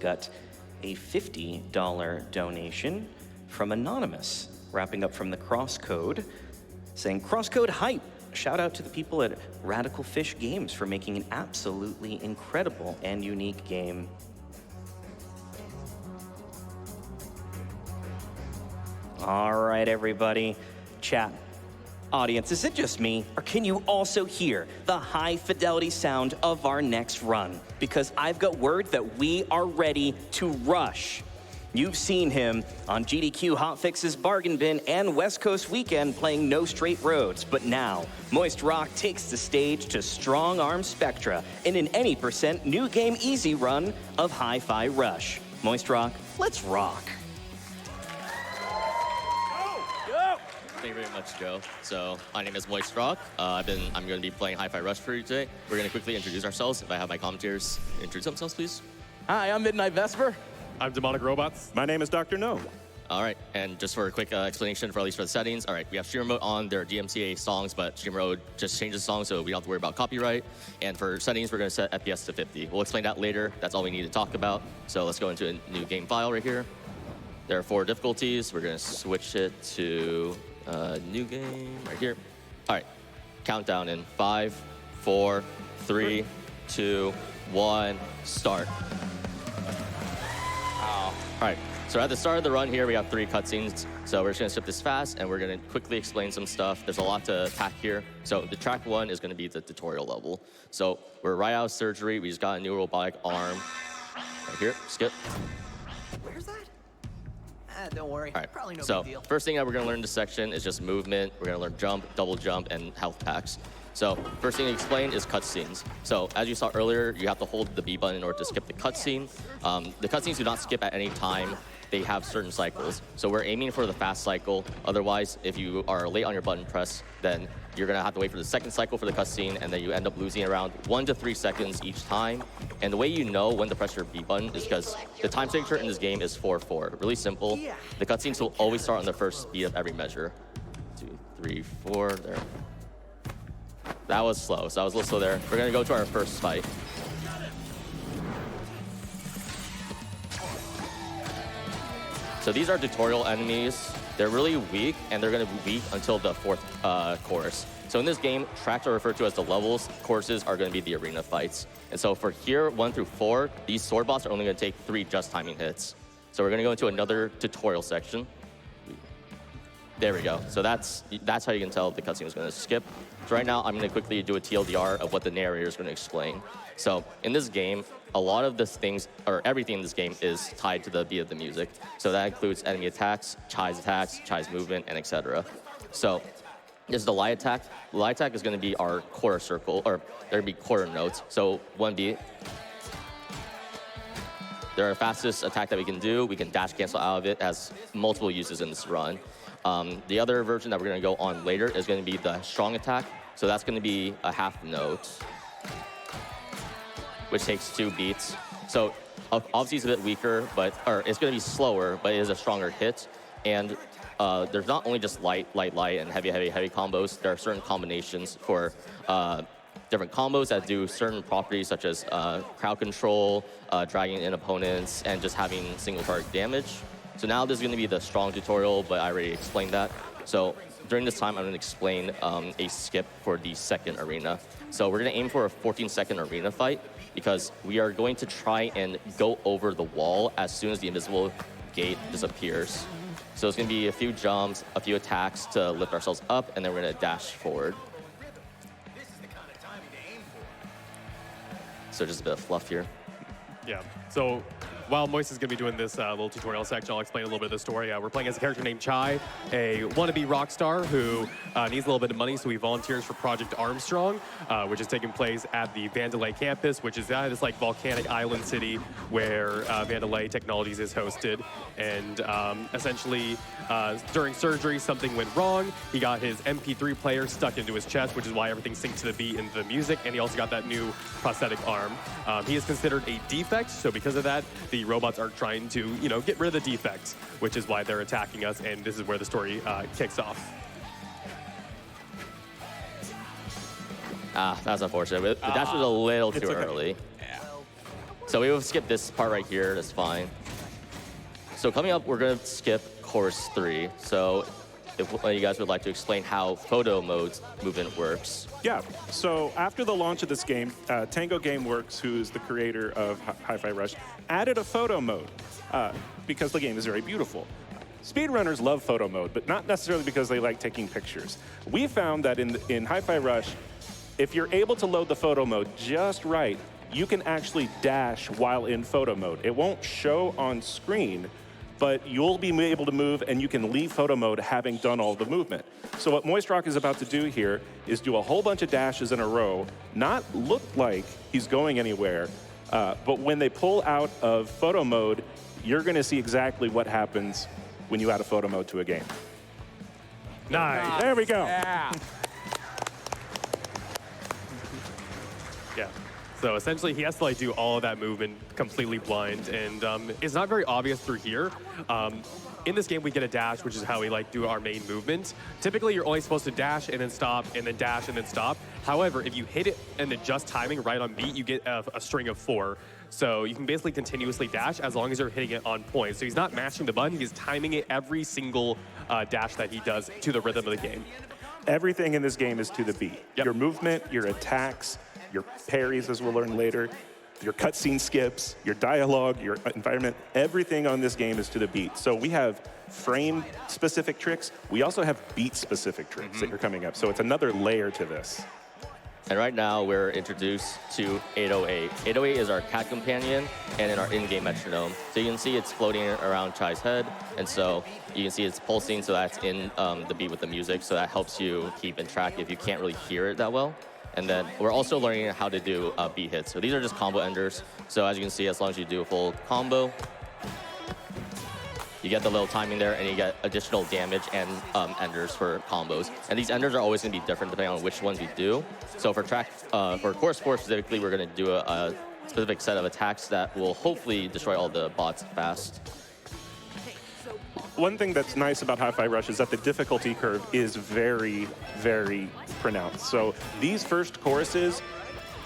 Got a $50 donation from Anonymous, wrapping up from the Crosscode, saying, Crosscode hype. Shout out to the people at Radical Fish Games for making an absolutely incredible and unique game. All right, everybody. Chat. Audience, is it just me, or can you also hear the high fidelity sound of our next run? Because I've got word that we are ready to rush. You've seen him on GDQ Hotfix's Bargain Bin and West Coast Weekend playing No Straight Roads, but now, Moist Rock takes the stage to Strong Arm Spectra in an any % new game easy run of Hi-Fi Rush. Moist Rock, let's rock. Thank you very much, Joe. So my name is Moist Rock. I'm going to be playing Hi-Fi Rush for you today. We're going to quickly introduce ourselves. If I have my commentators introduce themselves, please. Hi, I'm Midnight Vesper. I'm Demonic Robots. My name is Dr. No. All right, and just for a quick explanation, for at least for the settings. All right, we have streamer mode on. There are DMCA songs, but streamer mode just changes the song, so we don't have to worry about copyright. And for settings, we're going to set FPS to 50. We'll explain that later. That's all we need to talk about. So let's go into a new game file right here. There are 4 difficulties. We're going to switch it to new game right here. All right, countdown in 5, 4, 3, 2, 1, start. All right, so at the start of the run here, we have 3 cutscenes. So we're just gonna skip this fast, and we're gonna quickly explain some stuff. There's a lot to pack here. So the track 1 is gonna be the tutorial level. So we're right out of surgery. We just got a new robotic arm. Right here, skip. Where's that? Don't worry. All right, Probably no so big deal. first thing that we're gonna learn in this section is just movement. We're gonna learn jump, double jump, and health packs. So first thing to explain is cutscenes. So as you saw earlier, you have to hold the B button in order to skip the cutscene. The cutscenes do not skip at any time. They have certain cycles. So we're aiming for the fast cycle. Otherwise, if you are late on your button press, then you're gonna have to wait for the second cycle for the cutscene, and then you end up losing around 1 to 3 seconds each time. And the way you know when to press your B button is because the time signature in this game is 4-4. Really simple. The cutscenes will always start on the first speed of every measure. 2, 3, 4, there. That was slow, so I was a little slow there. We're gonna go to our first fight. So these are tutorial enemies. They're really weak, and they're gonna be weak until the 4th course. So in this game, tracks are referred to as the levels, courses are gonna be the arena fights. And so for here, 1 through 4, these sword bots are only gonna take 3 just timing hits. So we're gonna go into another tutorial section. There we go. So that's how you can tell the cutscene is gonna skip. So right now, I'm gonna quickly do a TLDR of what the narrator is gonna explain. So in this game, a lot of this things, or everything in this game is tied to the beat of the music. So that includes enemy attacks, Chai's movement, and etc. So this is the light attack. The light attack is gonna be our quarter circle, or there'll be quarter notes. So 1 beat. They're our fastest attack that we can do. We can dash cancel out of it. It has multiple uses in this run. The other version that we're gonna go on later is gonna be the strong attack. So that's gonna be a half note, which takes 2 beats. So obviously it's a bit weaker, or it's gonna be slower, but it is a stronger hit. And there's not only just light, and heavy combos. There are certain combinations for different combos that do certain properties such as crowd control, dragging in opponents, and just having single target damage. So now this is gonna be the strong tutorial, but I already explained that. So during this time, I'm gonna explain a skip for the second arena. So we're gonna aim for a 14-second arena fight because we are going to try and go over the wall as soon as the invisible gate disappears. So it's gonna be a few jumps, a few attacks to lift ourselves up, and then we're gonna dash forward. So just a bit of fluff here. Yeah, so while Moist is going to be doing this little tutorial section, I'll explain a little bit of the story. We're playing as a character named Chai, a wannabe rock star who needs a little bit of money, so he volunteers for Project Armstrong, which is taking place at the Vandalay campus, which is this like volcanic island city where Vandalay Technologies is hosted. And essentially, during surgery, something went wrong. He got his MP3 player stuck into his chest, which is why everything syncs to the beat in the music, and he also got that new prosthetic arm. He is considered a defect, so because of that, the robots are trying to, get rid of the defects, which is why they're attacking us, and this is where the story kicks off. That's unfortunate. The dash was a little too early. Yeah. So we will skip this part right here. That's fine. So coming up, we're going to skip course 3. So if one of you guys would like to explain how photo mode's movement works. Yeah, so after the launch of this game, Tango Gameworks, who's the creator of Hi-Fi Rush, added a photo mode because the game is very beautiful. Speedrunners love photo mode, but not necessarily because they like taking pictures. We found that in Hi-Fi Rush, if you're able to load the photo mode just right, you can actually dash while in photo mode. It won't show on screen, but you'll be able to move and you can leave photo mode having done all the movement. So what Moistrock is about to do here is do a whole bunch of dashes in a row, not look like he's going anywhere, but when they pull out of photo mode, you're gonna see exactly what happens when you add a photo mode to a game. Nice. There we go. Yeah. Yeah. So essentially, he has to like do all of that movement completely blind, and it's not very obvious through here. In this game, we get a dash, which is how we like do our main movement. Typically, you're only supposed to dash and then stop, and then dash and then stop. However, if you hit it and adjust timing right on beat, you get a string of 4. So you can basically continuously dash as long as you're hitting it on point. So he's not matching the button; he's timing it every single dash that he does to the rhythm of the game. Everything in this game is to the beat. Yep. Your movement, your attacks, your parries, as we'll learn later, your cutscene skips, your dialogue, your environment, everything on this game is to the beat. So we have frame-specific tricks. We also have beat-specific tricks that are coming up. So it's another layer to this. And right now, we're introduced to 808. 808 is our cat companion and in our in-game metronome. So you can see it's floating around Chai's head. And so you can see it's pulsing, so that's in the beat with the music. So that helps you keep in track if you can't really hear it that well. And then we're also learning how to do beat hits. So these are just combo enders. So as you can see, as long as you do a full combo, you get the little timing there, and you get additional damage and enders for combos. And these enders are always going to be different depending on which ones you do. So for for course 4 specifically, we're going to do a specific set of attacks that will hopefully destroy all the bots fast. One thing that's nice about Hi-Fi Rush is that the difficulty curve is very, very pronounced. So these first courses,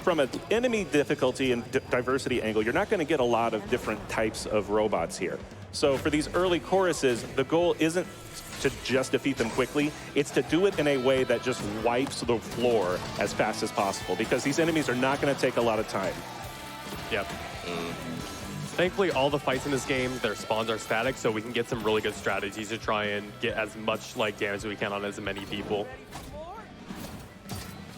from an enemy difficulty and diversity angle, you're not going to get a lot of different types of robots here. So for these early choruses, the goal isn't to just defeat them quickly. It's to do it in a way that just wipes the floor as fast as possible, because these enemies are not going to take a lot of time. Yep. Thankfully, all the fights in this game, their spawns are static, so we can get some really good strategies to try and get as much like damage as we can on as many people.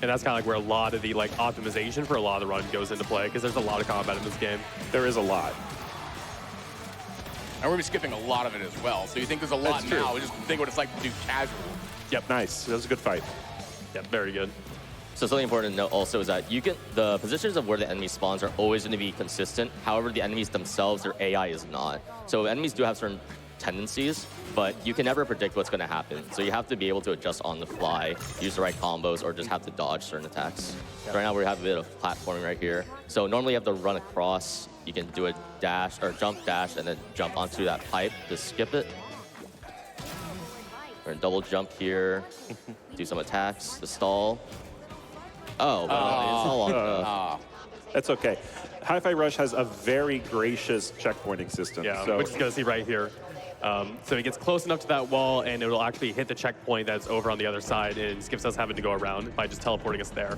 And that's kind of like where a lot of the like optimization for a lot of the run goes into play, because there's a lot of combat in this game. There is a lot. And we're gonna be skipping a lot of it as well. So you think there's a lot That's true. now, just think what it's like to do casual. Yep. Nice. That was a good fight. Yep, very good. So something important to note also is that the positions of where the enemy spawns are always going to be consistent. However, the enemies themselves, their AI is not. So enemies do have certain tendencies, but you can never predict what's going to happen. So you have to be able to adjust on the fly, use the right combos, or just have to dodge certain attacks. So right now we have a bit of platforming right here. So normally you have to run across. You can do a dash or jump dash and then jump onto that pipe to skip it. We're going to double jump here, do some attacks to stall. Oh, it's all long enough. That's okay. Hi-Fi Rush has a very gracious checkpointing system. Yeah, so which is going to see right here. So he gets close enough to that wall, and it'll actually hit the checkpoint that's over on the other side, and skips us having to go around by just teleporting us there.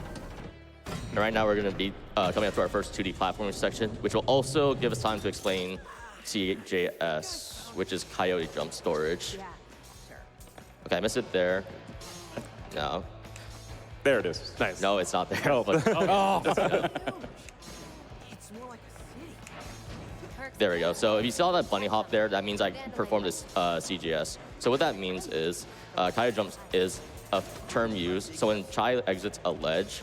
And right now we're going to be coming up to our first 2D platforming section, which will also give us time to explain CJS, which is Coyote Jump Storage. Okay, I missed it there. No. there it is. Nice. No, it's not there. Oh. But, there we go. So if you saw that bunny hop there, that means I performed this CGS. So what that means is Coyote Jumps is a term used. So when Chai exits a ledge,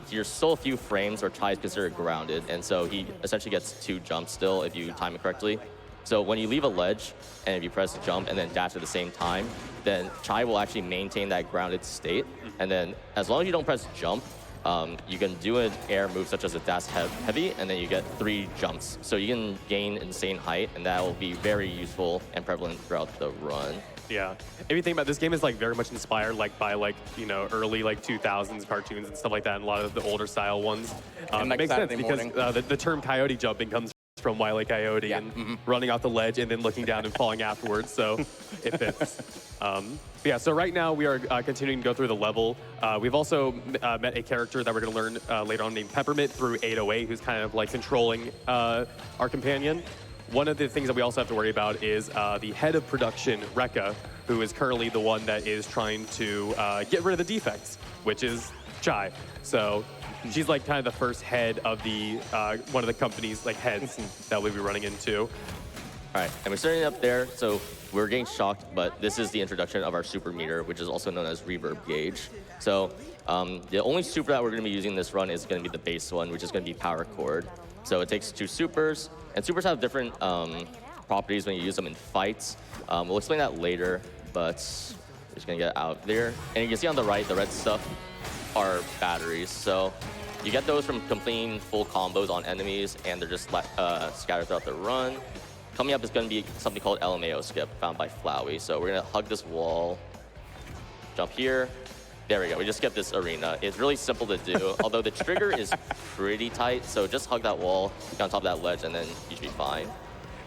you're still a few frames where Chai is considered grounded. And so he essentially gets 2 jumps still if you time it correctly. So when you leave a ledge and if you press jump and then dash at the same time, then Chai will actually maintain that grounded state. And then as long as you don't press jump, you can do an air move such as a dash heavy, and then you get 3 jumps. So you can gain insane height, and that will be very useful and prevalent throughout the run. Yeah. If you think about it, this game is like very much inspired like by like, you know, early like 2000s cartoons and stuff like that, and a lot of the older style ones. And, like, it makes sense Saturday because morning. the term coyote jumping comes from Wile E. Coyote and running off the ledge and then looking down and falling afterwards, so it fits. Yeah, so right now we are continuing to go through the level. We've also met a character that we're going to learn later on named Peppermint through 808, who's kind of like controlling our companion. One of the things that we also have to worry about is the head of production, Rekka, who is currently the one that is trying to get rid of the defects, which is Chai. So she's like kind of the first head of the one of the company's like heads that we'll be running into. All right, and we're starting up there, so we're getting shocked, but this is the introduction of our super meter, which is also known as reverb gauge. So the only super that we're going to be using this run is going to be the base one, which is going to be power chord. So it takes 2 supers, and supers have different properties when you use them in fights. We'll explain that later, but we're just going to get out there. And you can see on the right, the red stuff are batteries. So you get those from completing full combos on enemies, and they're just scattered throughout the run. Coming up is going to be something called LMAO skip, found by Flowey. So we're going to hug this wall, jump here. There we go. We just skipped this arena. It's really simple to do, although the trigger is pretty tight. So just hug that wall, get on top of that ledge, and then you should be fine.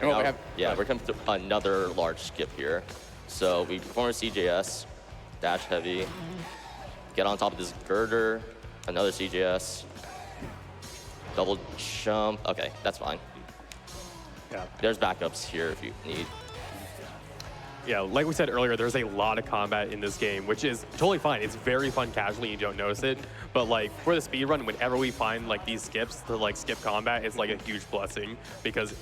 And what we have, Yeah, we're coming to another large skip here. So we perform a CJS, dash heavy, get on top of this girder, another CJS, double jump. Okay, that's fine. Yeah. There's backups here if you need. Yeah, like we said earlier, there's a lot of combat in this game, which is totally fine. It's very fun casually, you don't notice it. But like for the speedrun, whenever we find like these skips to like skip combat, it's like a huge blessing because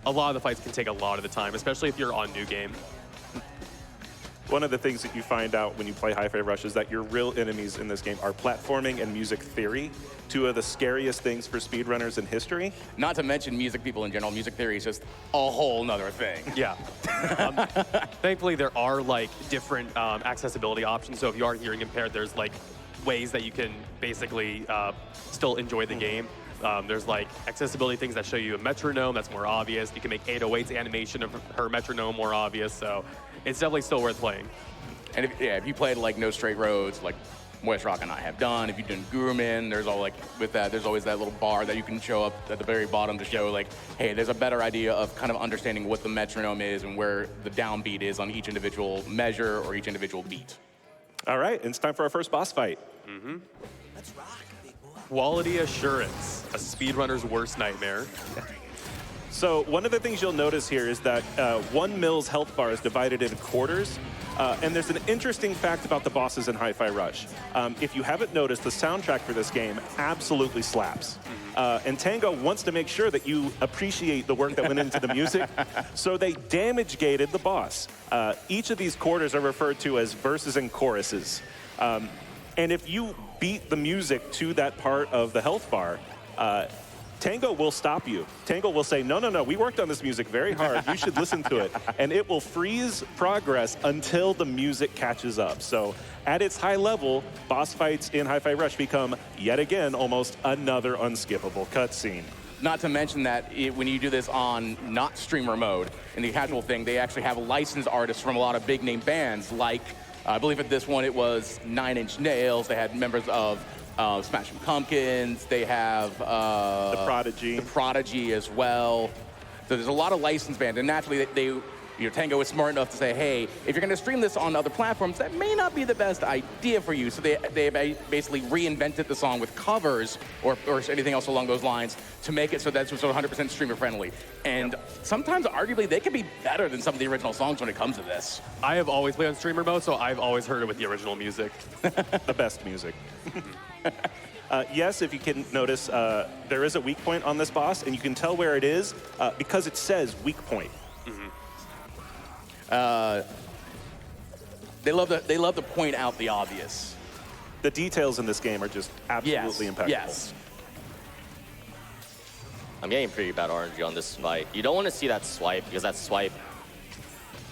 a lot of the fights can take a lot of the time, especially if you're on new game. One of the things that you find out when you play Hi-Fi Rush is that your real enemies in this game are platforming and music theory, 2 of the scariest things for speedrunners in history. not to mention music people in general, music theory is just a whole nother thing. Yeah. Thankfully, there are like different accessibility options. So if you are hearing impaired, there's like ways that you can basically still enjoy the game. There's like accessibility things that show you a metronome that's more obvious. You can make 808's animation of her metronome more obvious. So it's definitely still worth playing. And if you played like No Straight Roads, like Moist Rock and I have done, if you've done Gurumin, there's always that little bar that you can show up at the very bottom to show like, hey, there's a better idea of kind of understanding what the metronome is and where the downbeat is on each individual measure or each individual beat. All right, it's time for our first boss fight. Let's rock, big boy. Quality assurance, a speedrunner's worst nightmare. So one of the things you'll notice here is that 1 mil's health bar is divided in quarters. And there's an interesting fact about the bosses in Hi-Fi Rush. If you haven't noticed, the soundtrack for this game absolutely slaps. And Tango wants to make sure that you appreciate the work that went into the music. So they damage gated the boss. Each of these quarters are referred to as verses and choruses. And if you beat the music to that part of the health bar, Tango will stop you. Tango will say, no, we worked on this music very hard. You should listen to it. And it will freeze progress until the music catches up. So at its high level, boss fights in Hi-Fi Rush become, yet again, almost another unskippable cutscene. Not to mention that when you do this on not streamer mode, in the casual thing, they actually have licensed artists from a lot of big name bands, like, I believe at this one it was 9 Inch Nails. They had members of Smashing Pumpkins. They have The Prodigy. The Prodigy as well. So there's a lot of licensed bands, and naturally Tango is smart enough to say, hey, if you're going to stream this on other platforms, that may not be the best idea for you. So they basically reinvented the song with covers or anything else along those lines to make it so that's 100% streamer friendly. And sometimes, arguably, they can be better than some of the original songs when it comes to this. I have always played on streamer mode, so I've always heard it with the original music. The best music. Yes, if you can notice, there is a weak point on this boss, and you can tell where it is because it says weak point. They love to point out the obvious. The details in this game are just absolutely impeccable. Yes. I'm getting pretty bad RNG on this fight. You don't want to see that swipe because that swipe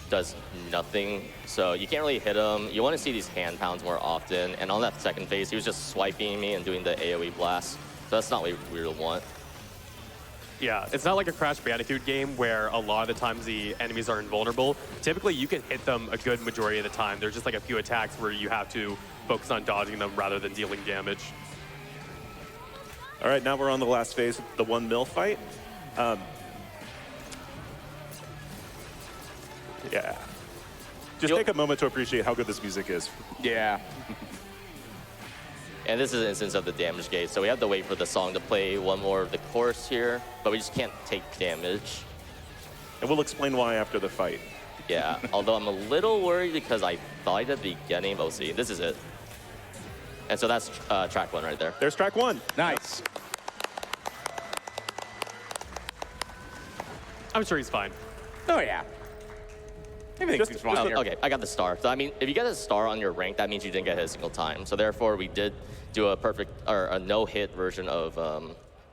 does nothing. So you can't really hit him. You want to see these hand pounds more often. And on that second phase, he was just swiping me and doing the AoE blast. So that's not what we really want. Yeah, it's not like a Crash Bandicoot game where a lot of the times the enemies are invulnerable. Typically, you can hit them a good majority of the time. There's just like a few attacks where you have to focus on dodging them rather than dealing damage. All right, now we're on the last phase, the 1 mil fight. Yeah. Just take a moment to appreciate how good this music is. Yeah. And this is an instance of the damage gauge, so we have to wait for the song to play one more of the course here, but we just can't take damage. And we'll explain why after the fight. Yeah, although I'm a little worried because I thought at the beginning, but we'll see. This is it. And so that's track 1 right there. There's track 1. Nice. I'm sure he's fine. Oh, yeah. Everything's fine here. Okay, I got the star. So I mean, if you get a star on your rank, that means you didn't get hit a single time. So therefore, we did do a perfect or a no-hit version of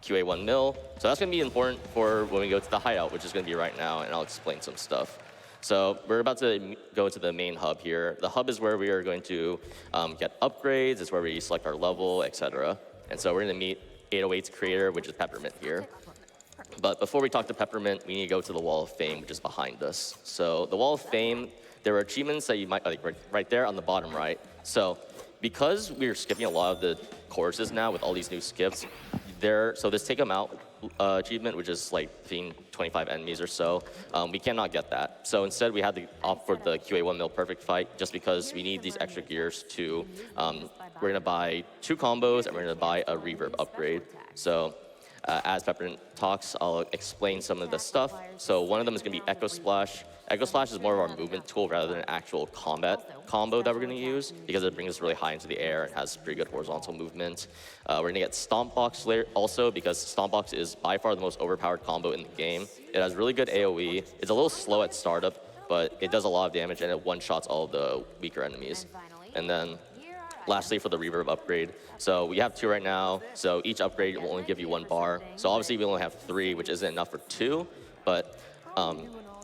QA 1 mil. So that's going to be important for when we go to the hideout, which is going to be right now, and I'll explain some stuff. So we're about to go to the main hub here. The hub is where we are going to get upgrades. It's where we select our level, etc. And so we're going to meet 808's creator, which is Peppermint here. But before we talk to Peppermint, we need to go to the Wall of Fame, which is behind us. So the Wall of Fame, there are achievements that you might, like right there on the bottom right. So because we're skipping a lot of the courses now with all these new skips, so this Take 'em Out achievement, which is like being 25 enemies or so, we cannot get that. So instead, we had to opt for the QA 1 mil perfect fight just because we need these extra gears to, we're going to buy 2 combos and we're going to buy a reverb upgrade. So as Peppermint talks, I'll explain some of the stuff. So one of them is going to be Echo Splash. Echo Splash is more of our movement tool rather than an actual combat combo that we're going to use because it brings us really high into the air and has pretty good horizontal movement. We're going to get Stomp Box also because Stomp Box is by far the most overpowered combo in the game. It has really good AoE. It's a little slow at startup, but it does a lot of damage and it one-shots all of the weaker enemies. And then lastly, for the reverb upgrade. So we have 2 right now, so each upgrade will only give you 1 bar. So obviously we only have 3, which isn't enough for 2, but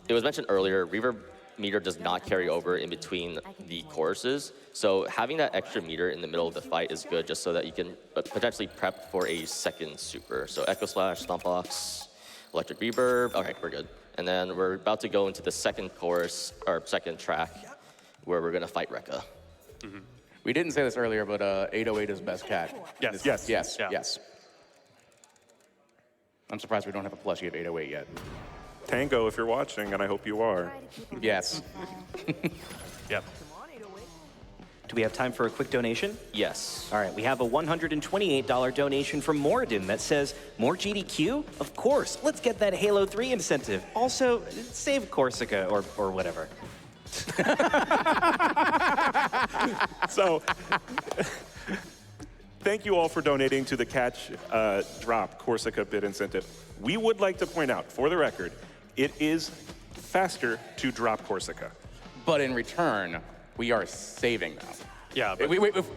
it was mentioned earlier, reverb meter does not carry over in between the courses. So having that extra meter in the middle of the fight is good just so that you can potentially prep for a second super. So Echo Slash, Stomp Box, Electric Reverb, okay, we're good. And then we're about to go into the second course, or second track, where we're gonna fight Rekka. Mm-hmm. We didn't say this earlier, but 808 is best cat. Yes. Yes. Yes. Yeah. Yes. I'm surprised we don't have a plushie of 808 yet. Tango, if you're watching, and I hope you are. Yes. Yep. Do we have time for a quick donation? Yes. All right, we have a $128 donation from Moradin that says, more GDQ? Of course, let's get that Halo 3 incentive. Also, save Corsica or whatever. So, thank you all for donating to the Catch Drop Corsica bid incentive. We would like to point out, for the record, it is faster to drop Corsica. But in return, we are saving them. Yeah, but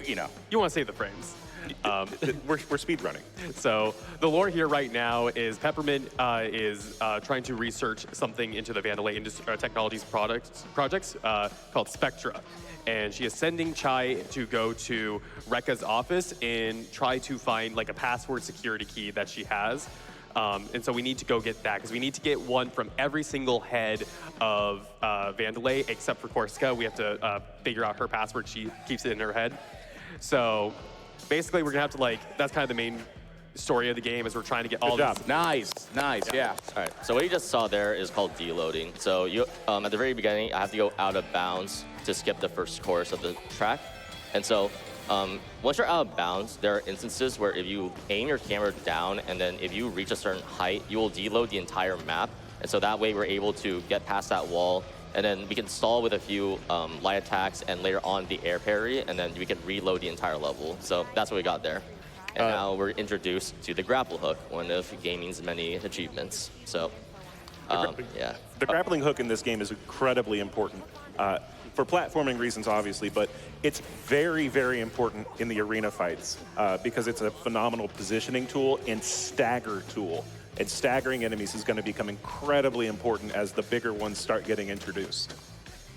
You know. you want to save the frames. We're speedrunning. So the lore here right now is Peppermint is trying to research something into the Vandalay Technologies projects called Spectra. And she is sending Chai to go to Rekka's office and try to find like a password security key that she has. And so we need to go get that because we need to get one from every single head of Vandalay except for Corsica. We have to figure out her password. She keeps it in her head. So basically, we're gonna have to that's kind of the main story of the game is we're trying to get all job. this. Nice. Yeah. All right, so what you just saw there is called deloading. So you, at the very beginning, I have to go out of bounds to skip the first course of the track. And so once you're out of bounds, there are instances where if you aim your camera down and then if you reach a certain height, you will deload the entire map. And so that way we're able to get past that wall and then we can stall with a few light attacks and later on the air parry and then we can reload the entire level. So that's what we got there. And now we're introduced to the grapple hook, one of gaming's many achievements. So, yeah. The grappling hook in this game is incredibly important for platforming reasons, obviously, but it's very, very important in the arena fights because it's a phenomenal positioning tool and stagger tool. And staggering enemies is going to become incredibly important as the bigger ones start getting introduced.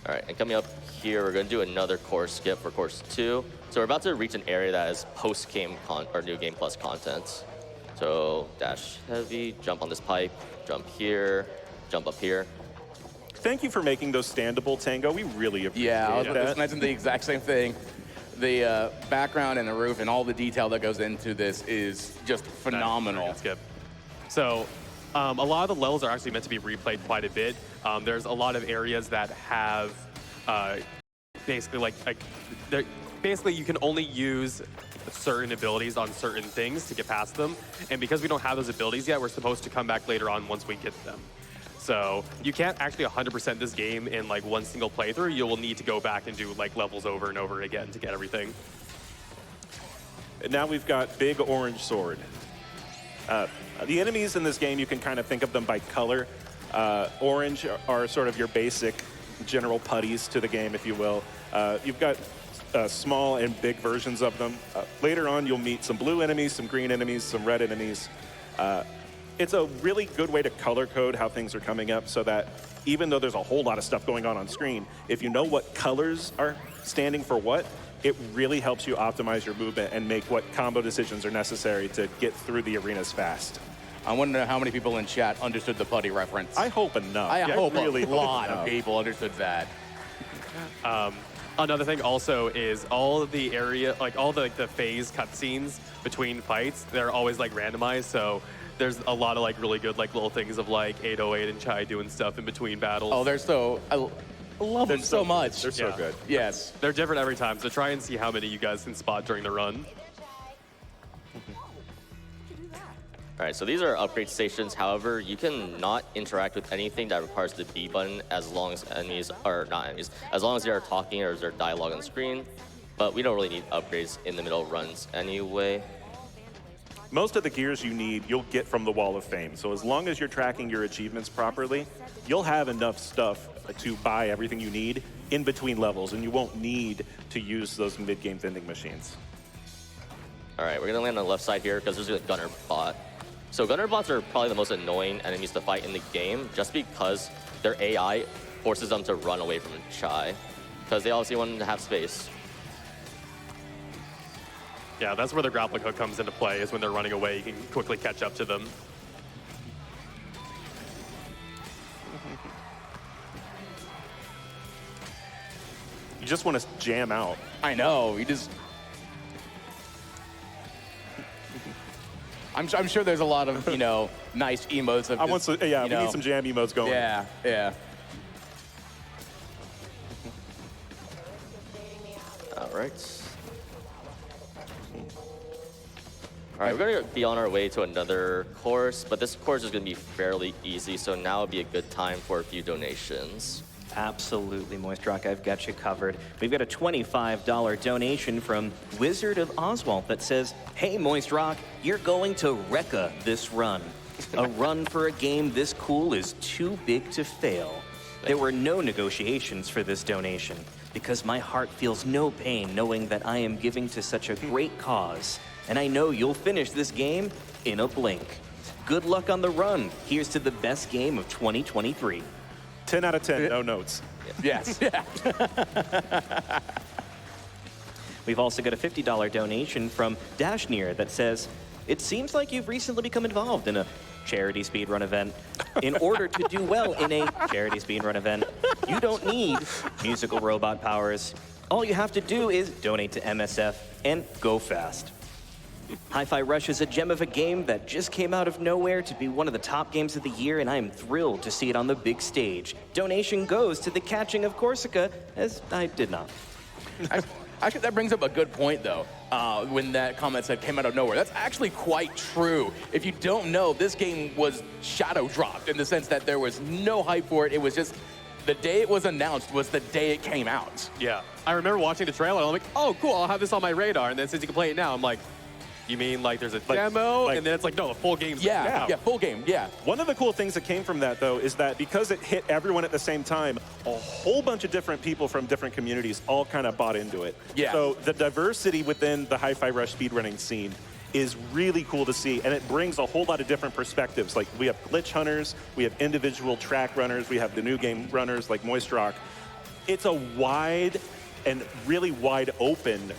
All right, and coming up here, we're going to do another course skip for course 2. So we're about to reach an area that is post-game or new game plus content. So dash heavy, jump on this pipe, jump here, jump up here. Thank you for making those standable, Tango. We really appreciate Yeah, I was that. just mentioning the exact same thing. The background and the roof and all the detail that goes into this is just phenomenal. Skip. So a lot of the levels are actually meant to be replayed quite a bit. There's a lot of areas that have basically basically you can only use certain abilities on certain things to get past them. And because we don't have those abilities yet, we're supposed to come back later on once we get them. So you can't actually 100% this game in like one single playthrough. You will need to go back and do like levels over and over again to get everything. And now we've got Big Orange Sword. The enemies in this game, you can kind of think of them by color. Orange are sort of your basic general putties to the game, if you will. You've got small and big versions of them. Later on, you'll meet some blue enemies, some green enemies, some red enemies. It's a really good way to color code how things are coming up so that even though there's a whole lot of stuff going on screen, if you know what colors are standing for what, it really helps you optimize your movement and make what combo decisions are necessary to get through the arenas fast. I wonder how many people in chat understood the putty reference. I hope enough. I hope really a lot hope of enough. people understood that. Another thing also is all of the area, like all the phase cutscenes between fights, they're always like randomized. So there's a lot of like really good like little things of like 808 and Chai doing stuff in between battles. Oh, they're so, I love them so much. They're so good. Yes. They're different every time, so try and see how many you guys can spot during the run. All right, so these are upgrade stations. However, you can not interact with anything that requires the B button as long as enemies are not enemies, as long as they are talking or there's dialogue on the screen. But we don't really need upgrades in the middle runs anyway. Most of the gears you need, you'll get from the Wall of Fame. So as long as you're tracking your achievements properly, you'll have enough stuff to buy everything you need in between levels, and you won't need to use those mid-game vending machines. All right, we're gonna land on the left side here because there's a gunner bot. So gunner bots are probably the most annoying enemies to fight in the game just because their AI forces them to run away from Chai because they obviously want them to have space. Yeah, that's where the grappling hook comes into play, is when they're running away, you can quickly catch up to them. You just want to jam out. I know, you just... I'm sure there's a lot of, you know, nice emotes of I want some, yeah, you we know, need some jam emotes going. Yeah, yeah. All right. All right, we're gonna be on our way to another course, but this course is gonna be fairly easy, so now would be a good time for a few donations. Absolutely, Moist Rock, I've got you covered. We've got a $25 donation from Wizard of Oswald that says, "Hey, Moist Rock, you're going to Rekka this run. A run for a game this cool is too big to fail. There were no negotiations for this donation because my heart feels no pain knowing that I am giving to such a great cause, and I know you'll finish this game in a blink. Good luck on the run. Here's to the best game of 2023. 10 out of 10, no notes. Yes, yeah. We've also got a $50 donation from Dashneer that says, "It seems like you've recently become involved in a charity speedrun event. In order to do well in a charity speedrun event, you don't need musical robot powers. All you have to do is donate to MSF and go fast. Hi-Fi Rush is a gem of a game that just came out of nowhere to be one of the top games of the year, and I am thrilled to see it on the big stage. Donation goes to the catching of Corsica, as I did not." Actually, that brings up a good point, though, when that comment said came out of nowhere. That's actually quite true. If you don't know, this game was shadow dropped in the sense that there was no hype for it. It was just the day it was announced was the day it came out. Yeah, I remember watching the trailer, and I'm like, oh, cool, I'll have this on my radar. And then since you can play it now, I'm like, you mean like there's a demo? And then it's like, no, the full game's Yeah, out. yeah, full game, yeah. One of the cool things that came from that, though, is that because it hit everyone at the same time, a whole bunch of different people from different communities all kind of bought into it. Yeah. So the diversity within the Hi-Fi Rush speedrunning scene is really cool to see, and it brings a whole lot of different perspectives. Like, we have glitch hunters, we have individual track runners, we have the new game runners like Moist Rock. It's a wide and really wide open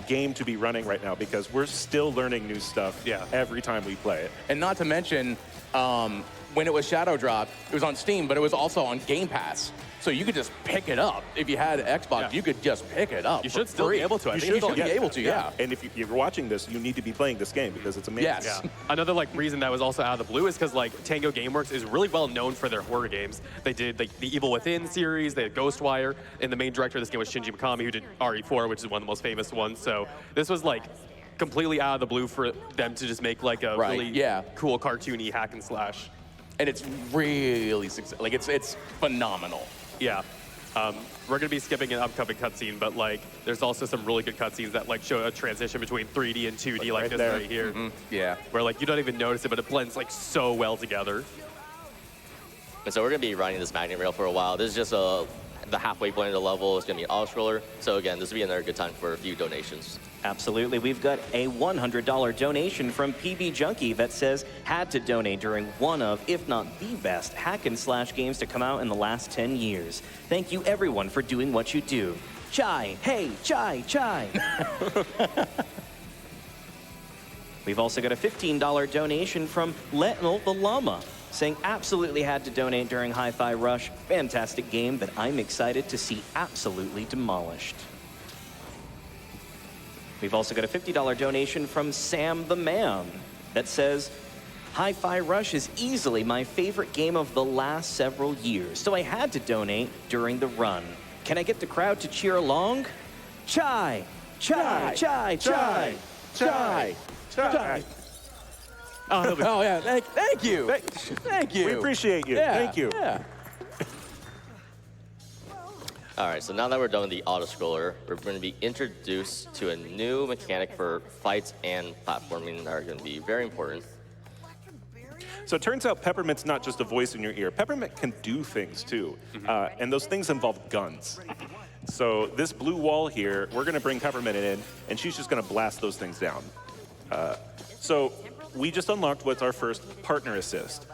game to be running right now because we're still learning new stuff every time we play it. And not to mention, when it was Shadow Drop, it was on Steam, but it was also on Game Pass. So you could just pick it up. If you had Xbox, you could just pick it up. You should still be able to. I think you should be able to, yeah. And if you're watching this, you need to be playing this game because it's amazing. Yes. Yeah. Another like reason that was also out of the blue is because like Tango Gameworks is really well known for their horror games. They did like the Evil Within series, they had Ghostwire, and the main director of this game was Shinji Mikami, who did RE4, which is one of the most famous ones. So this was like completely out of the blue for them to just make like a really cool cartoony hack and slash. And it's really successful. Like it's phenomenal. Yeah. We're gonna be skipping an upcoming cutscene, but like, there's also some really good cutscenes that like show a transition between 3D and 2D, like this right here. Yeah. Where like you don't even notice it, but it blends like so well together. And so we're going to be running this magnet rail for a while. This is just the halfway point of the level. It's going to be an auto-scroller. So again, this will be another good time for a few donations. Absolutely. We've got a $100 donation from PB Junkie that says, had to donate during one of, if not the best, hack and slash games to come out in the last 10 years. Thank you everyone for doing what you do. Chai, hey, chai, chai. We've also got a $15 donation from Letinal the Llama, saying absolutely had to donate during Hi-Fi Rush. Fantastic game that I'm excited to see absolutely demolished. We've also got a $50 donation from Sam the Man that says, Hi-Fi Rush is easily my favorite game of the last several years, so I had to donate during the run. Can I get the crowd to cheer along? Chai, chai, chai, chai, chai, chai. Oh yeah, thank you. Thank you. We appreciate you. Yeah, Thank you. Yeah. All right, so now that we're done with the auto-scroller, we're going to be introduced to a new mechanic for fights and platforming that are going to be very important. So it turns out Peppermint's not just a voice in your ear. Peppermint can do things too, and those things involve guns. So this blue wall here, we're going to bring Peppermint in, and she's just going to blast those things down. So we just unlocked what's our first partner assist.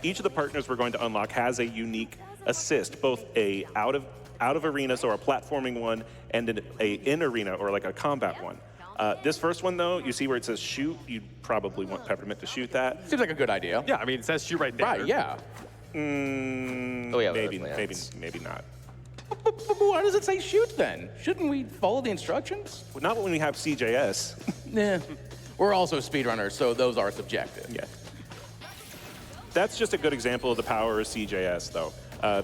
Each of the partners we're going to unlock has a unique assist, both a out of arena, so a platforming one, and a in arena or like a combat one. This first one though, you see where it says shoot, you'd probably want Peppermint to shoot that. Seems like a good idea. Yeah, I mean, it says shoot right there. Right, yeah. Oh, yeah, maybe not. Why does it say shoot then? Shouldn't we follow the instructions? Well, not when we have CJS. Nah. We're also speedrunners, so those are subjective. Yeah. That's just a good example of the power of CJS though.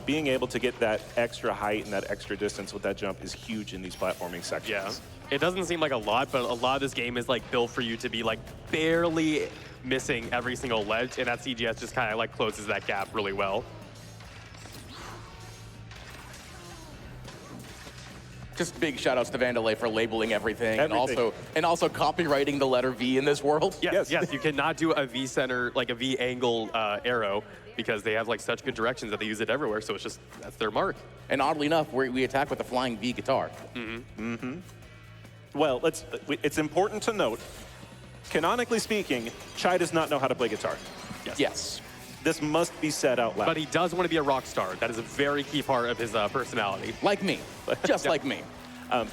Being able to get that extra height and that extra distance with that jump is huge in these platforming sections. Yeah. It doesn't seem like a lot, but a lot of this game is like built for you to be like barely missing every single ledge, and that CGS just kind of like closes that gap really well. Just big shout outs to Vandalay for labeling everything. And also copywriting the letter V in this world. Yes, you cannot do a V center, like a V angle arrow, because they have like such good directions that they use it everywhere, so it's just, that's their mark. And oddly enough, we attack with the flying V guitar. Well, it's important to note, canonically speaking, Chai does not know how to play guitar. Yes. This must be said out loud. But he does want to be a rock star. That is a very key part of his personality. Like me, just like me.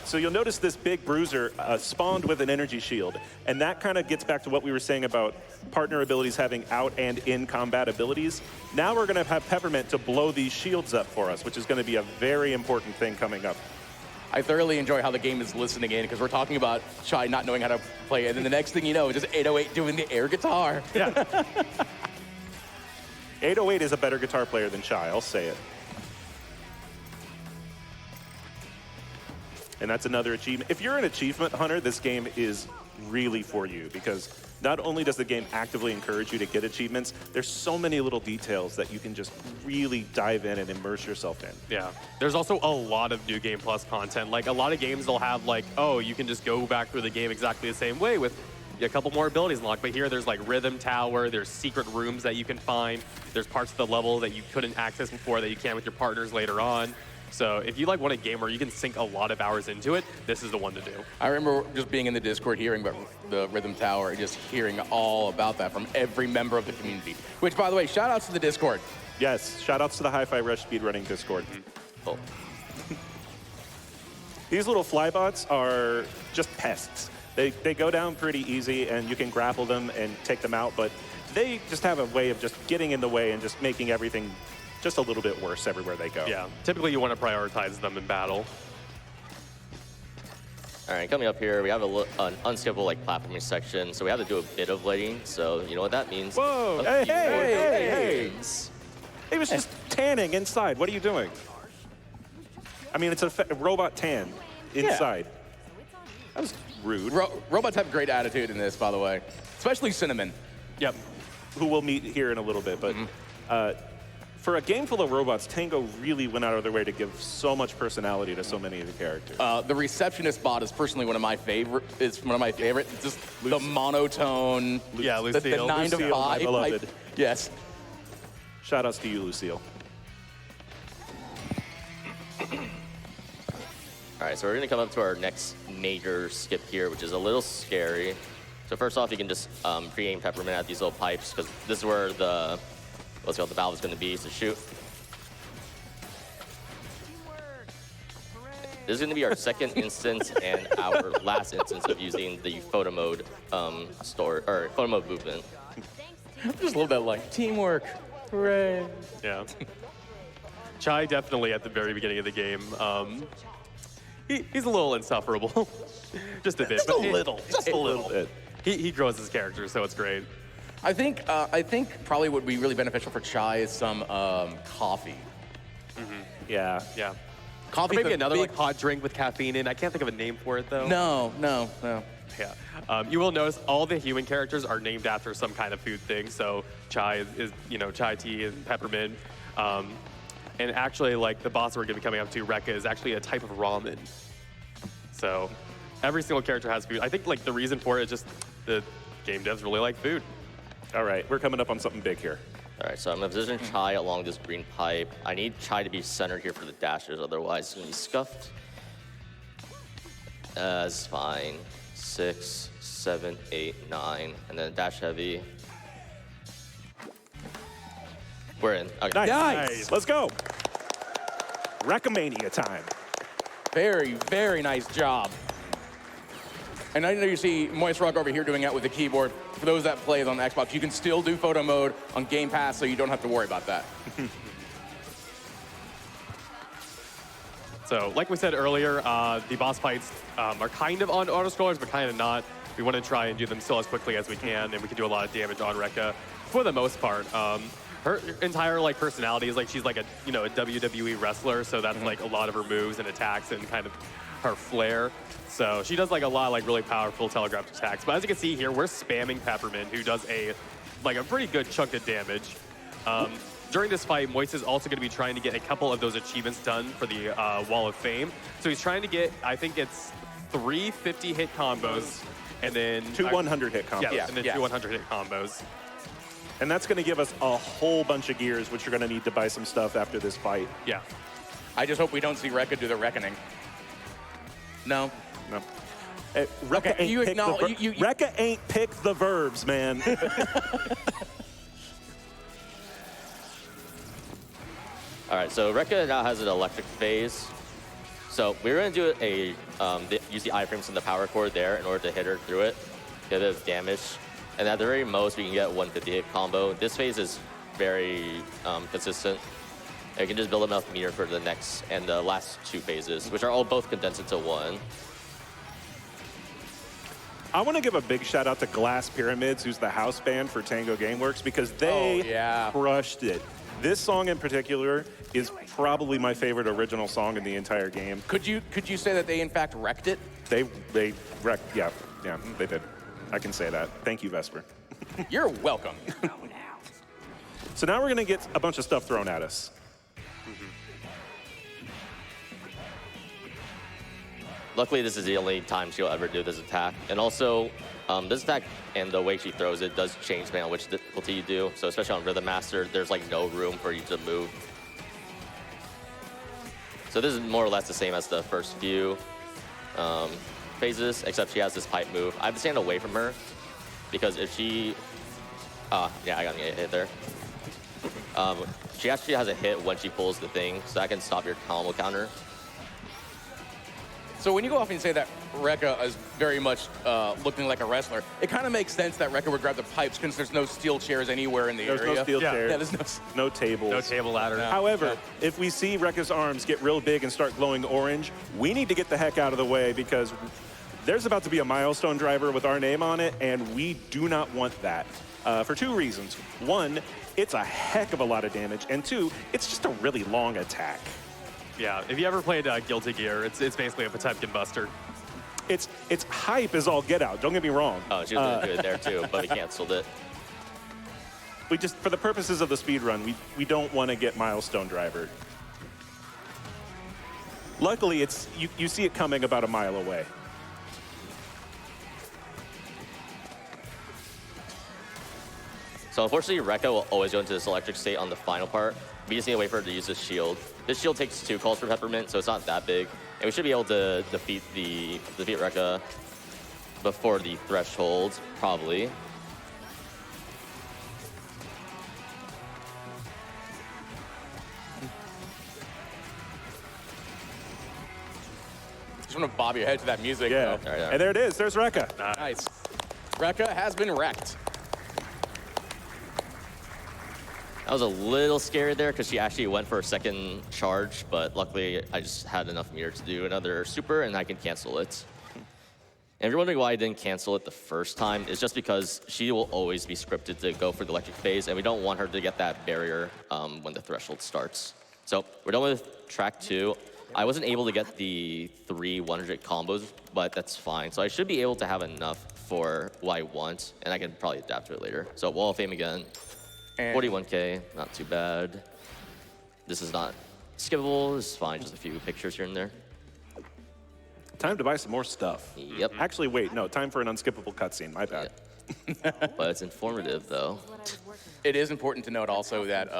So you'll notice this big bruiser spawned with an energy shield, and that kind of gets back to what we were saying about partner abilities having out and in combat abilities. Now we're going to have Peppermint to blow these shields up for us, which is going to be a very important thing coming up. I thoroughly enjoy how the game is listening in, because we're talking about Chai not knowing how to play, and then the next thing you know, it's just 808 doing the air guitar. Yeah. 808 is a better guitar player than Chai, I'll say it. And that's another achievement. If you're an achievement hunter, this game is really for you, because not only does the game actively encourage you to get achievements, there's so many little details that you can just really dive in and immerse yourself in. Yeah. There's also a lot of New Game Plus content. Like, a lot of games they'll have, like, oh, you can just go back through the game exactly the same way with a couple more abilities unlocked. But here there's, like, Rhythm Tower, there's secret rooms that you can find, there's parts of the level that you couldn't access before that you can with your partners later on. So if you want a game where you can sink a lot of hours into it, this is the one to do. I remember just being in the Discord hearing about the Rhythm Tower and just hearing all about that from every member of the community. Which, by the way, shout outs to the Discord. Yes, shout outs to the Hi-Fi Rush Speedrunning Discord. Cool. These little flybots are just pests. They go down pretty easy, and you can grapple them and take them out, but they just have a way of just getting in the way and just making everything just a little bit worse everywhere they go. Yeah, typically you want to prioritize them in battle. All right, coming up here, we have an unskippable like platforming section, so we have to do a bit of lighting. So you know what that means. Whoa! Hey! He was just tanning inside. What are you doing? I mean, it's a robot tan inside. That was rude. Robots have great attitude in this, by the way, especially Cinnamon. Yep. Who we'll meet here in a little bit, but for a game full of robots, Tango really went out of their way to give so much personality to so many of the characters. The receptionist bot is personally one of my favorite. Just the monotone. Yeah, the Lucille. 9 to 5. my beloved. Type. Yes. Shout outs to you, Lucille. All right, so we're gonna come up to our next major skip here, which is a little scary. So first off, you can just pre-aim Peppermint at these little pipes, because this is where the the valve is gonna be to shoot. This is gonna be our second instance and our last instance of using the photo mode photo mode movement. Just a little bit like teamwork. Hooray. Yeah. Chai definitely at the very beginning of the game. He's a little insufferable. Just a bit. Just a little bit. He grows his character, so it's great. I think probably what would be really beneficial for Chai is some coffee. Yeah. Yeah. Coffee. Or maybe another like hot drink with caffeine in. I can't think of a name for it though. No. Yeah. You will notice all the human characters are named after some kind of food thing. So chai is chai tea and peppermint. And actually, like the boss we're going to be coming up to, Rekka, is actually a type of ramen. So every single character has food. I think like the reason for it is just the game devs really like food. All right, we're coming up on something big here. All right, so I'm gonna position Chai along this green pipe. I need Chai to be centered here for the dashers, otherwise it's gonna be scuffed. That's fine. 6, 7, 8, 9, and then dash heavy. We're in. Okay. Nice. Let's go. Recomania time. Very, very nice job. And I know you see Moist Rock over here doing that with the keyboard. For those that play on the Xbox, you can still do photo mode on Game Pass, so you don't have to worry about that. So, like we said earlier, the boss fights are kind of on auto-scrollers, but kind of not. We want to try and do them still as quickly as we can, and we can do a lot of damage on Rekka for the most part. Her entire like personality is like she's like a a WWE wrestler, so that's like a lot of her moves and attacks and kind of her flair. So she does like a lot of like really powerful telegraphed attacks. But as you can see here, we're spamming Peppermint, who does a pretty good chunk of damage. During this fight, Moist is also going to be trying to get a couple of those achievements done for the Wall of Fame. So he's trying to get, I think it's 3 50-hit combos, and then 2 100-hit combos. Yeah, and then 2 100-hit combos. And that's going to give us a whole bunch of gears, which you're going to need to buy some stuff after this fight. Yeah. I just hope we don't see Rekka do the reckoning. No. Rekka Okay, Rekka ain't picked the verbs, man. All right, so Rekka now has an electric phase. So we're gonna do use the iframes and the power cord there in order to hit her through it, get a bit of damage. And at the very most, we can get 150 hit combo. This phase is very consistent. And you can just build enough meter for the next and the last 2 phases, which are all both condensed into one. I want to give a big shout out to Glass Pyramids, who's the house band for Tango Gameworks, because they crushed it. This song in particular is probably my favorite original song in the entire game. Could you say that they in fact wrecked it? They wrecked, yeah, they did. I can say that. Thank you, Vesper. You're welcome. So now we're gonna get a bunch of stuff thrown at us. Luckily, this is the only time she'll ever do this attack. And also, this attack and the way she throws it does change depending on which difficulty you do. So especially on Rhythm Master, there's like no room for you to move. So this is more or less the same as the first few phases, except she has this pipe move. I have to stand away from her because if she... yeah, I got a hit there. She actually has a hit when she pulls the thing, so that can stop your combo counter. So when you go off and say that Rekka is very much looking like a wrestler, it kind of makes sense that Rekka would grab the pipes since there's no steel chairs anywhere in the There's area. no steel chairs. Yeah, there's no... No tables. No table ladder. However, if we see Rekka's arms get real big and start glowing orange, we need to get the heck out of the way because there's about to be a milestone driver with our name on it, and we do not want that for 2 reasons. 1, it's a heck of a lot of damage, and 2, it's just a really long attack. Yeah, if you ever played Guilty Gear, it's basically a Potemkin buster. It's hype as all get out, don't get me wrong. Oh, she was doing good there too, but we canceled it. We just, for the purposes of the speed run, we don't want to get milestone driver. Luckily, it's you see it coming about a mile away. So unfortunately, Rekka will always go into this electric state on the final part. We just need to wait for her to use this shield. This shield takes 2 calls for Peppermint, so it's not that big. And we should be able to defeat Rekka before the threshold, probably. Just want to bob your head to that music. Yeah, though. Right. and there it is, there's Rekka. Nice. Rekka has been wrecked. I was a little scared there because she actually went for a second charge, but luckily I just had enough meter to do another super and I can cancel it. And if you're wondering why I didn't cancel it the first time, it's just because she will always be scripted to go for the electric phase, and we don't want her to get that barrier when the threshold starts. So we're done with track 2. I wasn't able to get the 3 100 combos, but that's fine. So I should be able to have enough for what I want, and I can probably adapt to it later. So Wall of Fame again. And 41K, not too bad. This is not skippable, this is fine, just a few pictures here and there. Time to buy some more stuff. Yep. Actually, wait, no, time for an unskippable cutscene, my bad. But it's informative though. it is important to note also that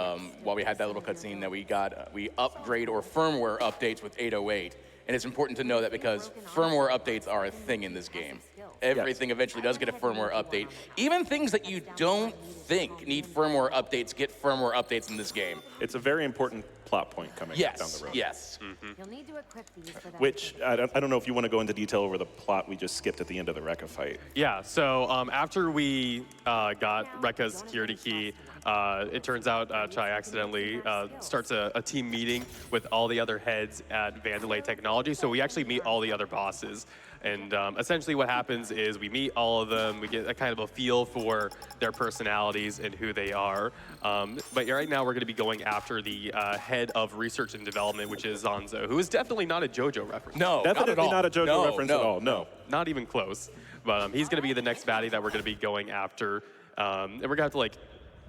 while we had that little cutscene that we upgrade or firmware updates with 808. And it's important to know that because firmware updates are a thing in this game. Everything eventually does get a firmware update. Even things that you don't think need firmware updates get firmware updates in this game. It's a very important plot point coming down the road. Yes. You'll need to equip these for that. Which, I don't know if you want to go into detail over the plot we just skipped at the end of the Rekka fight. Yeah, so after we got Rekka's security key, it turns out Chai accidentally starts a team meeting with all the other heads at Vandalay Technology. So we actually meet all the other bosses. And essentially what happens is we meet all of them, we get a kind of a feel for their personalities and who they are. But right now we're gonna be going after the head of research and development, which is Zanzo, who is definitely not a JoJo reference. No, Definitely not a JoJo reference at all, no. Not even close. But he's gonna be the next baddie that we're gonna be going after. And we're gonna have to like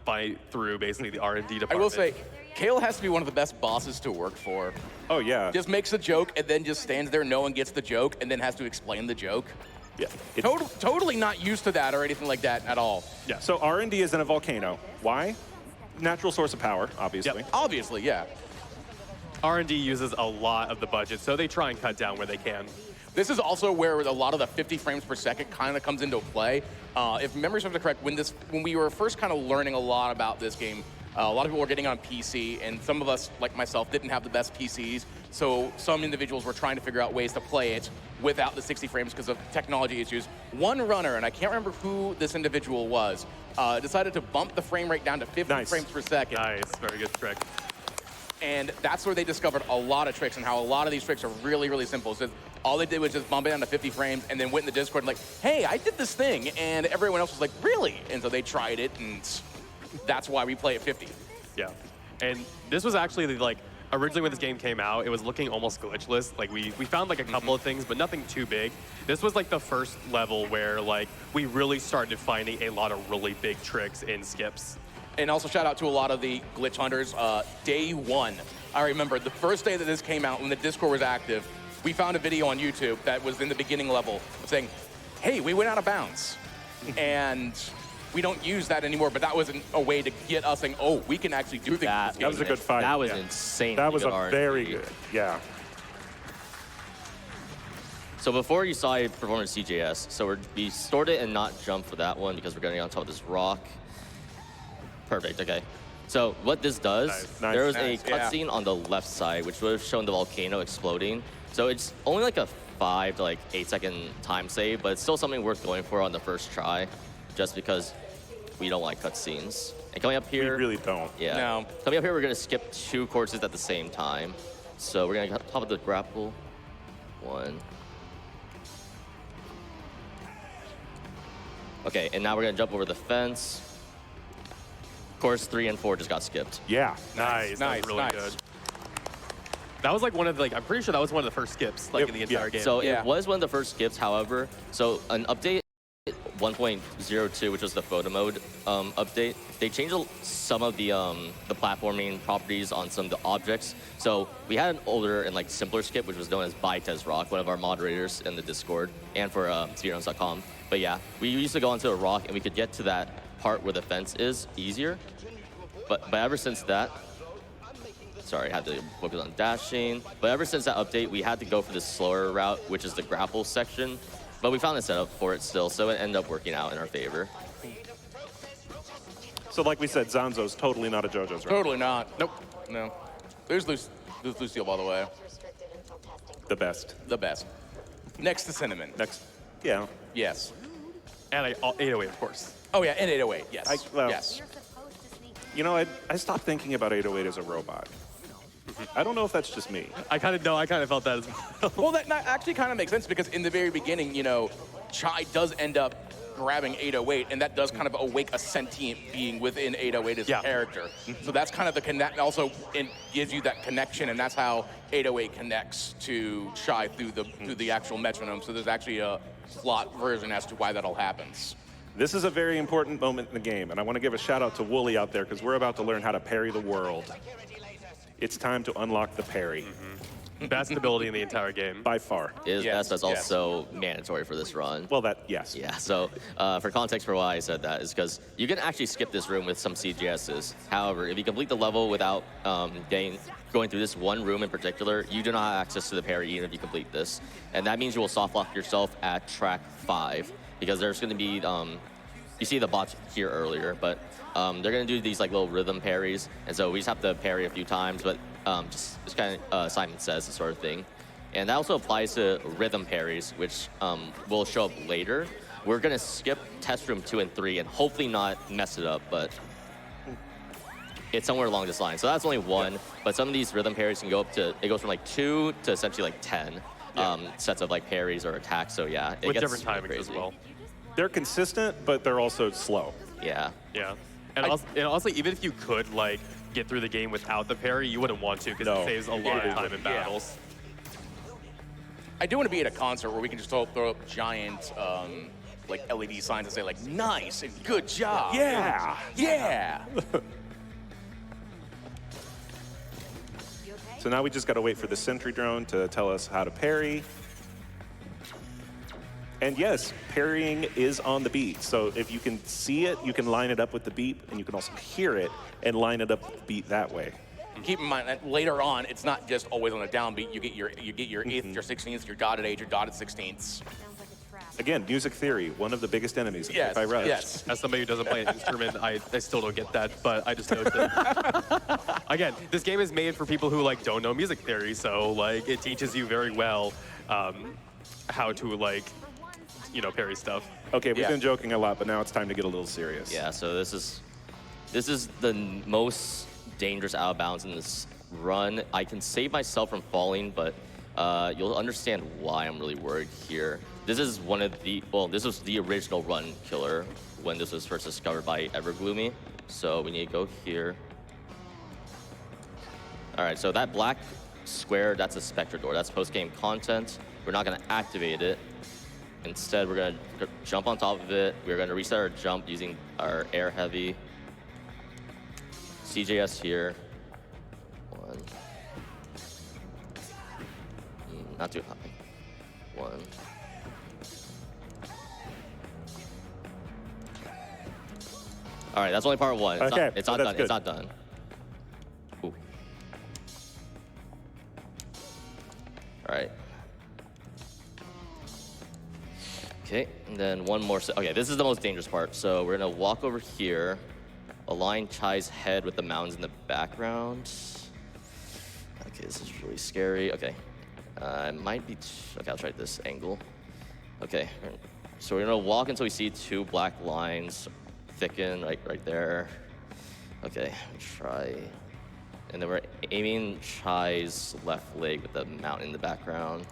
fight through basically the R&D department. I will say, Kale has to be one of the best bosses to work for. Oh, yeah. Just makes a joke and then just stands there, no one gets the joke, and then has to explain the joke. Yeah. Totally not used to that or anything like that at all. Yeah. So R&D is in a volcano. Why? Natural source of power, obviously. Yep. Obviously, yeah. R&D uses a lot of the budget, so they try and cut down where they can. This is also where a lot of the 50 frames per second kind of comes into play. If memory serves correct, when we were first kind of learning a lot about this game, a lot of people were getting on PC, and some of us, like myself, didn't have the best PCs. So some individuals were trying to figure out ways to play it without the 60 frames because of technology issues. One runner, and I can't remember who this individual was, decided to bump the frame rate down to 50 frames per second. Nice, very good trick. And that's where they discovered a lot of tricks and how a lot of these tricks are really, really simple. So all they did was just bump it down to 50 frames and then went in the Discord and like, hey, I did this thing. And everyone else was like, really? And so they tried it, and that's why we play at 50. Yeah, and this was actually like, originally when this game came out, it was looking almost glitchless. Like we found like a couple of things, but nothing too big. This was like the first level where like we really started finding a lot of really big tricks in skips. And also shout out to a lot of the glitch hunters. Day one, I remember the first day that this came out when the Discord was active, we found a video on YouTube that was in the beginning level saying, hey, we went out of bounds. And we don't use that anymore, but that was a way to get us saying, oh, we can actually do things. That was a good fight. That was insane. That was a very good, yeah. So before you saw a performance CJS, so we stored it and not jump for that one because we're getting on top of this rock. Perfect, okay. So what this does, Nice. there was Nice, a yeah. cutscene on the left side, which would have shown the volcano exploding. So it's only like a 5 to like 8 second time save, but it's still something worth going for on the first try, just because we don't like cutscenes. And coming up We here, really don't. yeah. No. Coming up here, we're gonna skip 2 courses at the same time. So we're gonna top of the grapple. 1. Okay, and now we're gonna jump over the fence. Course 3 and 4 just got skipped. Yeah. Nice. That was really nice. good. That was like one of the, like, I'm pretty sure that was one of the first skips, like, in the entire game. So Yeah. it was one of the first skips, however. So an update 1.02, which was the photo mode update, they changed some of the platforming properties on some of the objects. So we had an older and like simpler skip, which was known as Bytes Rock, one of our moderators in the Discord and for Speedruns.com. But yeah, we used to go onto a rock and we could get to that part where the fence is easier. But ever since that, sorry, I had to focus on dashing. But ever since that update, we had to go for the slower route, which is the grapple section. But we found a setup for it still, so it ended up working out in our favor. So like we said, Zanzo's totally not a JoJo's, right? Totally not. Nope. No. There's Lucille, by the way. The best. The best. Next to Cinnamon. Next. Yeah. Yes. And 808, of course. Oh, yeah, and 808. Yes. Well- Yes. You're supposed to sneak. You know, I stopped thinking about 808 as a robot. I don't know if that's just me. I kind of felt that as well. Well, that actually kind of makes sense because in the very beginning, you know, Chai does end up grabbing 808, and that does kind of awake a sentient being within 808 as Yeah. a character. So that's kind of the connect. Also, it gives you that connection, and that's how 808 connects to Chai through the actual metronome. So there's actually a plot version as to why that all happens. This is a very important moment in the game, and I want to give a shout out to Wooly out there because we're about to learn how to parry the world. It's time to unlock the parry, Best ability in the entire game. by far. It is Yes, best, that's yes. also mandatory for this run. Well, yes. Yeah, so for context for why I said that is because you can actually skip this room with some CGSs. However, if you complete the level without going through this one room in particular, you do not have access to the parry even if you complete this. And that means you will soft lock yourself at track 5 because there's going to be, you see the bots here earlier, but they're going to do these like little rhythm parries. And so we just have to parry a few times, but just kind of Simon Says the sort of thing. And that also applies to rhythm parries, which will show up later. We're going to skip test room 2 and 3 and hopefully not mess it up, but it's somewhere along this line. So that's only 1, but some of these rhythm parries can go up to, it goes from like 2 to essentially like 10 sets of like parries or attacks. So yeah, it With gets different timings as crazy. well. They're consistent, but they're also slow. Yeah. Yeah. And also, even if you could, like, get through the game without the parry, you wouldn't want to because No. it saves a lot of time in Yeah. battles. I do want to be at a concert where we can just throw up giant, like LED signs and say like, "Nice and good job." Yeah. Yeah. You okay? So now we just got to wait for the sentry drone to tell us how to parry. And yes, parrying is on the beat. So if you can see it, you can line it up with the beat, and you can also hear it and line it up with the beat that way. Keep in mind that later on, it's not just always on the downbeat. You get your eighth, your 16th, your dotted eighth, your dotted 16ths. Sounds like a trap. Again, music theory, one of the biggest enemies of Yes. Hi-Fi Rush. Yes. As somebody who doesn't play an instrument, I still don't get that, but I just know that. Again, this game is made for people who like don't know music theory, so like it teaches you very well how to like, you know, parry stuff. Okay, we've Yeah. been joking a lot, but now it's time to get a little serious. Yeah, so this is the most dangerous out of bounds in this run. I can save myself from falling, but you'll understand why I'm really worried here. This is one of the, well, this was the original run killer when this was first discovered by Evergloomy. So we need to go here. All right, so that black square, that's a Spectre door. That's post-game content. We're not gonna activate it. Instead, we're gonna jump on top of it. We're gonna reset our jump using our air heavy. CJS here. 1. Not too high. 1. All right, that's only part 1. It's Okay, not, it's so not that's done. good. It's not done. Ooh. All right. Okay, and then one more. Okay, this is the most dangerous part. So we're gonna walk over here, align Chai's head with the mountains in the background. Okay, this is really scary. Okay, it might be. Okay, I'll try this angle. Okay, so we're gonna walk until we see 2 black lines thicken right there. Okay, try. And then we're aiming Chai's left leg with the mountain in the background.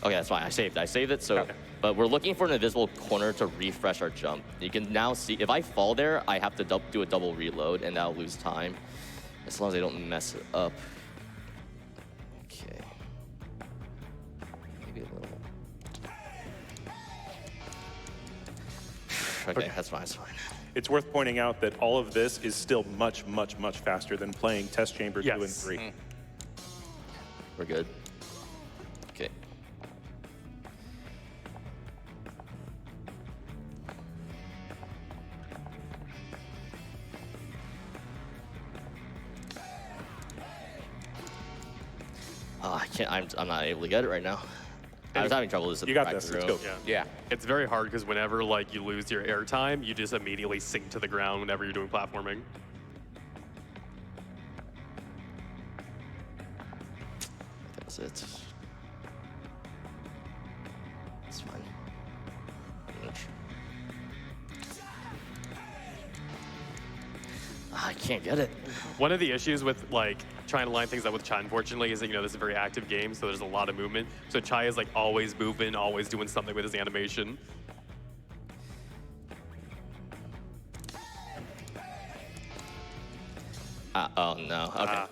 Okay, that's fine. I saved it. So, Okay. But we're looking for an invisible corner to refresh our jump. You can now see if I fall there, I have to do a double reload, and that'll lose time, as long as I don't mess it up. Okay. Maybe a little. Okay, that's fine. That's fine. It's worth pointing out that all of this is still much, much, much faster than playing Test Chamber 2 and 3. We're good. Okay. Oh, I can't. I'm not able to get it right now. I was having trouble with this. You got this. Let's go. Yeah. It's very hard because whenever like you lose your air time, you just immediately sink to the ground whenever you're doing platforming. That's it. It's fine. I can't get it. One of the issues with like trying to line things up with Chai, unfortunately, is that this is a very active game, so there's a lot of movement. So Chai is like always moving, always doing something with his animation. Oh no. Okay.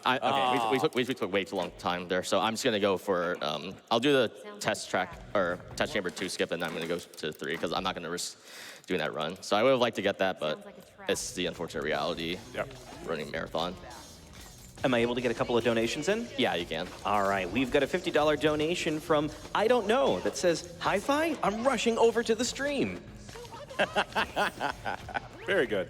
We took way too long time there, so I'm just gonna go for. I'll do the test chamber 2 skip, and then I'm gonna go to 3 because I'm not gonna risk doing that run. So I would have liked to get that, but Sounds like a trap. it's the unfortunate reality. Yep. Running marathon. Am I able to get a couple of donations in? Yeah, you can. All right, we've got a $50 donation from I Don't Know that says, Hi-Fi, I'm rushing over to the stream. Very good.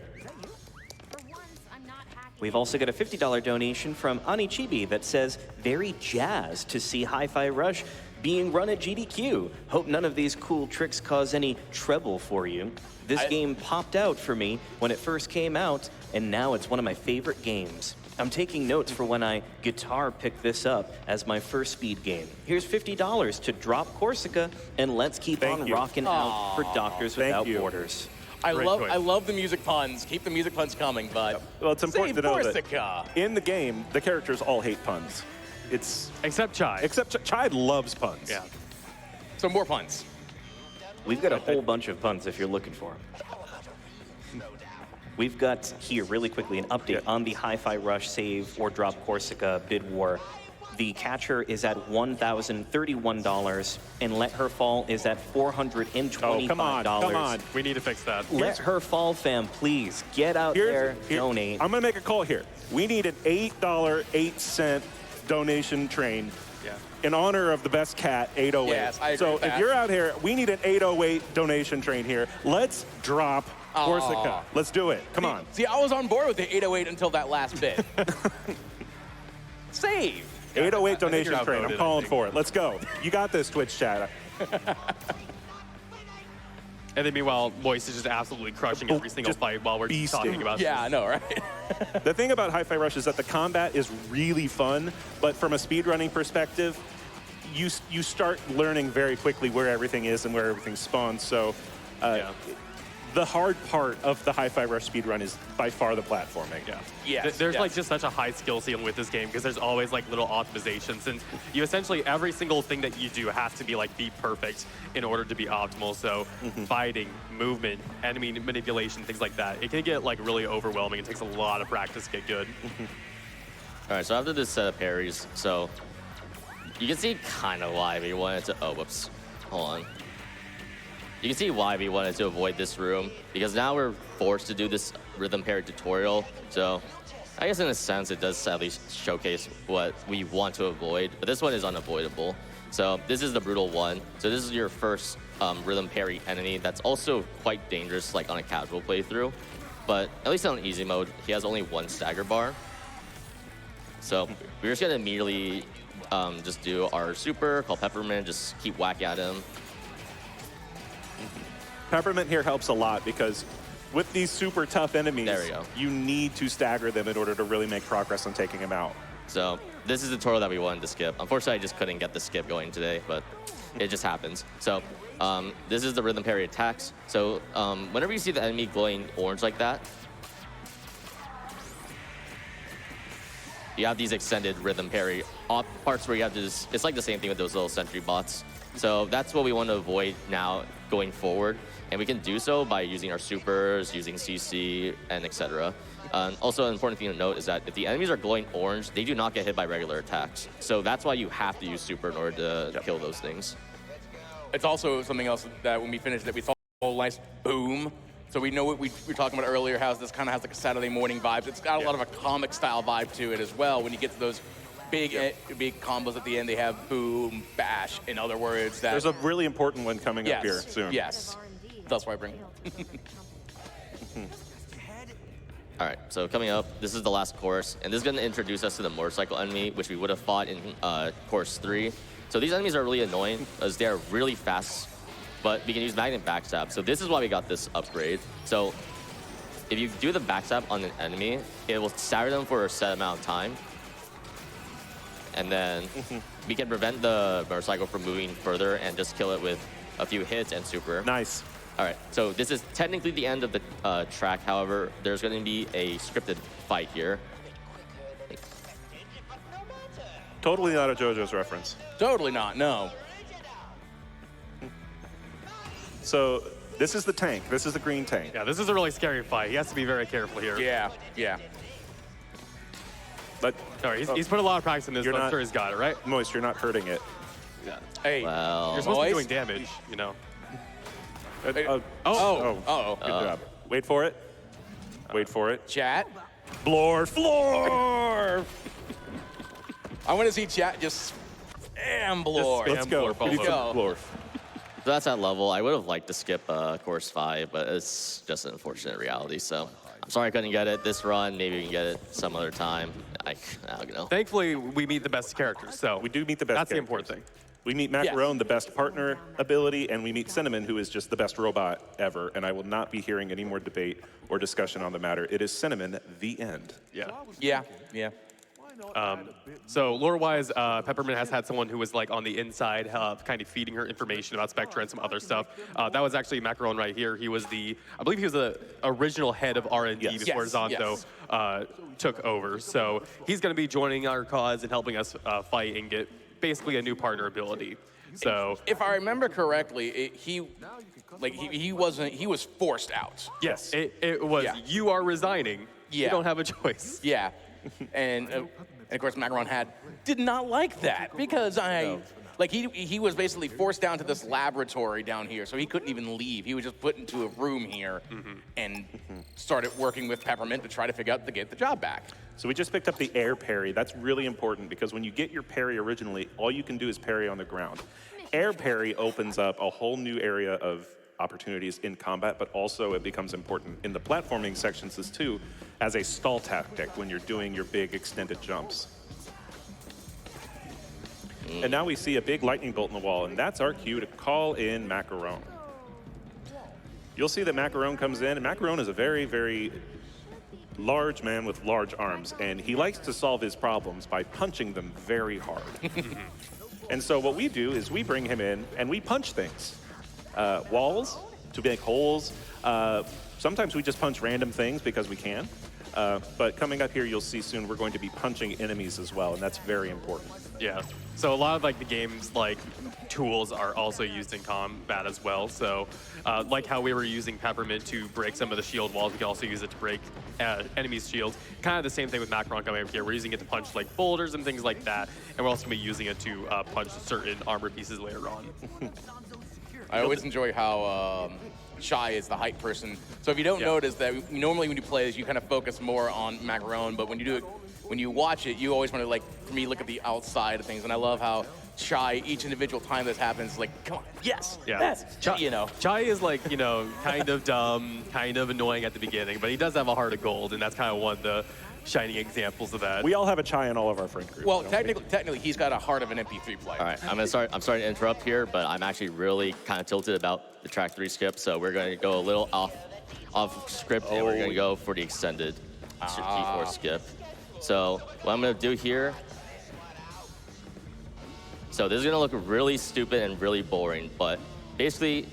For once, I'm not hacking. We've also got a $50 donation from Anichibi that says, very jazzed to see Hi-Fi Rush being run at GDQ. Hope none of these cool tricks cause any trouble for you. This game popped out for me when it first came out, and now it's one of my favorite games. I'm taking notes for when I guitar pick this up as my first speed game. Here's $50 to drop Corsica, and let's keep Thank on you. rocking out for Doctors Thank Without you. Borders. I Great love choice. I love the music puns. Keep the music puns coming, but Well, it's important save to know Corsica. that in the game, the characters all hate puns. It's Except Chai. except Chai loves puns. Yeah. So more puns. We've got a whole bunch of puns if you're looking for them. We've got here, really quickly, an update on the Hi-Fi Rush save or drop Corsica bid war. The catcher is at $1,031, and Let Her Fall is at $425. Oh, come on. We need to fix that. Let Her Fall, fam, please get out there, donate. I'm gonna make a call here. We need an $8.08 donation train Yeah. in honor of the best cat, 808. Yes, I agree so with if that. you're out here, we need an 808 donation train here. Let's drop Corsica. Let's do it. Come on. See, I was on board with the 808 until that last bit. Save. 808 donation you're train. I'm outvoted, I calling think. for it. Let's go. You got this, Twitch chat. And then meanwhile, Moist is just absolutely crushing every single Just fight while we're beasting. talking about Yeah, I this. know, right? The thing about Hi-Fi Rush is that the combat is really fun, but from a speedrunning perspective, you start learning very quickly where everything is and where everything spawns. So Yeah. the hard part of the Hi-Fi Rush speedrun is by far the platforming. Yeah. Yes, There's like yes. just such a high skill ceiling with this game because there's always like little optimizations, and you essentially every single thing that you do has to be like be perfect in order to be optimal. So fighting, movement, enemy manipulation, things like that. It can get like really overwhelming. It takes a lot of practice to get good. All right, so after this set of parries, so you can see kind of why we wanted to. Oh, whoops. Hold on. You can see why we wanted to avoid this room, because now we're forced to do this rhythm parry tutorial. So I guess in a sense it does at least showcase what we want to avoid, but this one is unavoidable. So this is the brutal one. So this is your first rhythm parry enemy that's also quite dangerous, like on a casual playthrough. But at least on easy mode, he has only one stagger bar. So we're just gonna immediately just do our super called Peppermint, just keep whacking at him. Peppermint here helps a lot because with these super tough enemies, There we go. you need to stagger them in order to really make progress on taking them out. So this is the tutorial that we wanted to skip. Unfortunately, I just couldn't get the skip going today, but it just happens. So this is the rhythm parry attacks. So whenever you see the enemy glowing orange like that, you have these extended rhythm parry parts where you have to just, it's like the same thing with those little sentry bots. So that's what we want to avoid now going forward. And we can do so by using our supers, using CC, and etc. Also, an important thing to note is that if the enemies are glowing orange, they do not get hit by regular attacks. So that's why you have to use super in order to kill those things. It's also something else that when we finished it, we saw a whole nice boom. So we know what we were talking about earlier, how this kind of has like a Saturday morning vibe. It's got a lot of a comic style vibe to it as well. When you get to those big combos at the end, they have boom, bash. In other words, that There's a really important one coming up here soon. Yes, that's why I bring it. All right, so coming up, this is the last course, and this is going to introduce us to the motorcycle enemy, which we would have fought in course 3. So these enemies are really annoying as they are really fast, but we can use magnet backstab. So this is why we got this upgrade. So if you do the backstab on an enemy, it will stagger them for a set amount of time, and then we can prevent the motorcycle from moving further and just kill it with a few hits and super. Nice. All right, so this is technically the end of the track. However, there's going to be a scripted fight here. Totally not a JoJo's reference. Totally not, no. So this is the tank. This is the green tank. Yeah, this is a really scary fight. He has to be very careful here. Yeah, yeah. But All right, he's put a lot of practice in this, You're but I'm not- sure he's got it, right? Moist, you're not hurting it. Hey, Well, You're supposed to be doing Moist? damage, you know. oh, Good job. Wait for it. Wait for it. chat. Floor, floor. I want to see chat just spam Blore. Let's go. Blorf We need all some over. Blorf. so that's that level. I would have liked to skip course 5, but it's just an unfortunate reality. So I'm sorry I couldn't get it this run. Maybe we can get it some other time. I don't know. Thankfully, we meet the best characters, so We do meet the best that's the characters. important thing. We meet Macaron, the best partner ability, and we meet Cinnamon, who is just the best robot ever. And I will not be hearing any more debate or discussion on the matter. It is Cinnamon, the end. Yeah. Yeah, yeah. So lore-wise, Peppermint has had someone who was like on the inside, kind of feeding her information about Spectra and some other stuff. That was actually Macaron right here. He was I believe he was the original head of R&D Yes. before Yes, Zonto took over. So he's going to be joining our cause and helping us fight and get basically a new partner ability. So If I remember correctly, he was forced out. yes, it was Yeah. you are resigning. You Yeah. don't have a choice. Yeah, and of course Macaron did not like that because he was basically forced down to this laboratory down here, so he couldn't even leave. He was just put into a room here and started working with Peppermint to try to figure out to get the job back. So we just picked up the air parry. That's really important because when you get your parry originally, all you can do is parry on the ground. Air parry opens up a whole new area of opportunities in combat, but also it becomes important in the platforming sections as too, as a stall tactic when you're doing your big extended jumps. And now we see a big lightning bolt in the wall, and that's our cue to call in Macaron. You'll see that Macaron comes in, and Macaron is a very, very large man with large arms, and he likes to solve his problems by punching them very hard. And so what we do is we bring him in and we punch things. Walls to make holes. Sometimes we just punch random things because we can. But coming up here, you'll see soon we're going to be punching enemies as well, and that's very important. Yeah. So a lot of like the game's like tools are also used in combat as well. So like how we were using Peppermint to break some of the shield walls, we can also use it to break enemies' shields. Kind of the same thing with Macaron coming up here. We're using it to punch like boulders and things like that, and we're also gonna be using it to punch certain armor pieces later on. I always enjoy how Shy is the height person. So if you don't notice that, normally when you play this, you kind of focus more on Macaron, but when you do it, when you watch it, you always want to, like, for me, look at the outside of things. And I love how Shy, each individual time this happens, like, come on, yes, yes, you know. Chai is like, you know, kind of dumb, kind of annoying at the beginning, but he does have a heart of gold, and that's kind of one of the shining examples of that. We all have a Chai in all of our friend groups. Well, don't we? technically, he's got a heart of an MP3 player. All right, I'm sorry to interrupt here, but I'm actually really kind of tilted about the track 3 skip, so we're going to go a little off off script, and we're gonna go for the extended T4 skip. So what I'm gonna do here, so this is gonna look really stupid and really boring, but basically,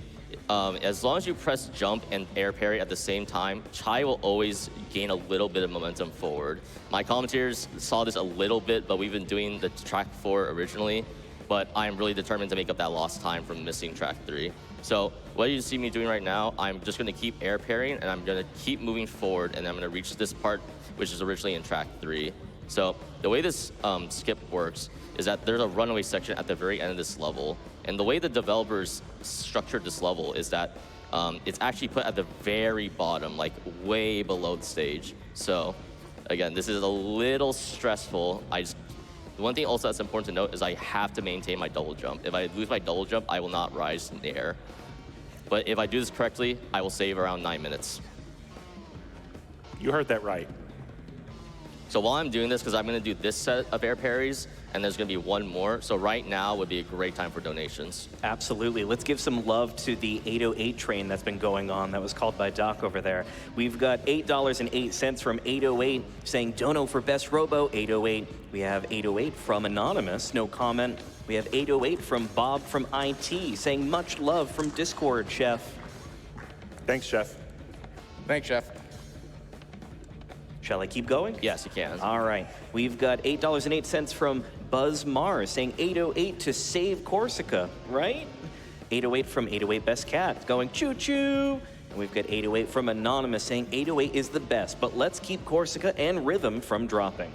as long as you press jump and air parry at the same time, Chai will always gain a little bit of momentum forward. My commentators saw this a little bit, but we've been doing the track 4 originally, but I'm really determined to make up that lost time from missing track 3. So what you see me doing right now, I'm just gonna keep air parrying, and I'm gonna keep moving forward, and I'm gonna reach this part, which is originally in track 3. So the way this skip works is that there's a runaway section at the very end of this level. And the way the developers structured this level is that it's actually put at the very bottom, like way below the stage. So again, this is a little stressful. The one thing also that's important to note is I have to maintain my double jump. If I lose my double jump, I will not rise in the air. But if I do this correctly, I will save around 9 minutes. You heard that right. So while I'm doing this, because I'm going to do this set of air parries, and there's going to be one more, so right now would be a great time for donations. Absolutely. Let's give some love to the 808 train that's been going on. That was called by Doc over there. We've got $8.08 from 808 saying dono for best robo, 808. We have 808 from Anonymous, no comment. We have 808 from Bob from IT saying much love from Discord, Chef. Thanks, Chef. Thanks, Chef. Shall I keep going? Yes, you can. All right. We've got $8.08 from Buzz Mars saying 808 to save Corsica, right? 808 from 808 Best Cat going choo-choo. And we've got 808 from Anonymous saying 808 is the best, but let's keep Corsica and Rhythm from dropping.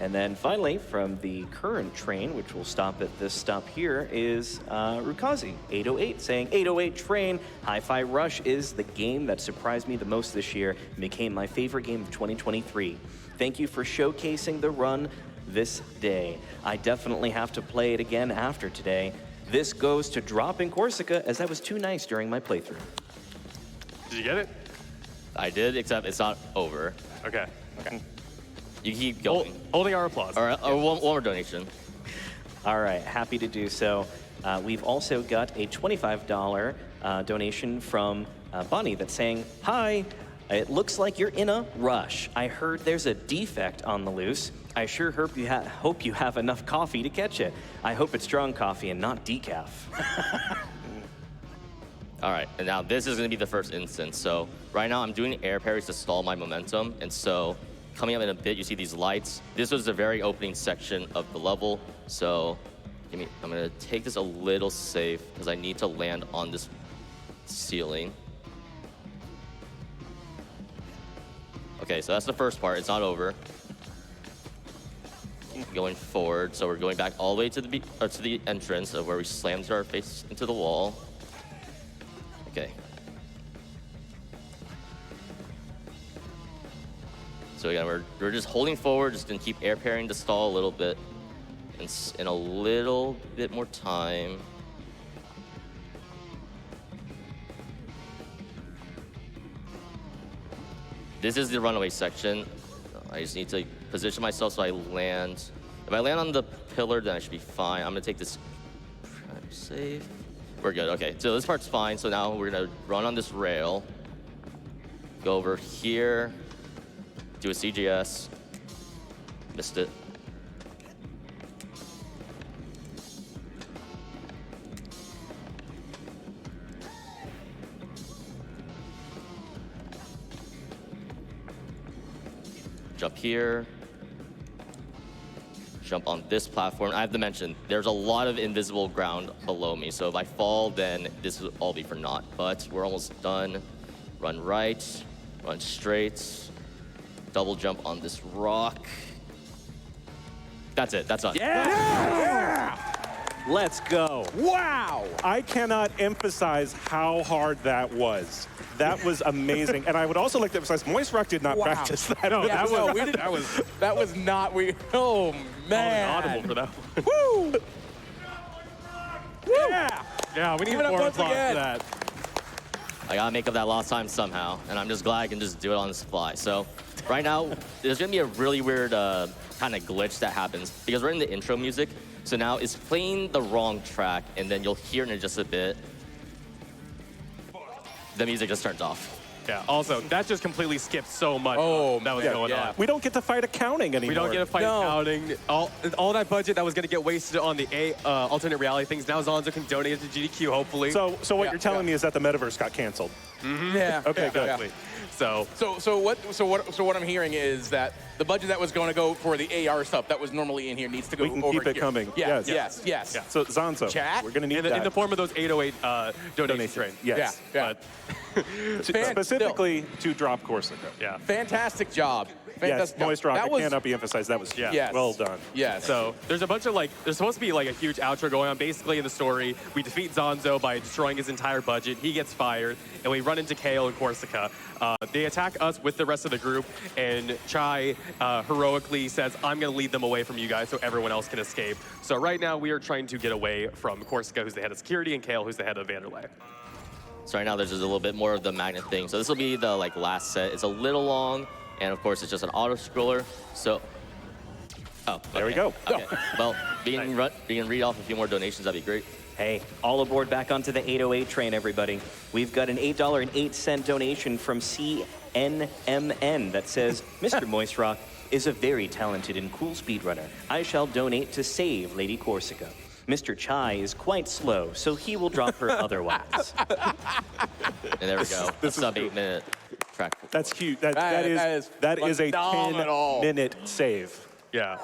And then finally, from the current train, which will stop at this stop here, is Rukazi, 808, saying 808 train. Hi-Fi Rush is the game that surprised me the most this year and became my favorite game of 2023. Thank you for showcasing the run this day. I definitely have to play it again after today. This goes to dropping Corsica, as I was too nice during my playthrough. Did you get it? I did, except it's not over. Okay. You keep going. Holding our applause. All right, one more donation. All right, happy to do so. We've also got a $25 donation from Bunny that's saying, hi, it looks like you're in a rush. I heard there's a defect on the loose. I sure hope you have enough coffee to catch it. I hope it's strong coffee and not decaf. All right, and now this is gonna be the first instance. So right now I'm doing air parries to stall my momentum, and so coming up in a bit, you see these lights. This was the very opening section of the level, so I'm gonna take this a little safe because I need to land on this ceiling. Okay, so that's the first part. It's not over. Going forward, so we're going back all the way to the entrance of where we slammed our face into the wall. Okay. So again, we're just holding forward, just gonna keep air parrying to stall a little bit, and in a little bit more time. This is the runaway section. I just need to position myself so I land. If I land on the pillar, then I should be fine. I'm gonna take this safe. We're good, okay. So this part's fine. So now we're gonna run on this rail, go over here, do a CGS, missed it. Jump here, jump on this platform. I have to mention, there's a lot of invisible ground below me, so if I fall, then this will all be for naught. But we're almost done. Run right, run straight, double jump on this rock. That's it, that's us. Yeah! Let's go. Wow! I cannot emphasize how hard that was. That was amazing. And I would also like to emphasize, Moist Rock did not practice that. No, Yeah, that was not, oh man. Audible for that one. Woo! Yeah. Yeah, we need Give it up more once applause again. for that. I gotta make up that lost time somehow, and I'm just glad I can just do it on the fly. So right now, there's gonna be a really weird kind of glitch that happens because we're in the intro music. So now it's playing the wrong track, and then you'll hear in just a bit, the music just turns off. Yeah, also, that just completely skipped so much Oh, that was yeah, going yeah. on. We don't get to fight accounting anymore. We don't get to fight accounting. All that budget that was going to get wasted on the alternate reality things, now Zonzo can donate it to GDQ, hopefully. So what Yeah, you're telling yeah. me is that the metaverse got canceled. Yeah. Okay, good. Exactly. So, So what I'm hearing is that the budget that was going to go for the AR stuff that was normally in here needs to go We can over keep it here. coming. Yeah, Yes. yes. So Zonzo, Chat? we're going to need in the, that. in the form of those 808 donation train. Yes. Yeah. Specifically to drop Corsica. Yeah. Fantastic job. Yes, Fantastic job. Moist Rock, That it was, cannot be emphasized. That was Yes. well done. Yes. So there's a bunch of there's supposed to be a huge outro going on. Basically in the story, we defeat Zonzo by destroying his entire budget. He gets fired, and we run into Kale and Corsica. They attack us with the rest of the group, and Chai heroically says, I'm going to lead them away from you guys so everyone else can escape. So right now we are trying to get away from Corsica, who's the head of security, and Kale, who's the head of Vanderlei. So right now there's just a little bit more of the magnet thing. So this will be the last set. It's a little long, and of course it's just an auto scroller. So, There we go. Okay. Well, we can read off a few more donations. That'd be great. Hey, all aboard back onto the 808 train, everybody. We've got an $8.08 donation from CNMN that says, Mr. Moist Rock is a very talented and cool speedrunner. I shall donate to save Lady Corsica. Mr. Chai is quite slow, so he will drop her otherwise. And there we go. This is sub 8-minute track. That's huge. That is a phenomenal. 10-minute save. Yeah.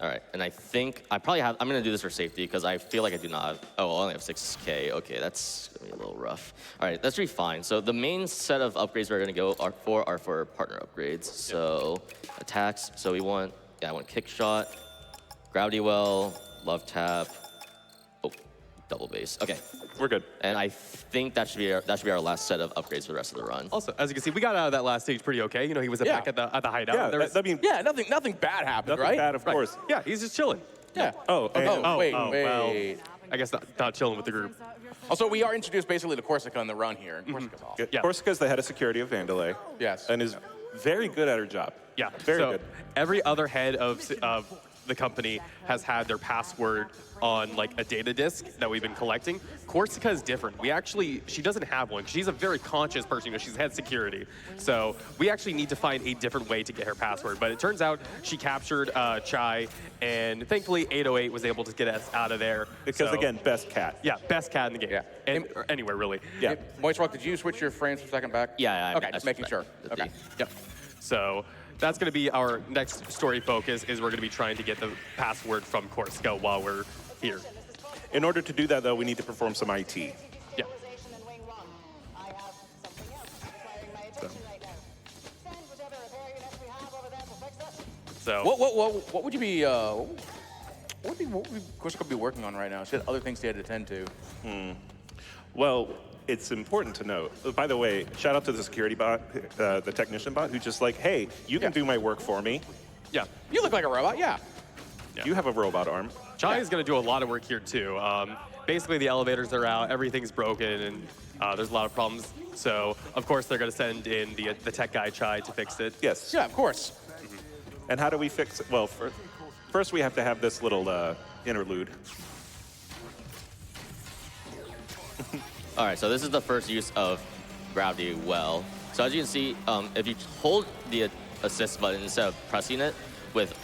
All right, and I think I'm gonna do this for safety because I feel like I do not have, I only have 6K. Okay, that's gonna be a little rough. All right, that's pretty fine. So the main set of upgrades we're gonna go are for partner upgrades. So attacks, so I want kick shot, gravity well, love tap, double base. Okay, We're good. and I think that should be our last set of upgrades for the rest of the run. Also, as you can see, we got out of that last stage pretty okay. You know, he was Yeah. back at the hideout. Yeah, There was- I mean, Yeah, nothing bad happened, nothing right? bad, of course. yeah, he's just chilling. Yeah. Oh, and- Wait. well, I guess not chilling with the group. Also, we are introduced basically to Corsica on the run here, and Corsica's off. Yeah. Corsica's the head of security of Vanderlei. Yes. And is very good at her job. Yeah, Very so good. every other head of the company has had their password on a data disk that we've been collecting. Corsica is different. She doesn't have one. She's a very conscious person. You know, she's head security. So we actually need to find a different way to get her password. But it turns out she captured Chai, and thankfully 808 was able to get us out of there. Because, So, again, best cat. yeah, best cat in the game. Yeah. And, or anywhere really. Yeah. Moist Rock, did you switch your frames for a second back? Yeah, Okay, just making sure. the Okay. Yep. So that's going to be our next story focus. Is we're going to be trying to get the password from Corsica while we're here. In order to do that, though, we need to perform some IT. Yeah. So What would you be? What would Corsica be working on right now? She had other things she had to attend to. Well, it's important to note. By the way, shout out to the security bot, the technician bot, who's just like, hey, you can Yeah. do my work for me. yeah, You look like a robot, yeah. You have a robot arm. Chai is going to do a lot of work here too. Basically, the elevators are out, everything's broken, and there's a lot of problems. So of course they're going to send in the tech guy Chai to fix it. Yes. Yeah, of course. And how do we fix it? Well, first we have to have this little interlude. All right, so this is the first use of gravity well. So as you can see, if you hold the assist button instead of pressing it with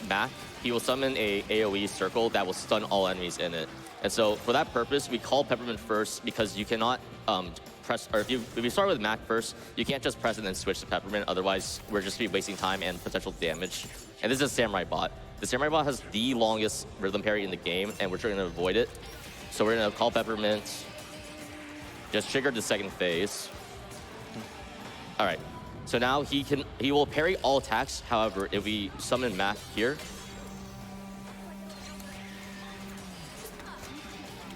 Mac, he will summon a AoE circle that will stun all enemies in it. And so for that purpose, we call Peppermint first because you cannot press, or if you start with Mac first, you can't just press and then switch to Peppermint. Otherwise, we're just be wasting time and potential damage. And this is a Samurai bot. The Samurai bot has the longest rhythm parry in the game, and we're trying to avoid it. So we're gonna call Peppermint. Just triggered the second phase. All right. So now he will parry all attacks. However, if we summon Mac here,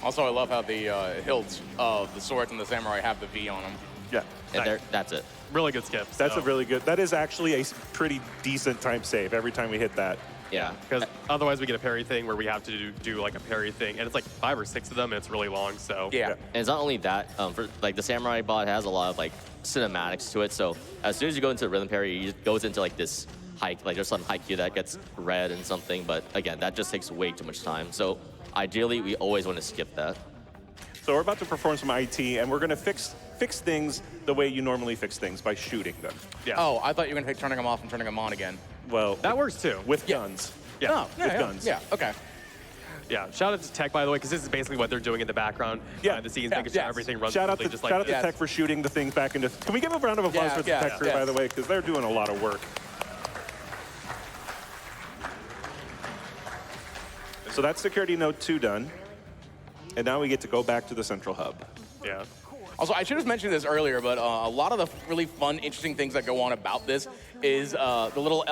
Also, I love how the hilts of the swords and the samurai have the V on them. Yeah. and there, that's it. Really good skip. That's so. a really good, that is actually a pretty decent time save every time we hit that. Yeah. Because otherwise we get a parry thing where we have to do like a parry thing, and it's like 5 or 6 of them, and it's really long. So Yeah. And it's not only that, for the Samurai bot has a lot of cinematics to it. So as soon as you go into the rhythm parry, it goes into this hike, there's some haiku that gets red and something, but again, that just takes way too much time. So ideally, we always want to skip that. So we're about to perform some IT, and we're going to fix fix things the way you normally fix things, by shooting them. Yeah. Oh, I thought you were going to take turning them off and turning them on again. Well, That works too. with guns. Yeah. Oh, yeah, With yeah, guns. Yeah, okay. Yeah, shout out to Tech, by the way, because this is basically what they're doing in the background, behind the scenes, making sure yes. everything runs Shout out smoothly, to, just shout out like to Yes. Tech for shooting the things back into. Can we give a round of applause Yeah, for the yeah, Tech crew, yes. by the way, because they're doing a lot of work. So that's security node 2 done, and now we get to go back to the central hub. Yeah. Also, I should have mentioned this earlier, but a lot of the really fun, interesting things that go on about this is the little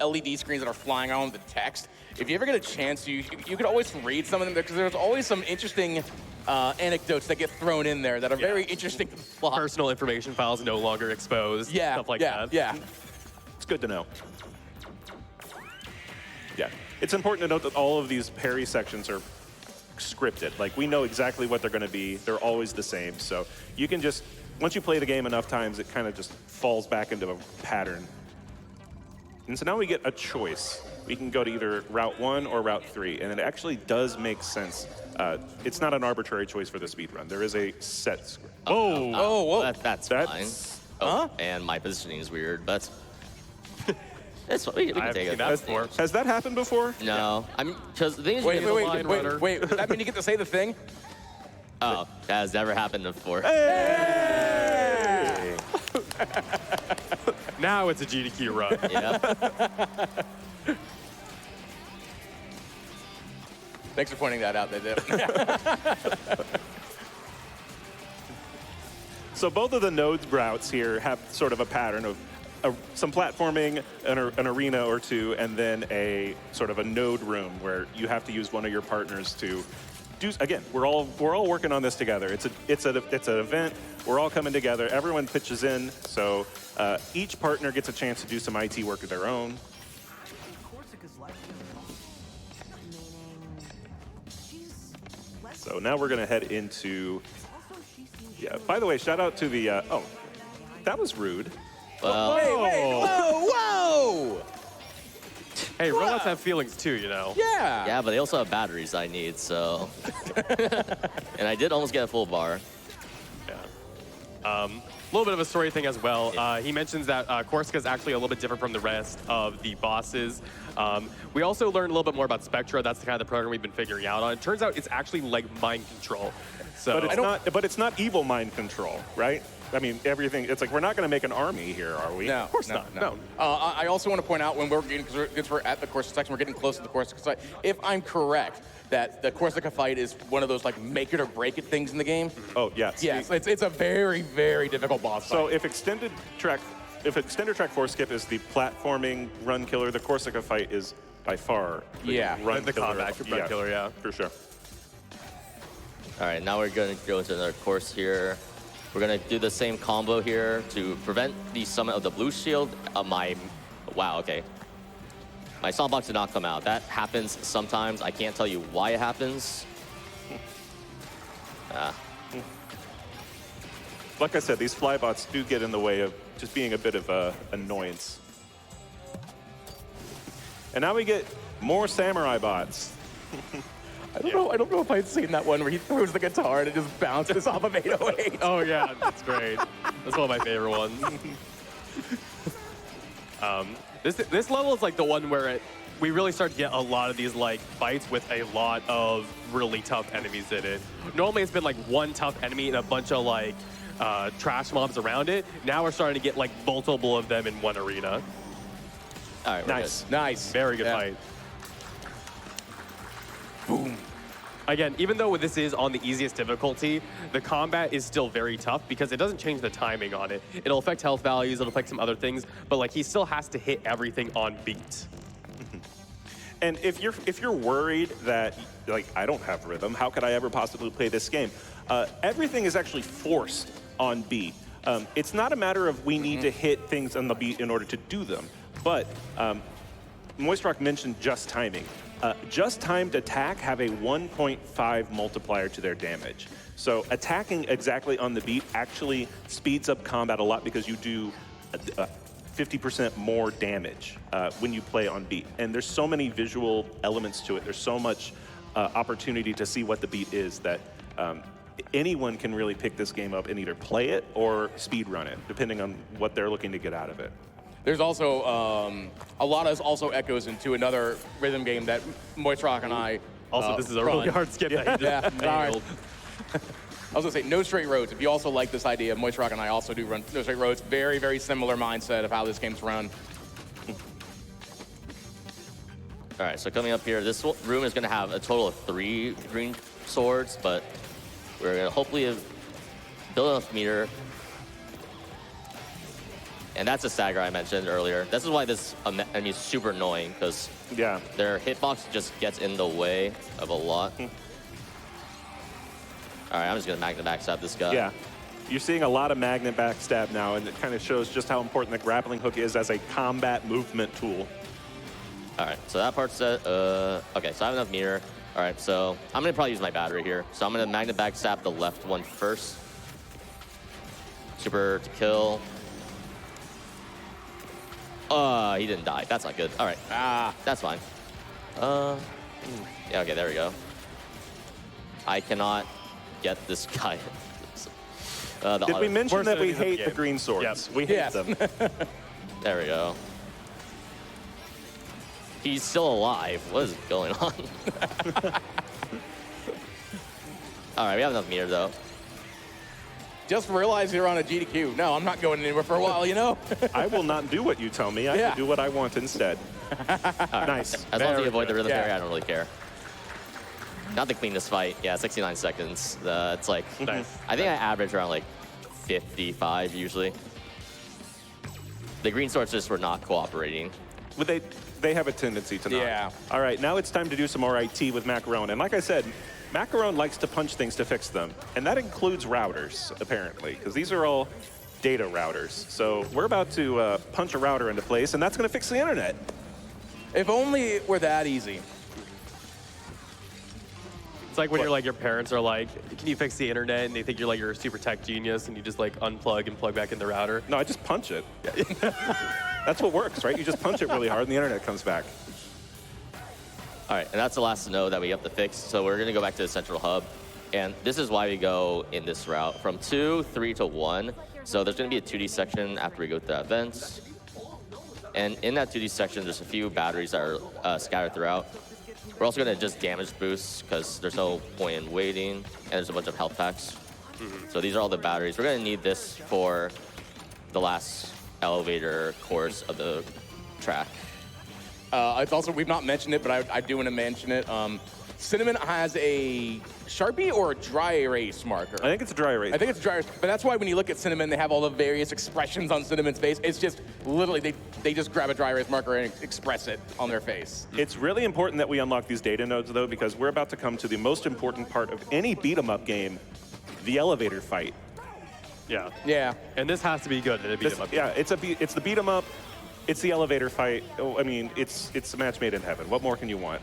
LED screens that are flying around with the text. If you ever get a chance, you could always read some of them, because there's always some interesting anecdotes that get thrown in there that are very interesting to plot. Personal information files no longer exposed, Yeah, stuff like yeah, that. yeah. It's good to know. Yeah, it's important to note that all of these parry sections are scripted. Like, we know exactly what they're going to be. They're always the same. So you can just, once you play the game enough times, it kind of just falls back into a pattern. And so now we get a choice. We can go to either Route 1 or Route 3, and it actually does make sense. It's not an arbitrary choice for the speedrun. There is a set script. Oh, whoa. That's That's- fine. Oh, and my positioning is weird, but it's fine. We can I've take seen it. that before. Has that happened before? No, I mean, because the thing is, Wait, you wait, can- wait, line wait, runner. wait. Does that mean you get to say the thing? Oh, that has never happened before. Now it's a GDQ run. Yeah. Thanks for pointing that out. So both of the nodes routes here have sort of a pattern of some platforming, an arena or two, and then a sort of a node room where you have to use one of your partners to do. Again, we're all working on this together. It's an event. We're all coming together. Everyone pitches in. So each partner gets a chance to do some IT work of their own. So now we're going to head into. Yeah. By the way, shout out to the. Oh, that was rude. Well, Whoa, whoa! Hey, robots have feelings too, you know. Yeah. yeah, but they also have batteries I need, so. And I did almost get a full bar. A little bit of a story thing as well. He mentions that Corsica is actually a little bit different from the rest of the bosses. We also learned a little bit more about Spectra. That's the kind of the program we've been figuring out on. It turns out it's actually like mind control. So But it's not evil mind control, right? I mean, everything. It's like, we're not going to make an army here, are we? No, Of course no, not. no. I also want to point out when we're getting, because we're at the Corsica section, we're getting close to the Corsica site. If I'm correct, that the Corsica fight is one of those like make it or break it things in the game. Oh, yes. Yes, it's a very, very difficult boss fight. So if extended track 4 skip is the platforming run killer, the Corsica fight is by far the Yeah. run the killer. combat run killer, yeah. For sure. All right, now we're going to go into another course here. We're going to do the same combo here to prevent the summon of the blue shield. Wow, okay. My soundbox did not come out. That happens sometimes. I can't tell you why it happens. Like I said, these flybots do get in the way of just being a bit of a annoyance. And now we get more samurai bots. I don't know if I've seen that one where he throws the guitar and it just bounces off of 808. Oh yeah, that's great. That's one of my favorite ones. This level is like the one where we really start to get a lot of these like fights with a lot of really tough enemies in it. Normally it's been like one tough enemy and a bunch of like trash mobs around it. Now we're starting to get like multiple of them in one arena. All right, we're Nice. Nice. Very good Yeah. fight. Boom. Again, even though this is on the easiest difficulty, the combat is still very tough because it doesn't change the timing on it. It'll affect health values, it'll affect some other things, but like he still has to hit everything on beat. And if you're worried that, like, I don't have rhythm, how could I ever possibly play this game? Everything is actually forced on beat. It's not a matter of we need to hit things on the beat in order to do them, but Moistrock mentioned just timing. Just timed attack have a 1.5 multiplier to their damage. So attacking exactly on the beat actually speeds up combat a lot because you do 50% more damage when you play on beat. And there's so many visual elements to it. There's so much opportunity to see what the beat is that anyone can really pick this game up and either play it or speedrun it, depending on what they're looking to get out of it. There's also a lot of also echoes into another rhythm game that Moist Rock and I Also, this is a really run. hard skip that you just nailed. I was gonna say No Straight Roads. If you also like this idea, Moist Rock and I also do run No Straight Roads. Very, very similar mindset of how this game's run. All right, so coming up here, this room is going to have a total of 3 green swords, but we're going to hopefully build enough meter. And that's a stagger I mentioned earlier. This is why this enemy is super annoying, because Yeah. their hitbox just gets in the way of a lot. All right, I'm just going to Magna backstab this guy. Yeah. You're seeing a lot of magnet backstab now, and it kind of shows just how important the grappling hook is as a combat movement tool. All right, so that part's set. Okay, so I have enough meter. All right, so I'm gonna probably use my battery here. So I'm gonna magnet backstab the left one first. Super to kill. He didn't die. That's not good. All right, that's fine. Yeah, okay, there we go. I cannot get this guy. Did we mention Worst that we enemies of the hate the game. green swords? Yes. We hate Yes. them. There we go. He's still alive. What is going on? All right, we have enough meter though. Just realized you're on a GDQ. No, I'm not going anywhere for a while, you know? I will not do what you tell me. I Yeah. will do what I want instead. Nice. As long as Very you avoid the good. rhythm Yeah. parry, I don't really care. Not the cleanest fight. Yeah, 69 seconds. It's like, Nice. I think I average around like 55 usually. The green swords just were not cooperating. But they have a tendency to not. Yeah. All right, now it's time to do some more IT with Macaron. And like I said, Macaron likes to punch things to fix them. And that includes routers, apparently, because these are all data routers. So we're about to punch a router into place, and that's going to fix the internet. If only it were that easy. It's like when you're like, your parents are like, can you fix the internet? And they think you're like, you're a super tech genius, and you just like unplug and plug back in the router. No, I just punch it. That's what works, right? You just punch it really hard, and the internet comes back. All right, and that's the last node that we have to fix. So we're gonna go back to the central hub. And this is why we go in this route from 2, 3 to 1. So there's gonna be a 2D section after we go through that vent. And in that 2D section, there's a few batteries that are scattered throughout. We're also gonna just damage boost because there's no point in waiting. And there's a bunch of health packs. So these are all the batteries. We're gonna need this for the last elevator course of the track. It's also, we've not mentioned it, but I do want to mention it. Cinnamon has a Sharpie or a dry erase marker. I think it's a dry erase. I think it's a dry erase, but that's why when you look at Cinnamon, they have all the various expressions on Cinnamon's face. It's just literally, they just grab a dry erase marker and express it on their face. It's really important that we unlock these data nodes, though, because we're about to come to the most important part of any beat-em-up game, the elevator fight. Yeah. Yeah. And this has to be good in a beat 'em up. Yeah, it's the beat-em-up, it's the elevator fight. Oh, I mean, it's a match made in heaven. What more can you want?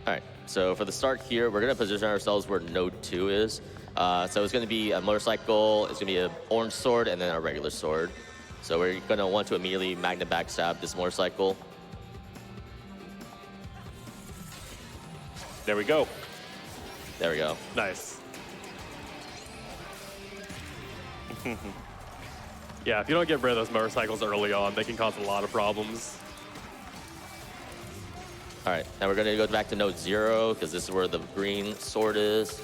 All right, so for the start here, we're gonna position ourselves where node 2 is. So it's gonna be a motorcycle, it's gonna be an orange sword, and then a regular sword. So we're gonna want to immediately magna backstab this motorcycle. There we go. There we go. Nice. Yeah, if you don't get rid of those motorcycles early on, they can cause a lot of problems. All right, now we're gonna go back to node 0, because this is where the green sword is.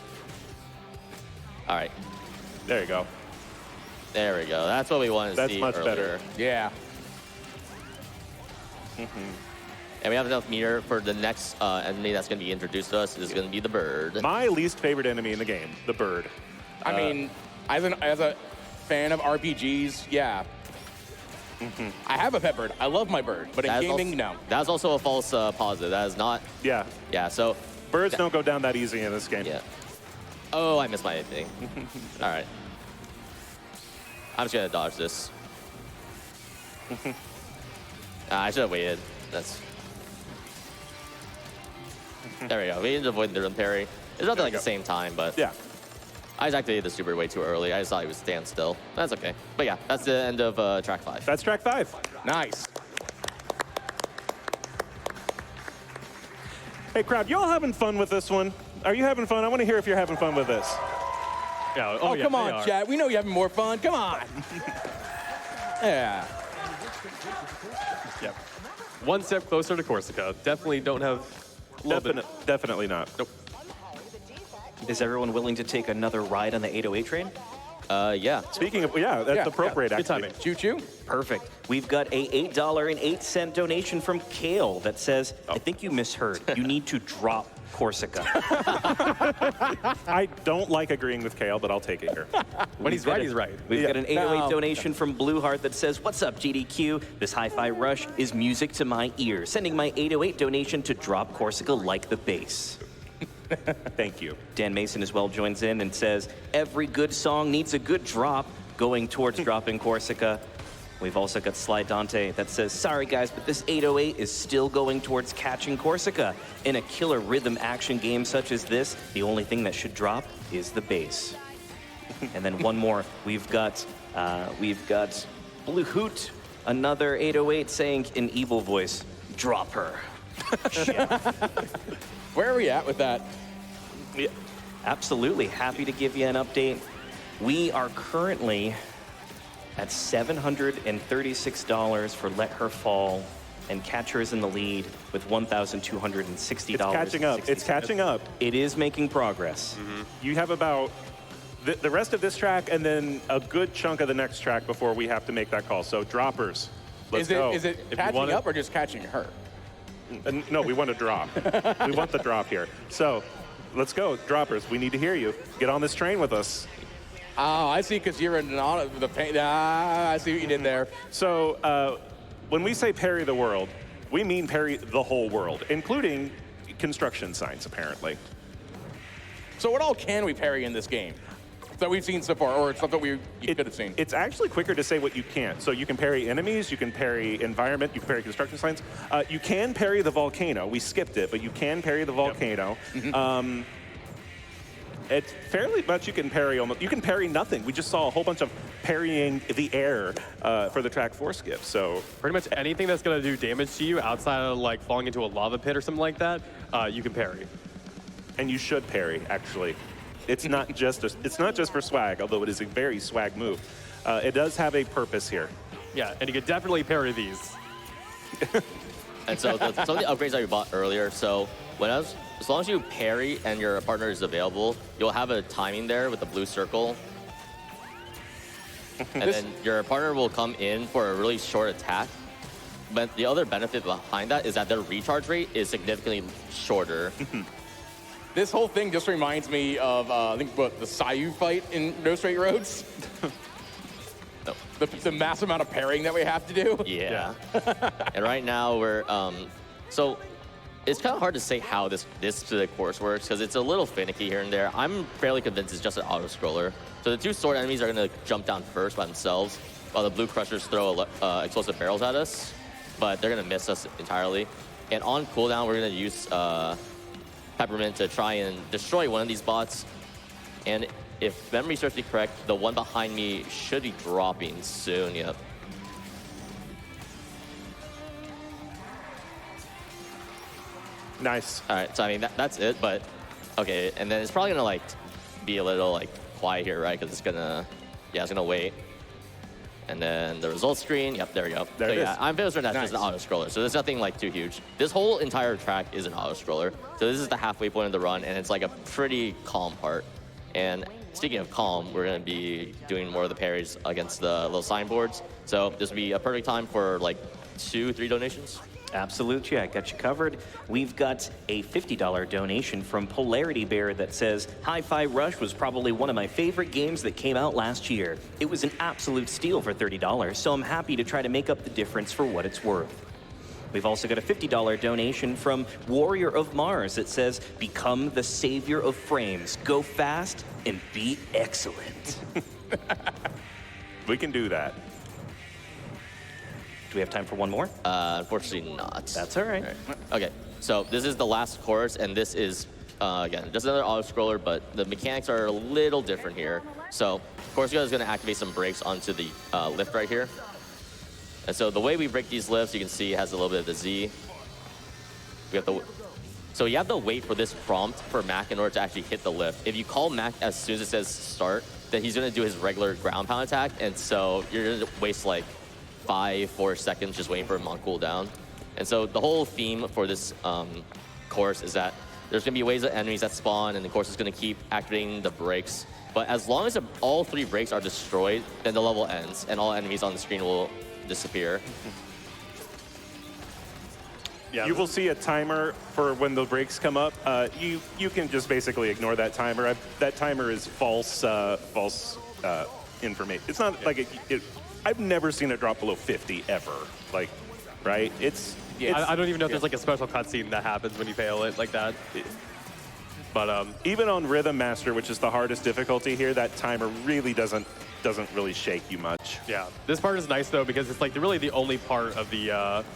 All right, There you go. there we go. That's what we wanted to That's see much earlier. better. Yeah. And we have enough meter for the next enemy that's gonna be introduced to us. Is gonna be the bird. My least favorite enemy in the game, the bird. I mean, as a fan of RPGs, yeah. I have a pet bird. I love my bird, but in That is gaming, also, no. That's also a false positive. That is not. Yeah, Yeah. So. birds don't go down that easy in this game. Yeah. Oh, I missed my thing. All right. I'm just gonna dodge this. I should have waited. That's. There we go. We need to avoid the rhythm parry. It's not like the same time, but Yeah. I just activated the super way too early. I just thought he would stand still. That's okay. But yeah, that's the end of track 5. That's track 5. Nice. Hey, crowd, y'all having fun with this one? Are you having fun? I want to hear if you're having fun with this. Yeah, Oh, yeah, come they on, are. chat. We know you're having more fun. Come on. Yeah. Yep. One step closer to Corsica. Definitely don't have a little bit. Definitely not. Nope. Is everyone willing to take another ride on the 808 train? Yeah. Speaking of, yeah, that's Yeah, appropriate, Good actually. timing. Choo-choo. Perfect. We've got a $8.08 donation from Kale that says, I think you misheard. You need to drop Corsica. I don't like agreeing with Kale, but I'll take it here. When he's right, he's right. We've Yeah. got an 808 No. donation from Blueheart that says, what's up, GDQ? This hi-fi rush is music to my ears. Sending my 808 donation to drop Corsica like the bass. Thank you. Dan Mason as well joins in and says, every good song needs a good drop, going towards dropping Corsica. We've also got Sly Dante that says, sorry guys, but this 808 is still going towards catching Corsica. In a killer rhythm action game such as this, the only thing that should drop is the bass. And then one more, we've got Blue Hoot, another 808 saying in evil voice, drop her. Where are we at with that? Yeah, absolutely. Happy to give you an update. We are currently at $736 for Let Her Fall, and Catcher is in the lead with $1,260. It's catching up. It's catching up. It is making progress. You have about the rest of this track and then a good chunk of the next track before we have to make that call. So droppers, let's go. Is it you catching want it- up or just catching her? No, we want a drop. We want the drop here. So let's go, droppers. We need to hear you. Get on this train with us. Oh, I see, because you're in the paint. I see what you did there. So when we say parry the world, we mean parry the whole world, including construction signs, apparently. So what all can we parry in this game that we've seen so far, or stuff that you could have seen? It's actually quicker to say what you can't. So you can parry enemies, you can parry environment, you can parry construction signs. You can parry the volcano. We skipped it, but you can parry the volcano. It's fairly much you can parry almost. You can parry nothing. We just saw a whole bunch of parrying the air for the track 4 skip. So Pretty much anything that's going to do damage to you outside of like falling into a lava pit or something like that, you can parry. and you should parry, actually. It's not just for swag, although it is a very swag move. It does have a purpose here. Yeah, and you can definitely parry these. And so some of the upgrades that we bought earlier, so as long as you parry and your partner is available, you'll have a timing there with the blue circle. And then your partner will come in for a really short attack. But the other benefit behind that is that their recharge rate is significantly shorter. This whole thing just reminds me of, I think, the Sayu fight in No Straight Roads. No. The massive amount of parrying that we have to do. Yeah. And right now we're, so it's kind of hard to say how this specific course works because it's a little finicky here and there. I'm fairly convinced it's just an auto-scroller. So the two sword enemies are going to jump down first by themselves while the blue crushers throw explosive barrels at us, but they're going to miss us entirely. And on cooldown, we're going to use Peppermint to try and destroy one of these bots. And if memory serves me correct, the one behind me should be dropping soon, yep. Nice. All right, so I mean, that's it, but okay. And then it's probably gonna like be a little like quiet here, right? Because it's gonna wait. And then the results screen, yep, there we go. There so it yeah, is. I'm fairly certain that's Nice. just an auto-scroller. So there's nothing like too huge. This whole entire track is an auto-scroller. So this is the halfway point of the run, and it's like a pretty calm part. And speaking of calm, we're gonna be doing more of the parries against the little signboards. So this would be a perfect time for like 2-3 donations. Absolutely, I got you covered. We've got a $50 donation from Polarity Bear that says, Hi-Fi Rush was probably one of my favorite games that came out last year. It was an absolute steal for $30, so I'm happy to try to make up the difference for what it's worth. We've also got a $50 donation from Warrior of Mars that says, Become the savior of frames, go fast, and be excellent. We can do that. Do we have time for one more? Unfortunately not. That's all right. Okay, so this is the last course, and this is, again, just another auto-scroller, but the mechanics are a little different here. So, Corsica is going to activate some brakes onto the lift right here. And so the way we break these lifts, you can see it has a little bit of the Z. We have the So you have to wait for this prompt for Mac in order to actually hit the lift. If you call Mac as soon as it says start, then he's going to do his regular ground pound attack, and so you're going to waste like 4 seconds just waiting for him on cooldown. And so the whole theme for this course is that there's going to be waves of enemies that spawn, and the course is going to keep activating the brakes. But as long as all 3 brakes are destroyed, then the level ends, and all enemies on the screen will disappear. Yeah, You will see a timer for when the brakes come up. You can just basically ignore that timer. That timer is false information. It's not like I've never seen it drop below 50 ever. Like, right? I don't even know if there's like a special cutscene that happens when you fail it like that. But even on Rhythm Master, which is the hardest difficulty here, that timer really doesn't really shake you much. yeah, this part is nice though because it's like really the only part of the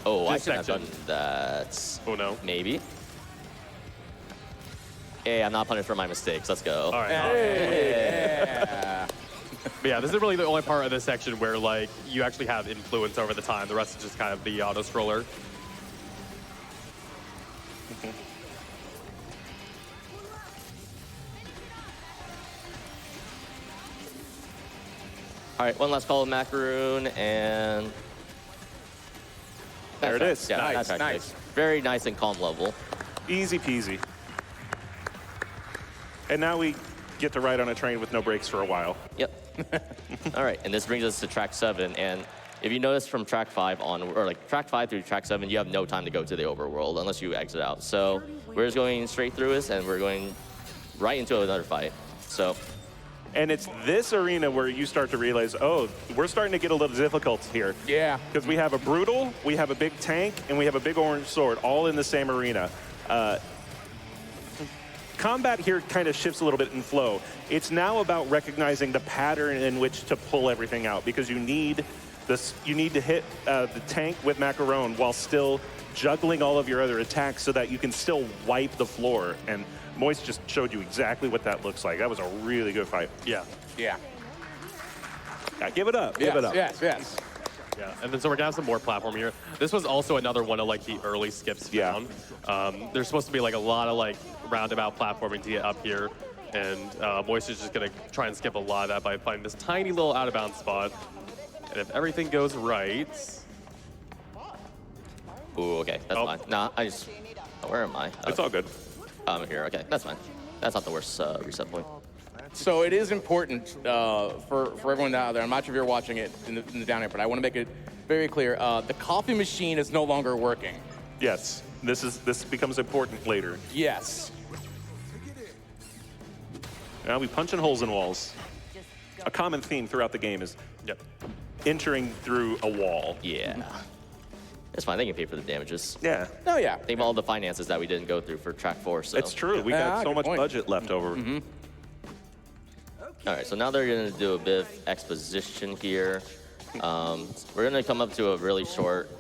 Oh, I this should have section. done that. Oh no. Maybe. Hey, I'm not punished for my mistakes. Let's go. All right. Yeah. But yeah, this is really the only part of this section where like you actually have influence over the time. The rest is just kind of the auto scroller. All right, one last call of Macaroon, and There it is. Yeah, Nice, that's actually nice. very nice and calm level. Easy peasy. And now we get to ride on a train with no brakes for a while. Yep. All right, and this brings us to track 7, and if you notice from track 5 on, or like track 5 through track 7, you have no time to go to the overworld unless you exit out. So we're just going straight through this, and we're going right into another fight. So. And it's this arena where you start to realize, oh, we're starting to get a little difficult here. Yeah. Because we have a brutal, we have a big tank, and we have a big orange sword, all in the same arena. Combat here kind of shifts a little bit in flow. It's now about recognizing the pattern in which to pull everything out, because you need this. You need to hit the tank with Macaron while still juggling all of your other attacks, so that you can still wipe the floor. And Moist just showed you exactly what that looks like. That was a really good fight. Yeah. Yeah. Yeah, give it up. Give it up. Yes, yes. Yeah, and then so we're gonna have some more platform here. This was also another one of like the early skips Yeah. down. There's supposed to be like a lot of like roundabout platforming to get up here, and Moist is just gonna try and skip a lot of that by finding this tiny little out of bounds spot. And if everything goes right, Ooh, okay, that's Oh. fine. Nah, I just. Oh, where am I? It's all good. I'm here. Okay, that's fine. That's not the worst reset point. So it is important for everyone out there. I'm not sure if you're watching it in the down here, but I want to make it very clear. The coffee machine is no longer working. Yes, this becomes important later. Yes. Now we punching holes in walls. A common theme throughout the game is yep. entering through a wall. Yeah. It's fine. They can pay for the damages. Yeah, Oh, yeah. Think of all the finances that we didn't go through for track 4. So it's true. We Yeah, got so good much point. budget left over. All right, so now they're going to do a bit of exposition here. We're going to come up to a really short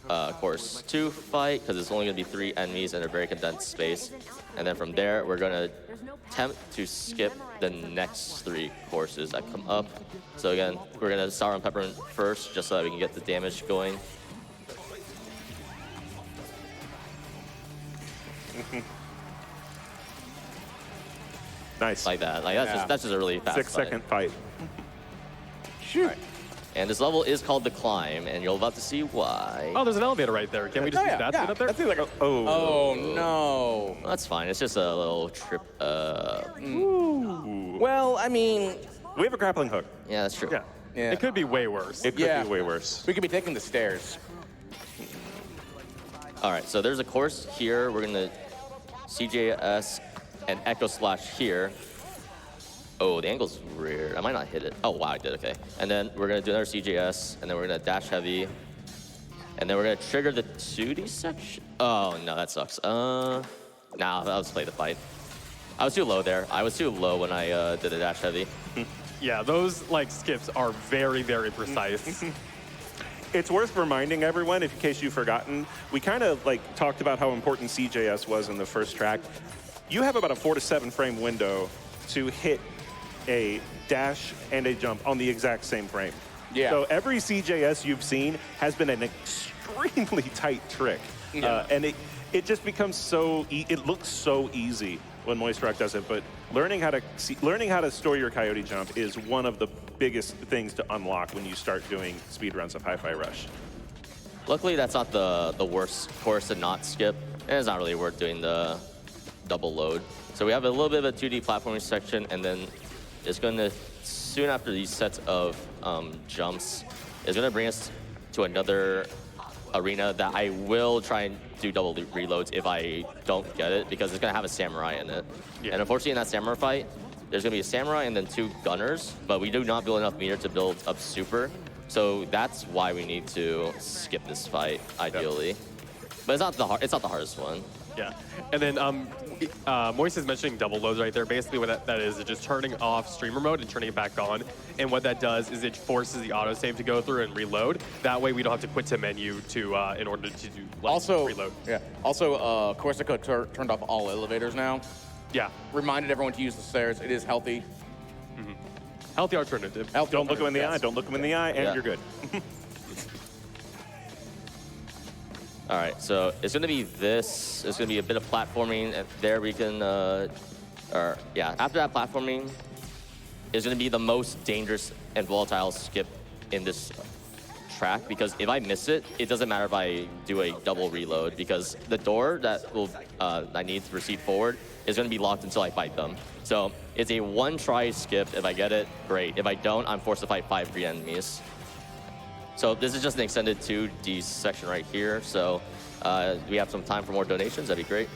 course 2 fight, because it's only going to be 3 enemies in a very condensed space. And then from there, we're going to attempt to skip the next 3 courses that come up. So again, we're going to Sour and Peppermint first, just so that we can get the damage going. Nice. Like that. Like that's just a really fast 6-second fight. Shoot. And this level is called The Climb, and you're about to see why. Oh, there's an elevator right there. Can we just Oh, use yeah, that yeah. to get up there? That seems like a... Oh. Oh, no. That's fine. It's just a little trip. Well, I mean, We have a grappling hook. Yeah, that's true. Yeah. yeah. It could be way worse. It could Yeah. be way worse. We could be taking the stairs. All right, so there's a course here. We're gonna CJS and Echo Slash here. Oh, the angle's weird. I might not hit it. Oh, wow, I did, okay. And then we're gonna do another CJS, and then we're gonna dash heavy. And then we're gonna trigger the 2D section. Oh, no, that sucks. Nah, I'll just play the fight. I was too low there. I was too low when I did a dash heavy. Yeah, those like skips are very, very precise. It's worth reminding everyone, in case you've forgotten, we kind of like talked about how important CJS was in the first track. You have about a 4 to 7 frame window to hit a dash and a jump on the exact same frame. Yeah. So every CJS you've seen has been an extremely tight trick. And it just becomes so, it looks so easy when Moistrock does it, but learning how to store your Coyote jump is one of the biggest things to unlock when you start doing speedruns of Hi-Fi Rush. Luckily, that's not the worst course to not skip, and it's not really worth doing the double load. So we have a little bit of a 2D platforming section, and then it's going to, soon after these sets of jumps, is going to bring us to another arena that I will try and do double reloads if I don't get it, because it's going to have a samurai in it. Yeah. And unfortunately, in that samurai fight, there's going to be a samurai and then 2 gunners, but we do not build enough meter to build up super. So that's why we need to skip this fight, ideally. But it's not the hardest one. Yeah, and then Moise is mentioning double loads right there. Basically what that is just turning off streamer mode and turning it back on. And what that does is it forces the autosave to go through and reload. That way we don't have to quit to menu to in order to do reload. Yeah. Also, Corsica turned off all elevators now. Yeah. Reminded everyone to use the stairs. It is healthy. Healthy alternative. Don't look him in the eye, don't look him in the eye, and you're good. All right, so it's going to be this. It's going to be a bit of platforming, and there we can, after that platforming, is going to be the most dangerous and volatile skip in this track, because if I miss it, it doesn't matter if I do a double reload, because the door that will I need to proceed forward is going to be locked until I fight them. So it's a one-try skip. If I get it, great. If I don't, I'm forced to fight 5 green enemies. So this is just an extended 2D section right here. So we have some time for more donations. That'd be great.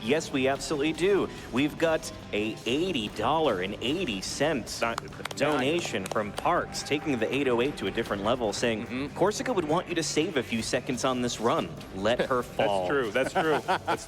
Yes, we absolutely do. We've got a $80.80 donation from Parks, taking the 808 to a different level, saying, Corsica would want you to save a few seconds on this run. Let her fall. That's true.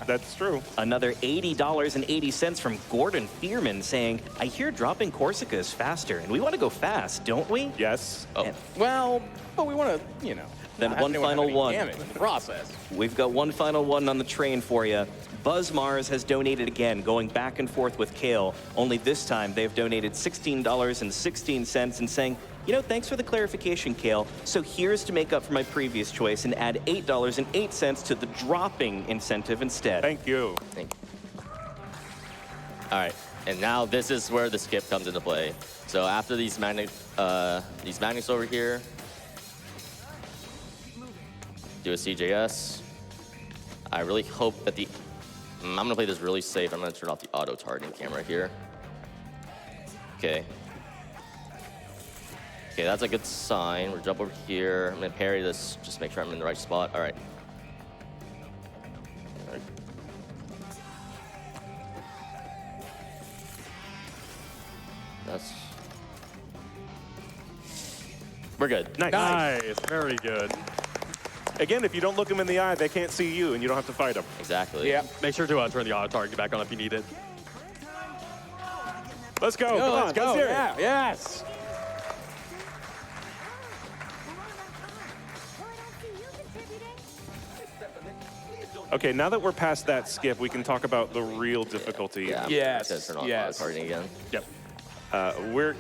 That's true. Another $80.80 from Gordon Fearman, saying, I hear dropping Corsica is faster, and we want to go fast, don't we? Yes. Oh. Well, but we want to, Then not have one anyone have final any one. damage in the process. We've got one final one on the train for you. Buzz Mars has donated again, going back and forth with Kale. Only this time, they've donated $16.16 and saying, thanks for the clarification, Kale. So here's to make up for my previous choice and add $8.08 to the dropping incentive instead. Thank you. Thank you. All right, and now this is where the skip comes into play. So after these magnets over here, do a CJS. I really hope that I'm gonna play this really safe. I'm gonna turn off the auto targeting camera here. Okay. Okay, that's a good sign. We'll jump over here. I'm gonna parry this, just make sure I'm in the right spot. All right. We're good. Nice. Very good. Again, if you don't look them in the eye, they can't see you, and you don't have to fight them. Exactly. Yeah. Make sure to turn the auto target back on if you need it. Let's go. Come on, let's go. Let's hear it. Yeah. Yes. Okay, now that we're past that skip, we can talk about the real difficulty. Yeah. Yes, I'm gonna turn off yes. auto targeting again. Yep. We're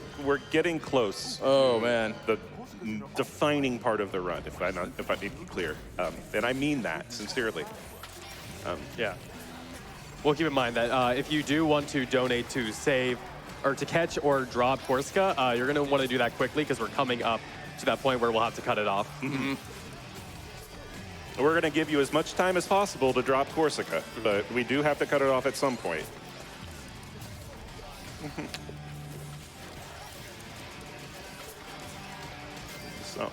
getting close. Oh, man. The defining part of the run, if I need to be clear, and I mean that sincerely. Yeah. Well, keep in mind that if you do want to donate to save or to catch or drop Corsica, you're going to want to do that quickly because we're coming up to that point where we'll have to cut it off. We're going to give you as much time as possible to drop Corsica, but we do have to cut it off at some point. So.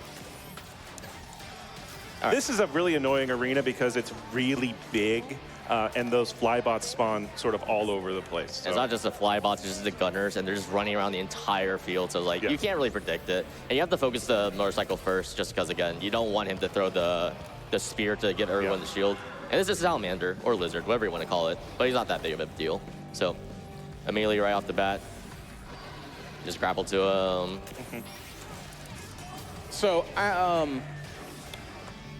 This is a really annoying arena because it's really big, and those flybots spawn sort of all over the place. So. It's not just the flybots, it's just the gunners, and they're just running around the entire field. So, like, you can't really predict it. And you have to focus the motorcycle first, just because, again, you don't want him to throw the spear to give everyone the shield. And this is Salamander, or Lizard, whatever you want to call it. But he's not that big of a deal. So, immediately right off the bat, just grapple to him. So,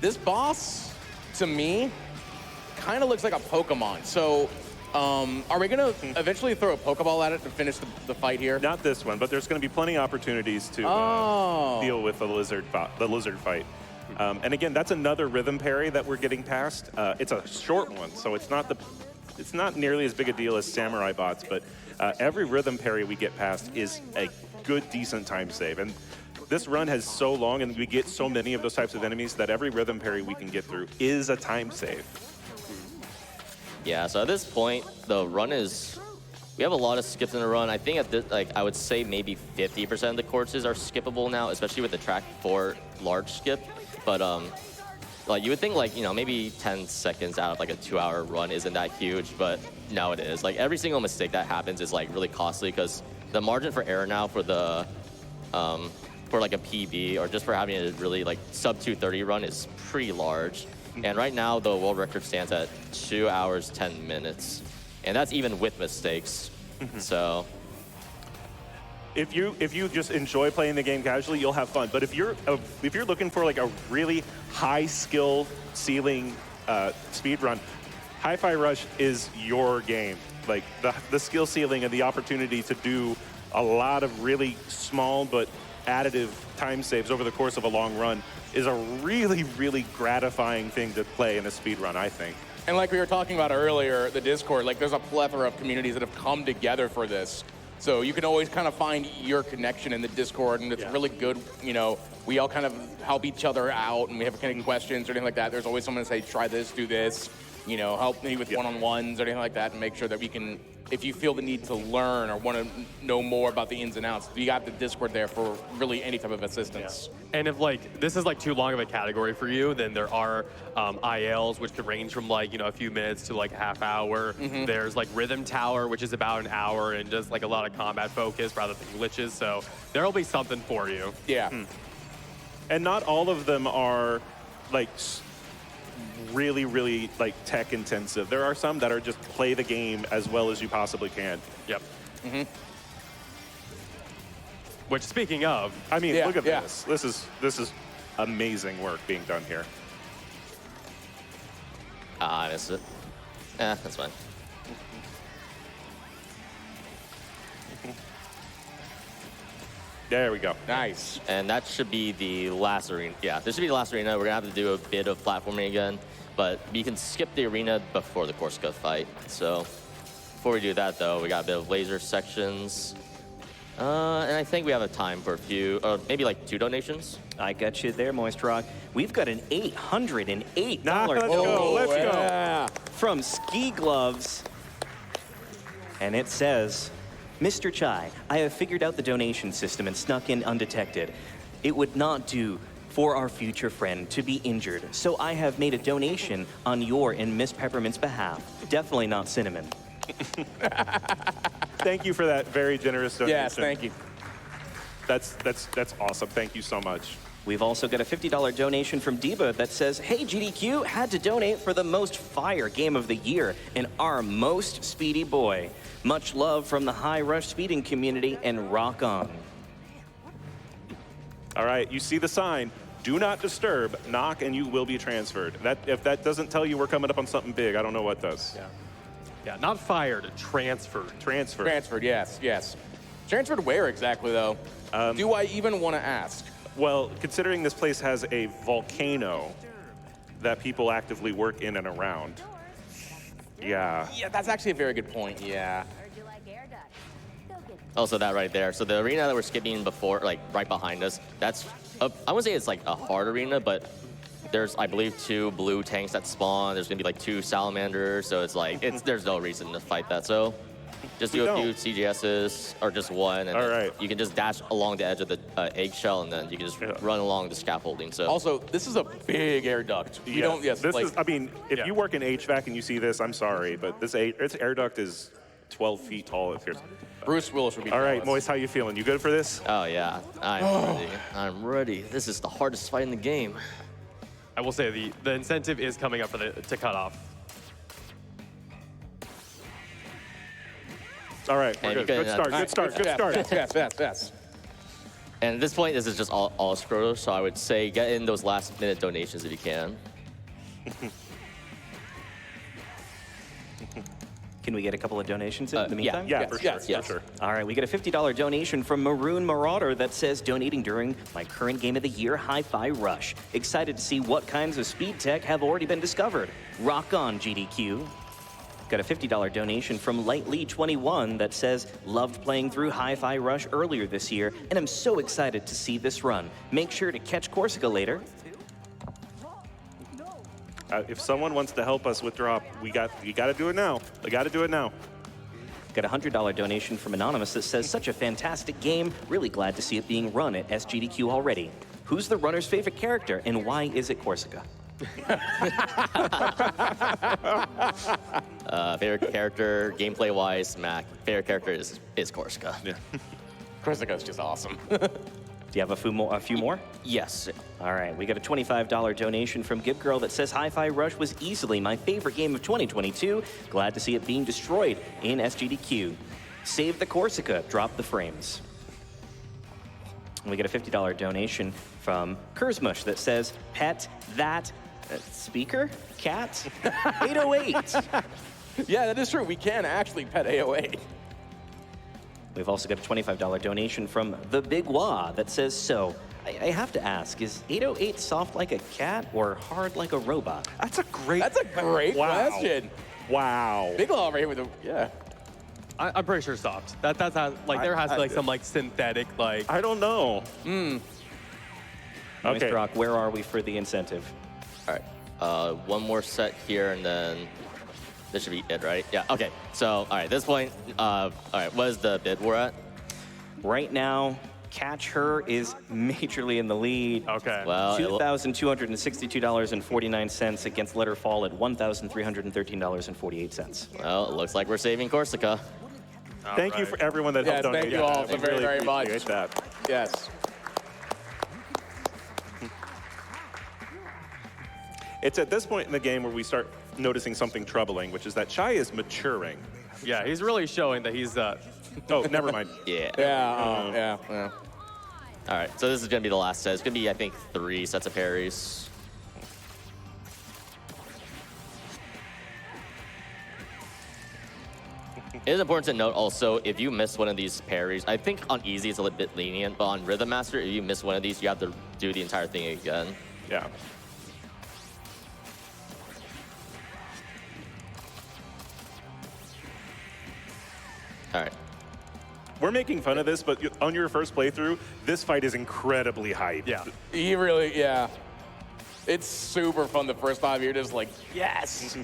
this boss, to me, kind of looks like a Pokemon. So, Are we going to eventually throw a Pokeball at it to finish the fight here? Not this one, but there's going to be plenty of opportunities to deal with the lizard fight. And again, that's another rhythm parry that we're getting past. It's a short one, so it's not nearly as big a deal as Samurai Bots, but every rhythm parry we get past is a good, decent time save. And this run has so long, and we get so many of those types of enemies that every rhythm parry we can get through is a time save. Yeah, so at this point, the run is... We have a lot of skips in the run. I think at this, like, I would say maybe 50% of the courses are skippable now, especially with the track 4 large skip. But like you would think, like, you know, maybe 10 seconds out of like a 2-hour run isn't that huge, but no, it is. Like every single mistake that happens is like really costly because the margin for error now for the for like a PB or just for having a really like sub 2:30 run is pretty large. And right now the world record stands at 2 hours 10 minutes, and that's even with mistakes. So. If you just enjoy playing the game casually, you'll have fun. But if you're looking for like a really high skill ceiling speed run, Hi-Fi Rush is your game. Like the skill ceiling and the opportunity to do a lot of really small but additive time saves over the course of a long run is a really, really gratifying thing to play in a speed run, I think. And like we were talking about earlier, the Discord, like there's a plethora of communities that have come together for this. So you can always kind of find your connection in the Discord, and it's really good. You know, we all kind of help each other out, and we have any questions or anything like that. There's always someone to say, try this, do this, you know, help me with one-on-ones or anything like that, and make sure that we can, if you feel the need to learn or want to know more about the ins and outs, you got the Discord there for really any type of assistance. And if like this is like too long of a category for you, then there are ILs which could range from like, you know, a few minutes to like a half hour. There's like Rhythm Tower, which is about an hour and just like a lot of combat focus rather than glitches. So there'll be something for you. Yeah. And not all of them are like really, really like tech intensive. There are some that are just play the game as well as you possibly can. Yep. Which, speaking of, I mean, look at this. This is amazing work being done here. I missed it. That's fine. There we go. Nice. And that should be the last arena. Yeah, this should be the last arena. We're gonna have to do a bit of platforming again, but you can skip the arena before the Corsica fight. So before we do that, though, we got a bit of laser sections. And I think we have a time for a few, maybe like 2 donations. I got you there, Moist Rock. We've got an $808 Let's go. Let's go. From Ski Gloves. And it says, Mr. Chai, I have figured out the donation system and snuck in undetected. It would not do for our future friend to be injured, so I have made a donation on your and Miss Peppermint's behalf. Definitely not cinnamon. Thank you for that very generous donation. Yes, thank you. That's awesome. Thank you so much. We've also got a $50 donation from Diva that says, hey, GDQ, had to donate for the most fire game of the year and our most speedy boy. Much love from the High Rush speeding community, and rock on. All right, you see the sign. Do not disturb, knock, and you will be transferred. If that doesn't tell you we're coming up on something big, I don't know what does. Yeah, not fired, transferred. Transferred. Transferred, yes, yes. Transferred where exactly, though? Do I even want to ask? Well, considering this place has a volcano that people actively work in and around. Yeah. Yeah, that's actually a very good point, yeah. Also that right there. So the arena that we're skipping before, like right behind us, that's, I wouldn't say it's like a hard arena, but there's, I believe, 2 blue tanks that spawn. There's gonna be like 2 salamanders, so it's like, there's no reason to fight that. So just do a few CGSs, or just one, and then you can just dash along the edge of the eggshell, and then you can just run along the scaffolding. So also, this is a big air duct. You don't, this is, I mean, if you work in HVAC and you see this, I'm sorry, but this air duct is 12 feet tall. It appears. Bruce Willis would be All right, Moist, how you feeling? You good for this? Oh, yeah. I'm ready. I'm ready. This is the hardest fight in the game. I will say the incentive is coming up for to cut off. All right, we're good. Good start. Good start. Good start. Yes. And at this point, this is just all scroll, so I would say get in those last-minute donations if you can. Can we get a couple of donations in the meantime? Yeah, Yes, for sure. yes, yes. For sure. All right, we get a $50 donation from Maroon Marauder that says, donating during my current game of the year, Hi-Fi Rush. Excited to see what kinds of speed tech have already been discovered. Rock on, GDQ. Got a $50 donation from Lightly21 that says, loved playing through Hi-Fi Rush earlier this year, and I'm so excited to see this run. Make sure to catch Corsica later. If someone wants to help us with drop, you got to do it now. We got to do it now. Got a $100 donation from Anonymous that says, such a fantastic game. Really glad to see it being run at SGDQ already. Who's the runner's favorite character, and why is it Corsica? Favorite character, gameplay-wise, Mac. Favorite character is Corsica. Yeah. Corsica's just awesome. Do you have a few more? Yes. All right, we got a $25 donation from Gib Girl that says Hi-Fi Rush was easily my favorite game of 2022. Glad to see it being destroyed in SGDQ. Save the Corsica, drop the frames. And we get a $50 donation from Kurzmush that says pet that speaker cat 808. Yeah, that is true. We can actually pet AOA. We've also got a $25 donation from The Big Wah that says, so, I have to ask, is 808 soft like a cat or hard like a robot? That's a great question. Wow. Big Law right here with the, yeah. I'm pretty sure soft. That's how, like, there has to be like some like synthetic, like. I don't know. Okay. Mr. Rock, where are we for the incentive? All right. One more set here, and then this should be it, right? Yeah. Okay. So, all right. At this point, all right. What is the bid we're at? Right now, Catch Her is majorly in the lead. Okay. Well, $2,262.49 against Let Her Fall at $1,313.48. well, it looks like we're saving Corsica. Thank you for everyone that helped donate. thank you all so We very, really very much. appreciate that. Yes. It's at this point in the game where we start noticing something troubling, which is that Chai is maturing. Yeah, he's really showing that he's. Oh, never mind. Yeah. Yeah. All right. So this is gonna be the last set. It's gonna be, I think, 3 sets of parries. It is important to note also, if you miss one of these parries, I think on easy it's a little bit lenient, but on Rhythm Master, if you miss one of these, you have to do the entire thing again. Yeah. All right. We're making fun of this, but on your first playthrough, this fight is incredibly hyped. Yeah. He really, yeah. It's super fun the first time. You're just like, yes.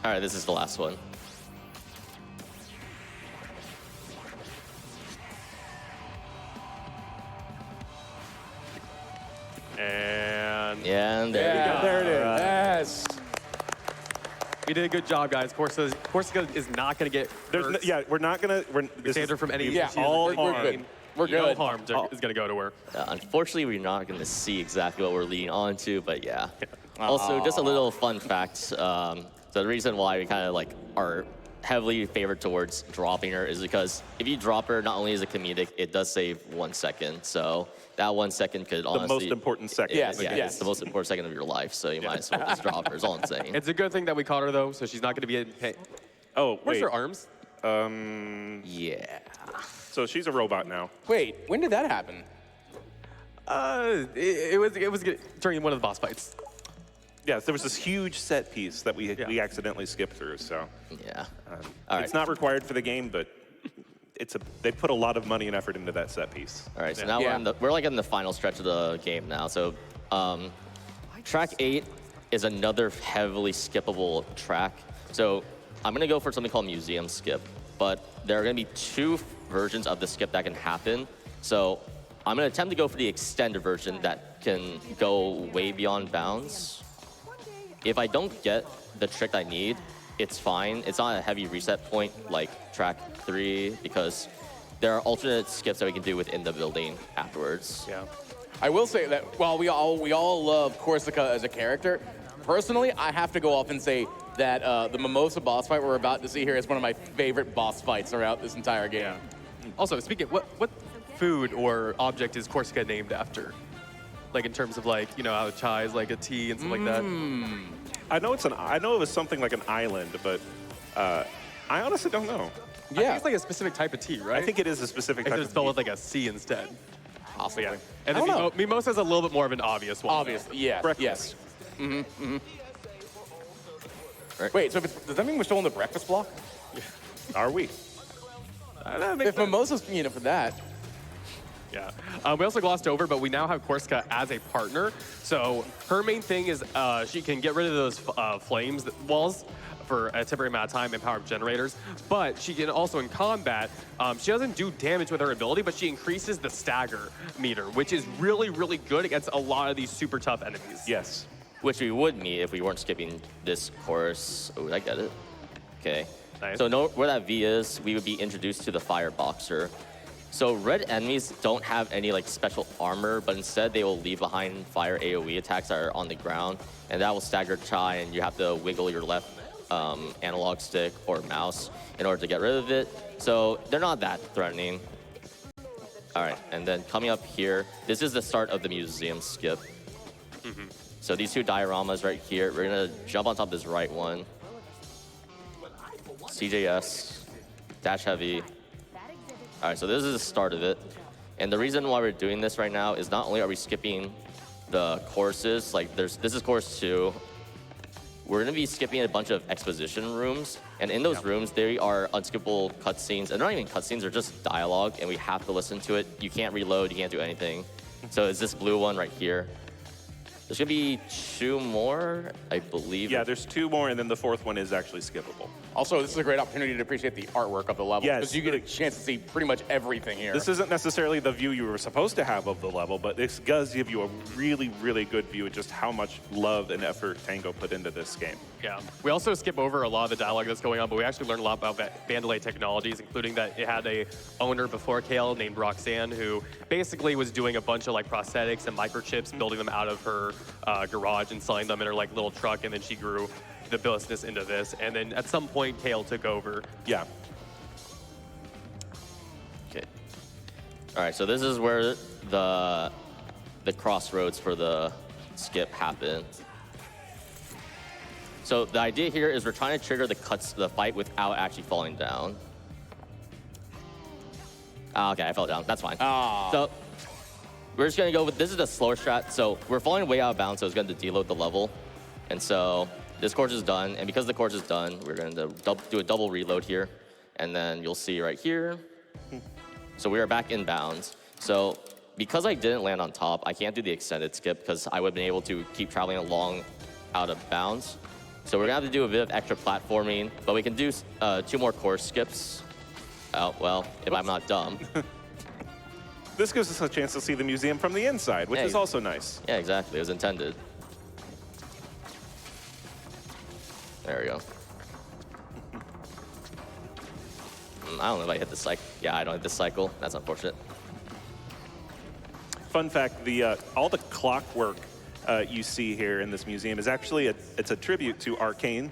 All right, this is the last one. And And there we go. There it is. Yes. we did a good job, guys. Corsica is not going to get hurt. Yeah, we're not gonna. This Save her is from any. Yeah, she's all good. harm. good. We're No good. harm is going to go to her. Unfortunately, we're not going to see exactly what we're leading on to, but yeah. Also, just a little fun fact. So the reason why we kind of like are heavily favored towards dropping her is because if you drop her, not only is it comedic, it does save 1 second. So that 1 second could honestly... the most important second. Yes, in the game. Yeah, it's the most important second of your life, so you might as well just drop her, is all I'm saying. It's a good thing that we caught her, though, so she's not going to be in pain. Oh, Where's wait. her arms? Yeah. So she's a robot now. Wait, when did that happen? It was during one of the boss fights. Yes, there was this huge set piece that we accidentally skipped through. So Yeah. All right. it's not required for the game, but they put a lot of money and effort into that set piece. All right, so now Yeah. we're like in the final stretch of the game now. So track 8 is another heavily skippable track. So I'm gonna go for something called museum skip, but there are gonna be 2 versions of the skip that can happen. So I'm gonna attempt to go for the extended version that can go way beyond bounds. If I don't get the trick I need, it's fine. It's not a heavy reset point like track 3 because there are alternate skips that we can do within the building afterwards. Yeah. I will say that while we all love Corsica as a character, personally, I have to go off and say that the Mimosa boss fight we're about to see here is one of my favorite boss fights throughout this entire game. Yeah. Also, speaking, what food or object is Corsica named after? Like in terms of like, you know, how chai is like a T and stuff like that. I know it was something like an island, but I honestly don't know. I think it's like a specific type of tea, right? I think it is a specific type It's of spelled tea. with like a C instead. Possibly. Yeah. And I then don't know. Mimosa's a little bit more of an obvious one. Obviously, yes, Breakfast. yes. Wait, so does that mean we're still in the breakfast block? Are we? If Mimosa's, you know, for that. Yeah. We also glossed over, but we now have Corsica as a partner. So her main thing is she can get rid of those flames walls for a temporary amount of time and power up generators. But she can also, in combat, she doesn't do damage with her ability, but she increases the stagger meter, which is really, really good against a lot of these super tough enemies. Yes. Which we would meet if we weren't skipping this course. Oh, I get it. Okay. Nice. So where that V is, we would be introduced to the Fire Boxer. So red enemies don't have any like special armor, but instead they will leave behind fire AoE attacks that are on the ground, and that will stagger chai, and you have to wiggle your left analog stick or mouse in order to get rid of it. So they're not that threatening. All right, and then coming up here, this is the start of the museum skip. So these two dioramas right here, we're gonna jump on top of this right one. CJS, dash heavy. All right, so this is the start of it. And the reason why we're doing this right now is not only are we skipping the courses, like this is course 2. We're gonna be skipping a bunch of exposition rooms. And in those rooms, there are unskippable cutscenes. And they're not even cutscenes, they're just dialogue, and we have to listen to it. You can't reload, you can't do anything. So it's this blue one right here. There's gonna be 2 more, I believe. Yeah, there's 2 more, and then the 4th one is actually skippable. Also, this is a great opportunity to appreciate the artwork of the level. Yes. Because you get a chance to see pretty much everything here. This isn't necessarily the view you were supposed to have of the level, but this does give you a really, really good view of just how much love and effort Tango put into this game. Yeah. We also skip over a lot of the dialogue that's going on, but we actually learned a lot about Vandalay Technologies, including that it had a owner before Kale named Roxanne, who basically was doing a bunch of like prosthetics and microchips, building them out of her garage and selling them in her like little truck, and then she grew the business into this. And then at some point, Kale took over. Yeah. Okay. All right, so this is where the crossroads for the skip happen. So the idea here is we're trying to trigger the fight without actually falling down. Okay, I fell down. That's fine. So we're just gonna go with, this is the slower strat. So we're falling way out of bounds, so it's going to deload the level. And so this course is done, and because the course is done, we're going to do a double reload here. And then you'll see right here. So we are back in bounds. So because I didn't land on top, I can't do the extended skip because I would have been able to keep traveling along out of bounds. So we're gonna have to do a bit of extra platforming, but we can do 2 more course skips. Oh, well, if I'm not dumb. This gives us a chance to see the museum from the inside, which Hey. is also nice. Yeah, exactly, it was intended. There we go. I don't know if I hit the cycle. Yeah, I don't hit the cycle. That's unfortunate. Fun fact, all the clockwork you see here in this museum is actually it's a tribute to Arcane,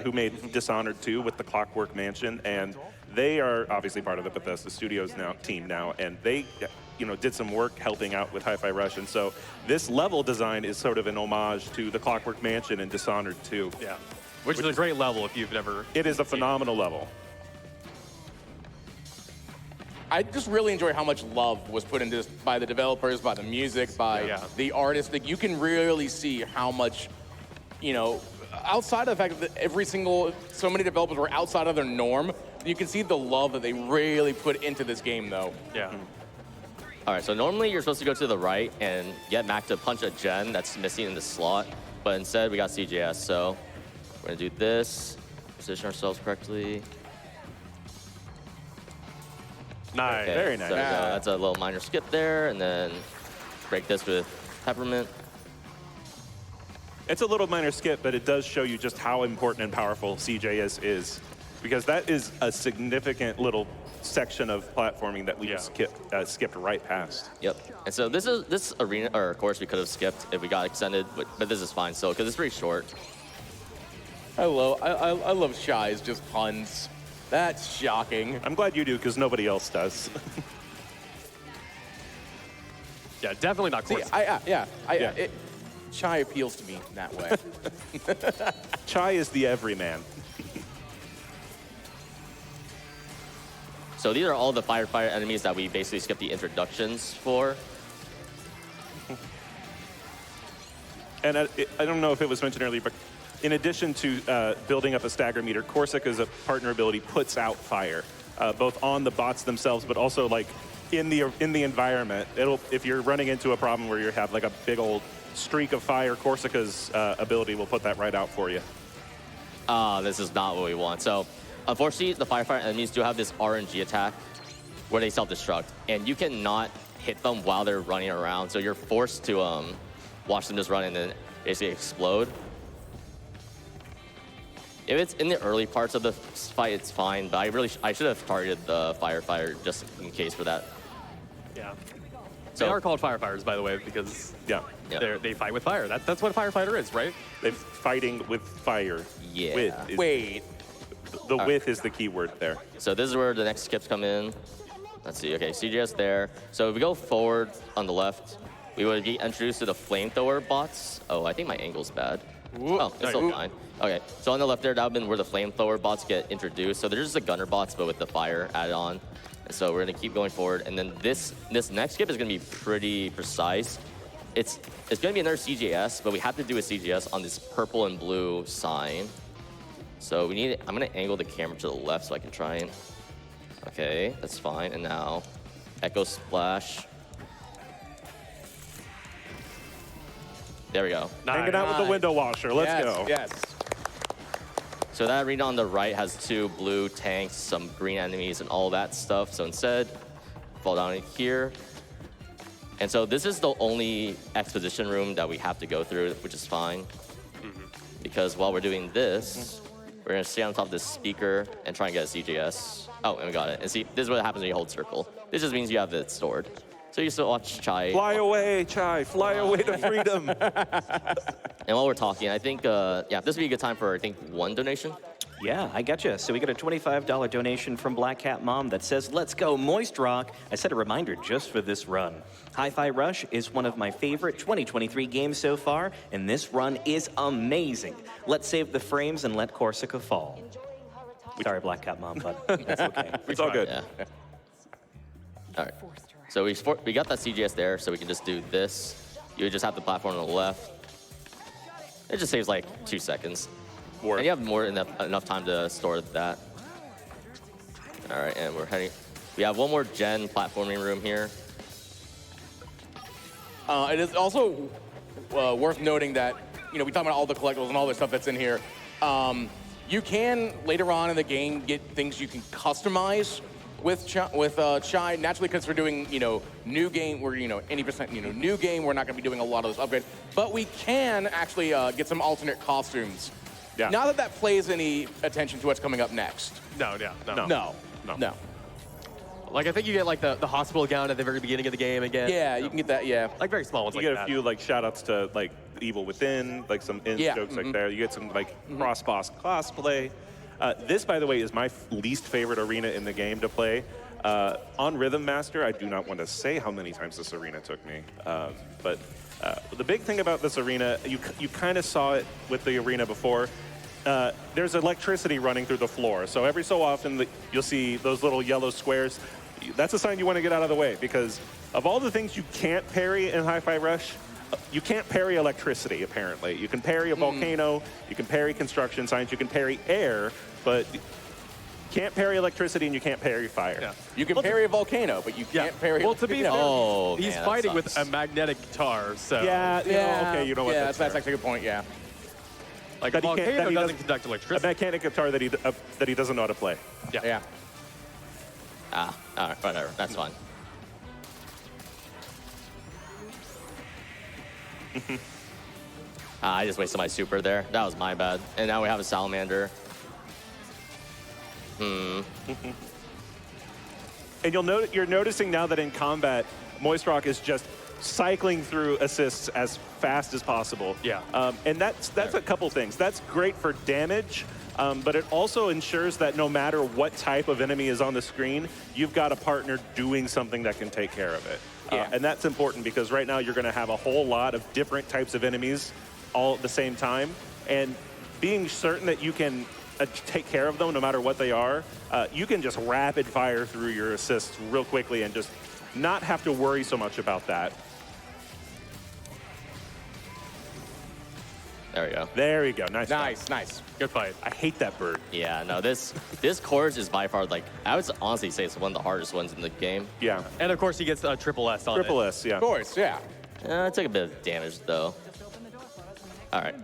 who made Dishonored 2 with the Clockwork Mansion, and they are obviously part of the Bethesda Studios team now, and they did some work helping out with Hi-Fi Rush, and so this level design is sort of an homage to the Clockwork Mansion and Dishonored 2. Yeah. Which is a great level if you've never. It is a phenomenal level. I just really enjoy how much love was put into this by the developers, by the music, by the artists. Like, you can really see how much, outside of the fact that so many developers were outside of their norm, you can see the love that they really put into this game, though. Yeah. All right, so normally you're supposed to go to the right and get Mac to punch a gen that's missing in the slot, but instead we got CJS, so we're gonna do this, position ourselves correctly. Nice. Okay, Very nice. So that's a little minor skip there, and then break this with Peppermint. It's a little minor skip, but it does show you just how important and powerful CJS is, because that is a significant little section of platforming that we just skipped right past. Yep. And so this arena or course we could have skipped if we got extended, but this is fine still because it's pretty short. I love Shy's just puns. That's shocking. I'm glad you do, because nobody else does. Yeah, definitely not See, Corsica. Chai appeals to me in that way. Chai is the everyman. So these are all the firefighter enemies that we basically skipped the introductions for. And I don't know if it was mentioned earlier, but in addition to building up a stagger meter, Corsica's partner ability puts out fire, both on the bots themselves, but also like in the environment. If you're running into a problem where you have like a big old streak of fire, Corsica's ability will put that right out for you. This is not what we want. So unfortunately, the firefighter enemies do have this RNG attack where they self-destruct, and you cannot hit them while they're running around. So you're forced to watch them just run and then basically explode. If it's in the early parts of the fight, it's fine, but I should have targeted the firefighter just in case for that. Yeah. So, They are called firefighters, by the way, because Yeah. they fight with fire. That's what a firefighter is, right? They're fighting with fire. Yeah. Wait. The with is the key word there. So this is where the next skips come in. Let's see, okay, CGS there. So if we go forward on the left, we would be introduced to the flamethrower bots. Oh, I think my angle's bad. Ooh, Oh, it's still fine. Okay, so on the left there, that would have been where the flamethrower bots get introduced. So they're just the gunner bots, but with the fire added on. And so we're gonna keep going forward. And then this next skip is gonna be pretty precise. It's gonna be another CGS, but we have to do a CGS on this purple and blue sign. So I'm gonna angle the camera to the left so I can try and, okay, that's fine. And now, Echo Splash. There we go. Hanging out with the window washer. Let's go. Yes. So that arena on the right has 2 blue tanks, some green enemies, and all that stuff. So instead, fall down in here. And so this is the only exposition room that we have to go through, which is fine. Because while we're doing this, we're gonna stay on top of this speaker and try and get a CGS. Oh, and we got it. And see, this is what happens when you hold circle. This just means you have it stored. So you still watch Chai. Fly away, Chai. Fly away to freedom. And while we're talking, I think, yeah, this would be a good time for, I think, 1 donation. Yeah, I gotcha. So we got a $25 donation from Black Cat Mom that says, "Let's go, Moist Rock." I set a reminder just for this run. Hi-Fi Rush is one of my favorite 2023 games so far, and this run is amazing. Let's save the frames and let Corsica fall. Sorry, Black Cat Mom, but that's okay. It's all good. Yeah. All right. So we got that CGS there, so we can just do this. You just have the platform on the left. It just saves like 2 seconds. And you have enough time to store that. All right, and we're heading. We have 1 more gen platforming room here. It is also worth noting that, you know, we talk about all the collectibles and all the stuff that's in here. You can, later on in the game, get things you can customize with Chai. Naturally, because we're doing, you know, new game, we're, you know, 80%, you know, new game, we're not going to be doing a lot of those upgrades. But we can actually get some alternate costumes. Yeah. Not that that plays any attention to what's coming up next. No. No. Like, I think you get, like, the hospital gown at the very beginning of the game again. Yeah, you can get that, yeah. Like, very small ones You like get that. a few like shout outs to like Evil Within, like some jokes like there. You get some like cross boss cosplay. This, by the way, is my least favorite arena in the game to play. On Rhythm Master, I do not want to say how many times this arena took me. But the big thing about this arena, you kind of saw it with the arena before. There's electricity running through the floor. So every so often you'll see those little yellow squares. That's a sign you want to get out of the way, because of all the things you can't parry in Hi-Fi Rush, you can't parry electricity, apparently. You can parry a volcano, you can parry construction signs, you can parry air, but you can't parry electricity and you can't parry fire. Yeah. You can parry a volcano, but you can't parry. Well, to be fair, Oh, he's man, that fighting with sucks. a magnetic guitar, so... Yeah, okay, you know what? Yeah, that's that's fair. actually a good point, yeah. Like, That a he can't- volcano that he doesn't doesn't- conduct A electricity. mechanic guitar that he doesn't know how to play. Yeah. Ah, all right, whatever. That's fine. I just wasted my super there. That was my bad. And now we have a salamander. And you're noticing now that in combat, Moist Rock is just cycling through assists as fast as possible. Yeah. And that's a couple things. That's great for damage, but it also ensures that no matter what type of enemy is on the screen, you've got a partner doing something that can take care of it. Yeah. And that's important because right now you're going to have a whole lot of different types of enemies all at the same time. And being certain that you can take care of them no matter what they are, you can just rapid fire through your assists real quickly and just not have to worry so much about that. There we go. There you go. Nice. Nice, nice. Good fight. I hate that bird. Yeah, no, this course is by far, like, I would honestly say it's one of the hardest ones in the game. Yeah. And of course, he gets a triple S on Triple it. S, yeah. Of course, yeah. It took a bit of damage, though. All right.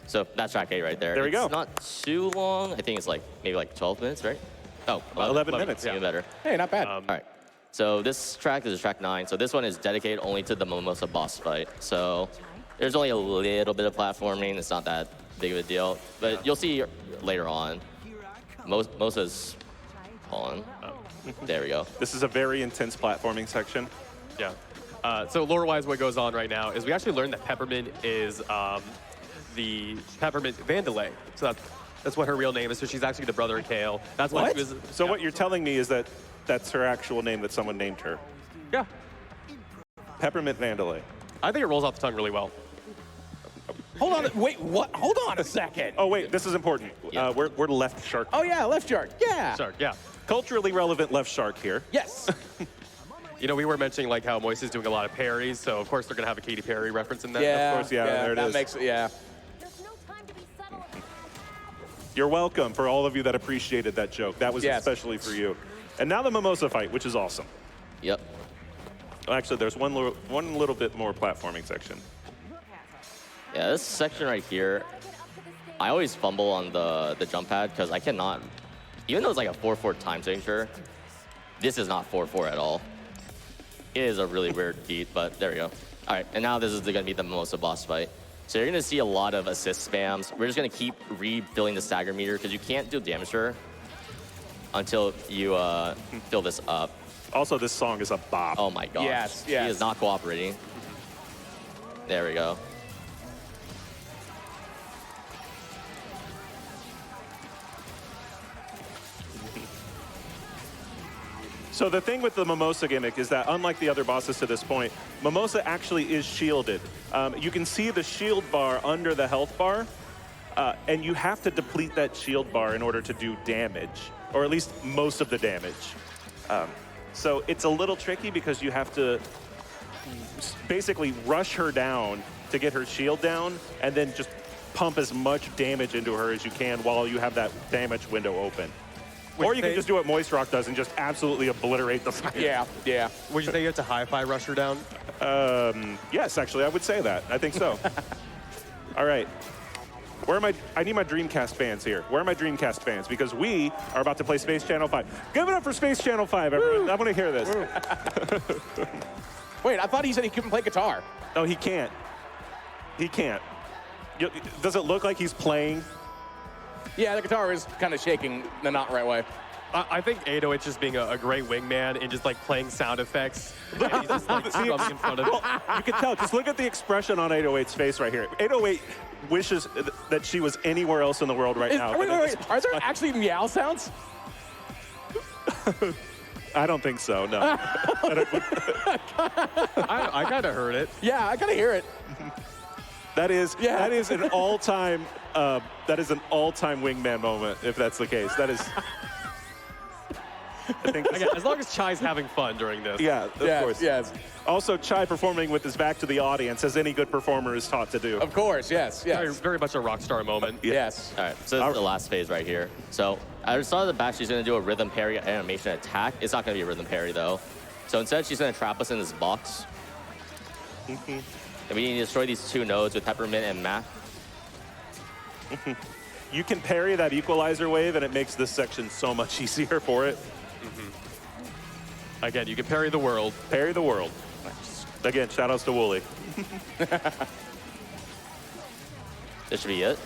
So that's track 8 right there. There we go. It's not too long. I think it's like maybe like 12 minutes, right? Oh, 11 minutes, Even yeah. better. Hey, not bad. All right. So this track is track 9. So this one is dedicated only to the Mimosa boss fight. So there's only a little bit of platforming. It's not that big of a deal. But you'll see later on. Mosa's on. There we go. This is a very intense platforming section. Yeah. So lore-wise, what goes on right now is we actually learned that Peppermint is the Peppermint Vandalay. So that's what her real name is. So she's actually the brother of Kale. That's why she was. So yeah. what you're telling me is that that's her actual name that someone named her. Yeah. Peppermint Vandalay. I think it rolls off the tongue really well. Hold on, wait, what? Hold on a second. Oh, wait, this is important. Yeah. We're left shark. Oh, yeah, left shark, yeah. Shark, yeah. Culturally relevant left shark here. Yes. You know, we were mentioning like how Moise is doing a lot of parries, so of course they're gonna have a Katy Perry reference in there. Yeah, Of course, yeah, there it that is. makes it, yeah. There's no time to be subtle. You're welcome for all of you that appreciated that joke. That was Yes. especially for you. And now the Mimosa fight, which is awesome. Yep. Actually, there's one little bit more platforming section. Yeah, this section right here, I always fumble on the jump pad because I cannot, even though it's like a 4-4 time signature, this is not 4-4 at all. It is a really weird feat, but there we go. All right, and now this is gonna be the Mimosa boss fight. So you're gonna see a lot of assist spams. We're just gonna keep refilling the stagger meter because you can't do damage to her until you fill this up. Also, this song is a bop. Oh my gosh. Yes, yes. He is not cooperating. There we go. So the thing with the Mimosa gimmick is that unlike the other bosses to this point, Mimosa actually is shielded. You can see the shield bar under the health bar, and you have to deplete that shield bar in order to do damage, or at least most of the damage. So it's a little tricky because you have to basically rush her down to get her shield down, and then just pump as much damage into her as you can while you have that damage window open. Or you can just do what Moist Rock does and just absolutely obliterate the fight. Yeah, yeah. Would you say you have to hi-fi rush her down? Yes, actually, I would say that. I think so. All right. Where am I need my Dreamcast fans here. Where are my Dreamcast fans? Because we are about to play Space Channel 5. Give it up for Space Channel 5, everyone. I want to hear this. Wait, I thought he said he couldn't play guitar. No, he can't. He can't. Does it look like he's playing? Yeah, the guitar is kind of shaking the not right way. I think 808's just being a great wingman and just like playing sound effects. And he's just like strumming in front of it. You can tell. Just look at the expression on 808's face right here. 808 wishes that she was anywhere else in the world right now. Wait. Are there actually meow sounds? I don't think so, no. I kind of heard it. Yeah, I kind of hear it. That is Yeah. an all-time wingman moment, if that's the case. That is. I think. Again, as long as Chai's having fun during this. Yeah, of course. Yes. Also, Chai performing with his back to the audience, as any good performer is taught to do. Of course, yes, Very, yes. very much a rock star moment. Yes. All right, so this is the last phase right here. So I saw the back, she's gonna do a rhythm parry animation attack. It's not gonna be a rhythm parry though. So instead, she's gonna trap us in this box. And we need to destroy these 2 nodes with Peppermint and Mac. You can parry that equalizer wave, and it makes this section so much easier for it. Again, you can parry the world. Parry the world. Again, shout outs to Wooly. This should be it.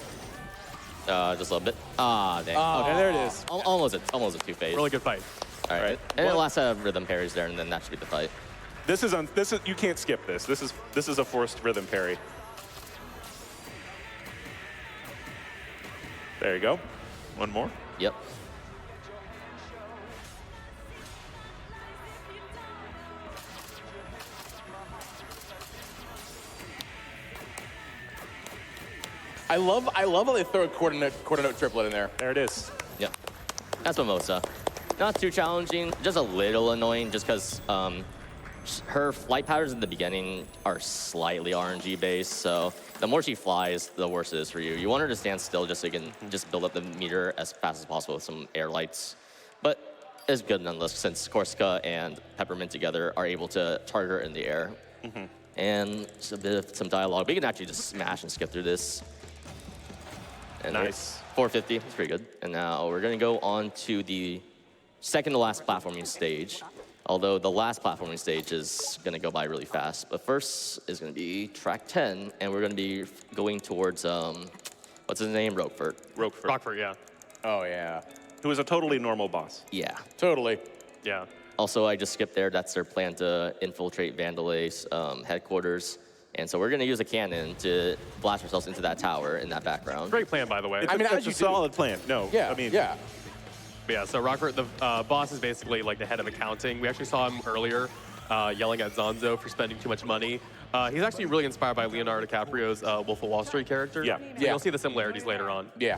Just a little bit. Ah, dang. Oh, Okay. there it is. Almost a 2-phase. Really good fight. All right. And the last set of rhythm parries there, and then that should be the fight. This is you can't skip this. This is a forced rhythm parry. There you go. One more. Yep. I love how they throw a quarter note triplet in there. There it is. Yep. That's Mimosa. Not too challenging, just a little annoying just because her flight patterns in the beginning are slightly RNG based, so the more she flies, the worse it is for you. You want her to stand still just so you can just build up the meter as fast as possible with some air lights. But it's good nonetheless since Corsica and Peppermint together are able to target her in the air. And just a bit of some dialogue. We can actually just smash and skip through this. And Nice. 450, it's pretty good. And now we're gonna go on to the second to last platforming stage. Although the last platforming stage is gonna go by really fast. But first is gonna be track 10, and we're gonna be going towards, what's his name? Roquefort. Rockford, yeah. Oh yeah, Who is a totally normal boss. Yeah. totally. Yeah. Also, I just skipped there. That's their plan to infiltrate Vandalay's headquarters. And so we're gonna use a cannon to blast ourselves into that tower in that background. Great plan, by the way. I mean, That's as a you do. solid plan. No, Yeah, I mean, yeah. Yeah, so Rockford, the boss is basically like the head of accounting. We actually saw him earlier yelling at Zonzo for spending too much money. He's actually really inspired by Leonardo DiCaprio's Wolf of Wall Street character. Yeah. So Yeah. You'll see the similarities later on. Yeah.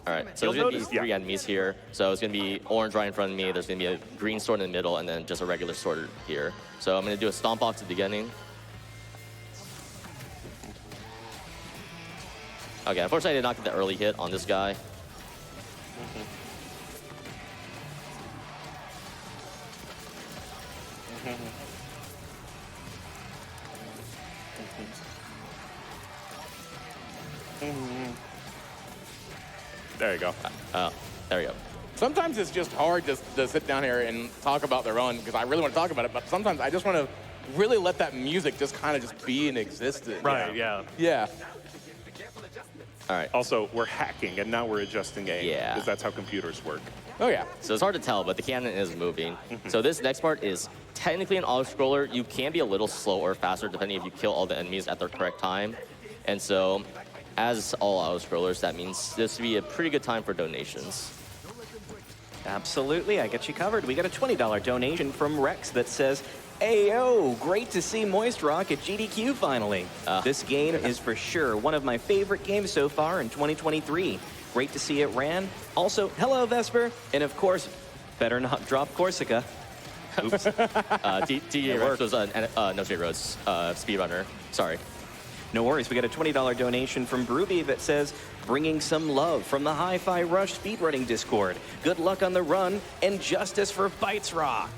All right, so there's You'll gonna be notice- yeah. 3 enemies here. So it's gonna be orange right in front of me. There's gonna be a green sword in the middle, and then just a regular sword here. So I'm gonna do a stomp box at the beginning. Okay, unfortunately I did not get the early hit on this guy. There you go. Oh, there we go. Sometimes it's just hard to sit down here and talk about the run because I really want to talk about it, but sometimes I just want to really let that music just kind of just be in existence. Right, yeah. Yeah. All right, Also, we're hacking, and now we're adjusting aim. Yeah. Because that's how computers work. Oh yeah. so it's hard to tell, but the cannon is moving. So this next part is technically an auto-scroller. You can be a little slow or faster depending if you kill all the enemies at the correct time. And so, as all auto-scrollers, that means this would be a pretty good time for donations. Absolutely, I got you covered. We got a $20 donation from Rex that says, Ayo, great to see Moist Rock at GDQ finally. This game is for sure one of my favorite games so far in 2023. Great to see it ran. Also, hello Vesper, and of course, better not drop Corsica. Oops. DJ Rex was no J Rhodes speedrunner. Sorry. No worries, we got a $20 donation from Brooby that says, bringing some love from the Hi-Fi Rush speedrunning Discord. Good luck on the run, and justice for Bites Rock.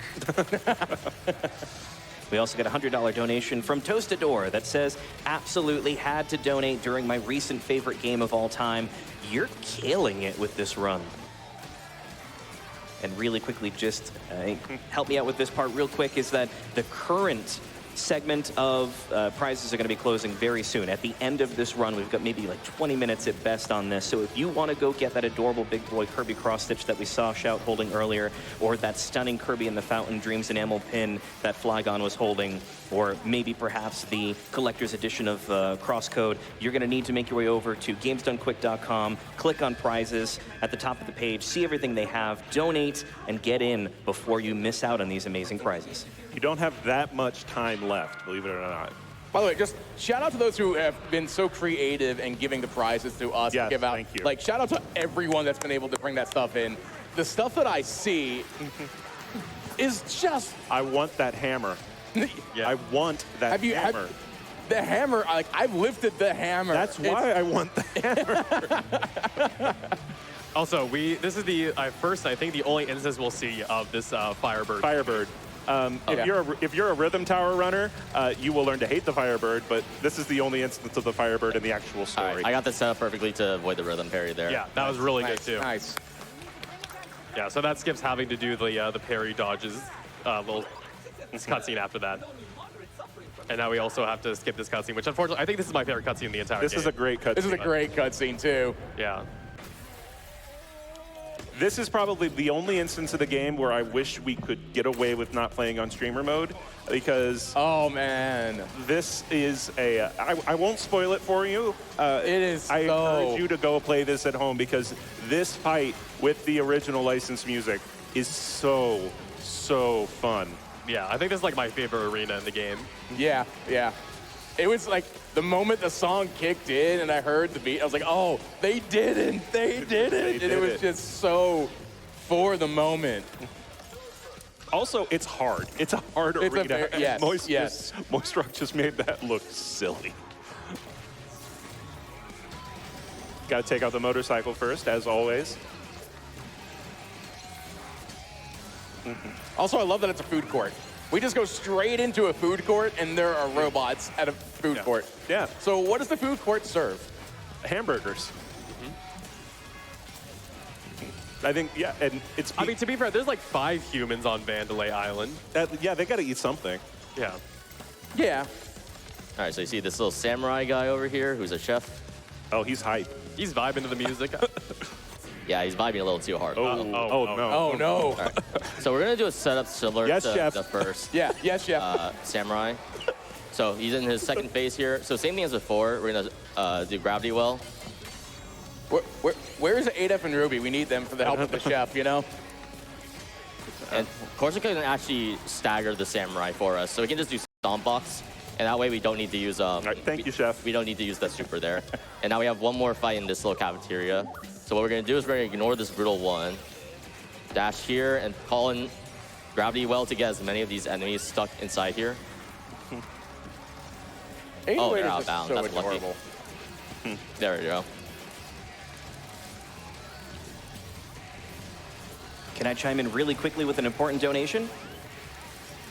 We also got a $100 donation from Toastador that says, absolutely had to donate during my recent favorite game of all time. You're killing it with this run. And really quickly, just help me out with this part real quick, is that the current segment of prizes are going to be closing very soon. At the end of this run, we've got maybe like 20 minutes at best on this. So if you want to go get that adorable big boy Kirby cross stitch that we saw Shout holding earlier, or that stunning Kirby in the Fountain Dreams enamel pin that Flygon was holding, or maybe perhaps the collector's edition of Crosscode, you're going to need to make your way over to gamesdonequick.com, click on prizes at the top of the page, see everything they have, donate, and get in before you miss out on these amazing prizes. You don't have that much time left, believe it or not. By the way, just shout out to those who have been so creative in giving the prizes to us Yes, to give out. thank you. Like, shout out to everyone that's been able to bring that stuff in. The stuff that I see is just. I want that hammer. Yeah. I want that hammer. The hammer, like, I've lifted the hammer. That's why I want the hammer. Also, this is the first, I think, the only instance we'll see of this Firebird. Firebird. If you're a rhythm tower runner, you will learn to hate the Firebird, but this is the only instance of the Firebird in the actual All story. right, I got this set up perfectly to avoid the rhythm parry there. Yeah, that was really nice, good too. Nice. Yeah, so that skips having to do the parry dodges, little cutscene after that. And now we also have to skip this cutscene, which unfortunately, I think this is my favorite cutscene in the entire game. This is a great cutscene. This is a great cutscene, too. Yeah. This is probably the only instance of the game where I wish we could get away with not playing on streamer mode, because Oh, man. this is I won't spoil it for you. It is I so- encourage you to go play this at home, because this fight with the original licensed music is so fun. Yeah, I think this is like my favorite arena in the game. Yeah, yeah. It was like the moment the song kicked in and I heard the beat, I was like, oh, they didn't. They did it. And it was just so for the moment. Also, it's hard. It's a hard arena. Yes, Moist Rock just made that look silly. Got to take out the motorcycle first, as always. Also, I love that it's a food court. We just go straight into a food court, and there are robots at a food court. Yeah. So what does the food court serve? Hamburgers. I think, yeah, and it's... I mean, to be fair, there's like 5 humans on Vandalay Island. yeah, they got to eat something. Yeah. Yeah. All right, so you see this little samurai guy over here who's a chef. Oh, he's hype. He's vibing to the music. Yeah, he's vibing a little too hard. Oh, no. Oh, no. All right. So we're going to do a setup similar Yes, to chef. the first Yeah, yes, chef. samurai. So he's in his second phase here. So same thing as before. We're going to do gravity well. Where's Adef and Ruby? We need them for the help of the chef, you know? And Corsica can actually stagger the samurai for us. So we can just do stomp box. And that way we don't need to use... All right, thank you, chef. We don't need to use the super there. And now we have one more fight in this little cafeteria. So what we're going to do is we're going to ignore this brutal one. Dash here and call in gravity well to get as many of these enemies stuck inside here. Oh, they're outbound. That's adorable. lucky. There we go. Can I chime in really quickly with an important donation?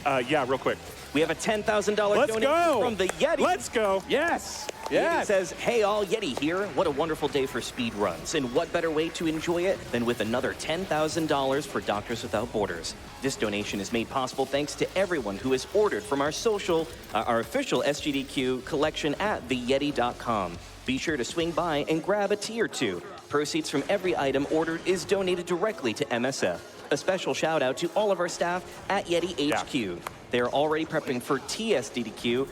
Yeah, real quick. We have a $10,000 Let's donation go! from the Yeti. Let's go! Yes. Yeti Yes. says, hey all, Yeti here. What a wonderful day for speed runs. And what better way to enjoy it than with another $10,000 for Doctors Without Borders. This donation is made possible thanks to everyone who has ordered from our official SGDQ collection at theyeti.com. Be sure to swing by and grab a tea or two. Proceeds from every item ordered is donated directly to MSF. A special shout out to all of our staff at Yeti HQ. Yeah. They are already prepping for TSDDQ.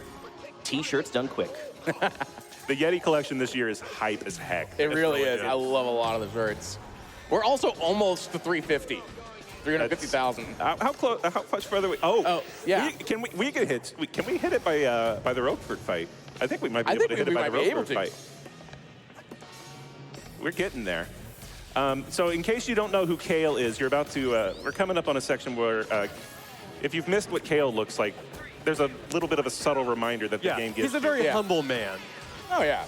T-shirts done quick. The Yeti collection this year is hype as heck. It It's really is. good. I love a lot of the shirts. We're also almost to 350. 350,000. How close? How much further? Oh, yeah. We can hit? Can we hit it by the Roquefort fight? I think we might be able to hit it by the Roquefort fight. We're getting there. So in case you don't know who Kale is, you're about to. We're coming up on a section where, if you've missed what Kale looks like, there's a little bit of a subtle reminder that the game gives. He's a very humble man. Oh, yeah.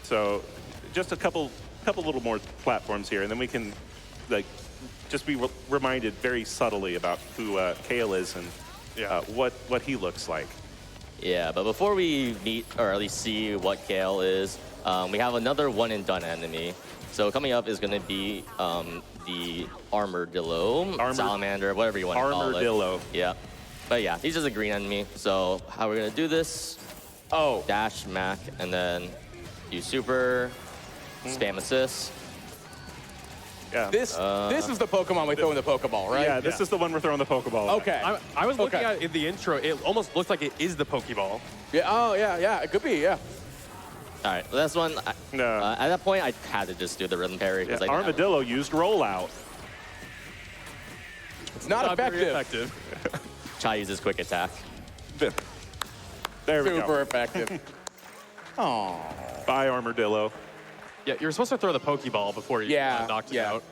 So just a couple little more platforms here, and then we can just be reminded very subtly about who Kale is and what he looks like. Yeah, but before we meet, or at least see what Kale is, we have another one-and-done enemy. So coming up is going to be the Armadillo, Salamander, whatever you want to call it. Armadillo. Yeah. But yeah, he's just a green enemy. So how we're going to do this, dash, mac, and then use super, spam assist. Yeah. This is the Pokemon we throw in the Pokeball, right? Yeah, this is the one we're throwing the Pokeball. Okay. I was looking at it in the intro. It almost looks like it is the Pokeball. Yeah. Oh, yeah. It could be. Yeah. All right, well, this one, at that point, I had to just do the rhythm parry. Yeah, I Armadillo used rollout. It's not very effective. Chai uses quick attack. There we go. Super effective. Oh. Bye, Armadillo. Yeah, you're supposed to throw the Pokeball before you knocked it out.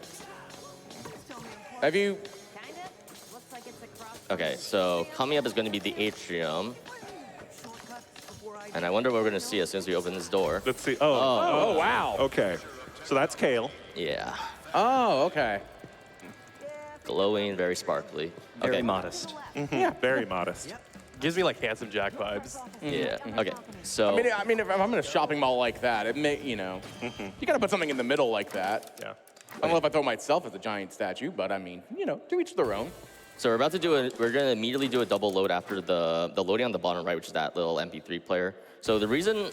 Have you? Kinda. Looks like it's across. Okay, so coming up is going to be the atrium. And I wonder what we're going to see as soon as we open this door. Let's see. Oh, wow. Okay. So that's Kale. Yeah. Oh, okay. Glowing, very sparkly. Very Okay. modest. Yeah, very modest. Gives me like Handsome Jack vibes. Yeah. Okay. So I mean, if I'm in a shopping mall like that, it may, you know, you gotta put something in the middle like that. Yeah. I don't know if I throw myself as a giant statue, but I mean, you know, to each their own. So we're about to do we're going to immediately do a double load after the loading on the bottom right, which is that little MP3 player. So the reason,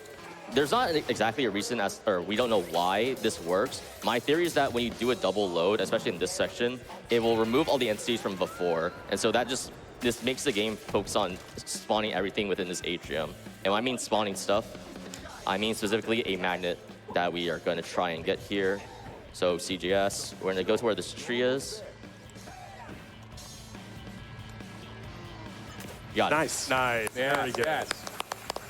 there's not exactly a reason or we don't know why this works. My theory is that when you do a double load, especially in this section, it will remove all the entities from before. And so that this makes the game focus on spawning everything within this atrium. And when I mean spawning stuff, I mean specifically a magnet that we are going to try and get here. So CGS, we're going to go to where this tree is. Got it. Nice. Nice. Yes, Very good. yes.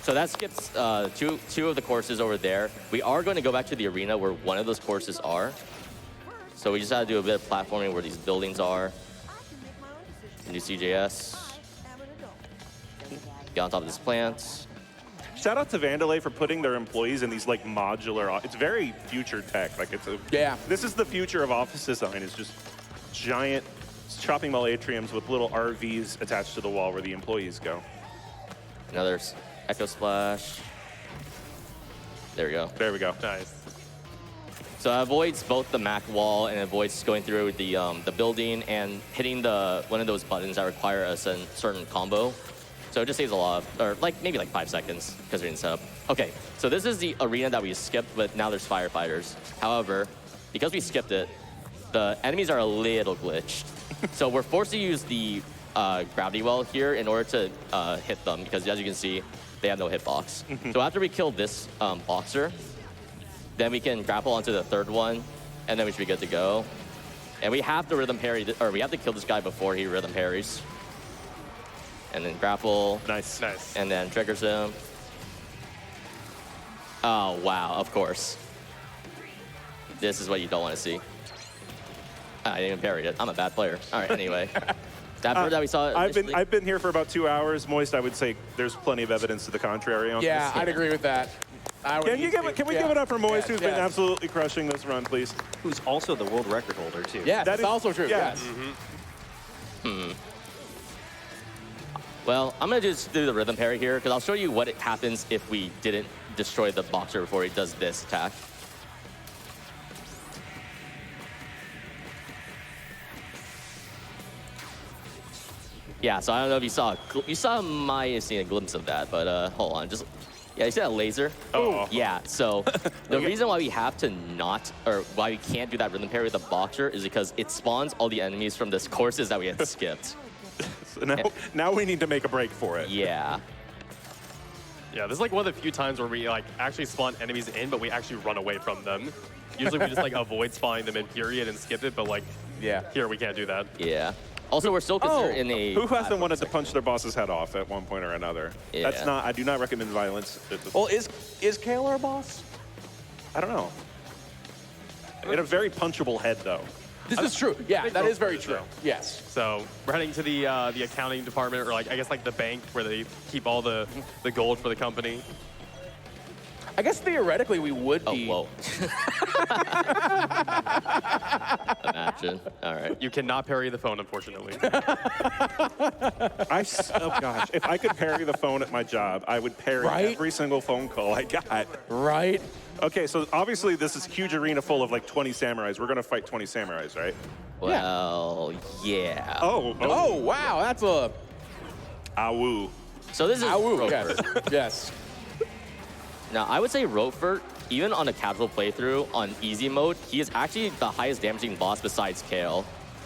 So that skips two of the courses over there. We are going to go back to the arena where one of those courses are. So we just had to do a bit of platforming where these buildings are. New CJS. Get on top of this plant. Shout out to Vandalay for putting their employees in these like modular. It's very future tech. Like it's a This is the future of office design. It's just giant shopping mall atriums with little RVs attached to the wall where the employees go. Another Echo Splash. There we go. There we go. Nice. So it avoids both the Mac wall and avoids going through the building and hitting one of those buttons that require a certain combo. So it just saves a lot of, or maybe 5 seconds because we didn't set up. Okay, so this is the arena that we skipped, but now there's firefighters. However, because we skipped it, the enemies are a little glitched. So we're forced to use the gravity well here in order to hit them because as you can see, they have no hitbox. So after we kill this boxer, then we can grapple onto the third one, and then we should be good to go. And we have to rhythm parry, or we have to kill this guy before he rhythm parries. And then grapple. Nice. Nice. And then triggers him. Oh, wow, of course. This is what you don't want to see. I didn't even parry it. I'm a bad player. All right, anyway. That bird that we saw I've been here for about 2 hours. Moist, I would say there's plenty of evidence to the contrary on Yeah, this. I'd agree with that. Can we give it up for Moist, who's been absolutely crushing this run, please? Who's also the world record holder, too. Yes, That that's is- also true. yes. Yes. Well, I'm going to just do the rhythm parry here because I'll show you what happens if we didn't destroy the boxer before he does this attack. Yeah, so I don't know if you might have seen a glimpse of that, but hold on, yeah, you see that laser? Oh. Yeah, so the reason why we have to why we can't do that rhythm parry with the boxer is because it spawns all the enemies from this courses that we had skipped. So now we need to make a break for it. Yeah. Yeah, this is one of the few times where we actually spawn enemies in, but we actually run away from them. Usually we just avoid spawning them in period and skip it, but here we can't do that. Yeah. Also, we're still considered in a... Who hasn't wanted to punch their boss's head off at one point or another? Yeah. That's not. I do not recommend violence. Well, is Kale our boss? I don't know. It had a very punchable head, though. This is true. Yeah, that is very true. Yes. So we're heading to the accounting department, or I guess the bank where they keep all the gold for the company. I guess theoretically we would Oh, be. whoa. Imagine. All right. You cannot parry the phone, unfortunately. Oh gosh, if I could parry the phone at my job, I would parry every single phone call I got. Right. Okay, so obviously this is a huge arena full of 20 samurais. We're gonna fight 20 samurais, right? Well, yeah. Oh, wow, that's a. Awoo. So this is Awoo, Roper. yes. Yes. Now, I would say Roper, even on a casual playthrough on easy mode, he is actually the highest damaging boss besides Kale.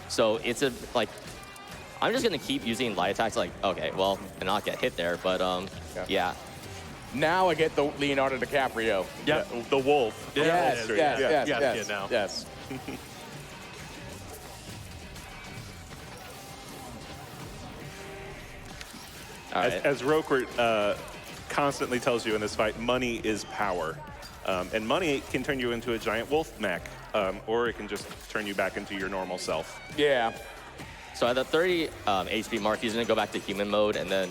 So it's I'm just gonna keep using light attacks okay, well, and not get hit there, but yeah. Now I get the Leonardo DiCaprio. Yeah, the wolf. Yes, yes, You got a kid now. yes. All right. As Rokert constantly tells you in this fight, money is power. And money can turn you into a giant wolf mech, or it can just turn you back into your normal self. Yeah. So at the 30 HP mark, he's gonna go back to human mode, and then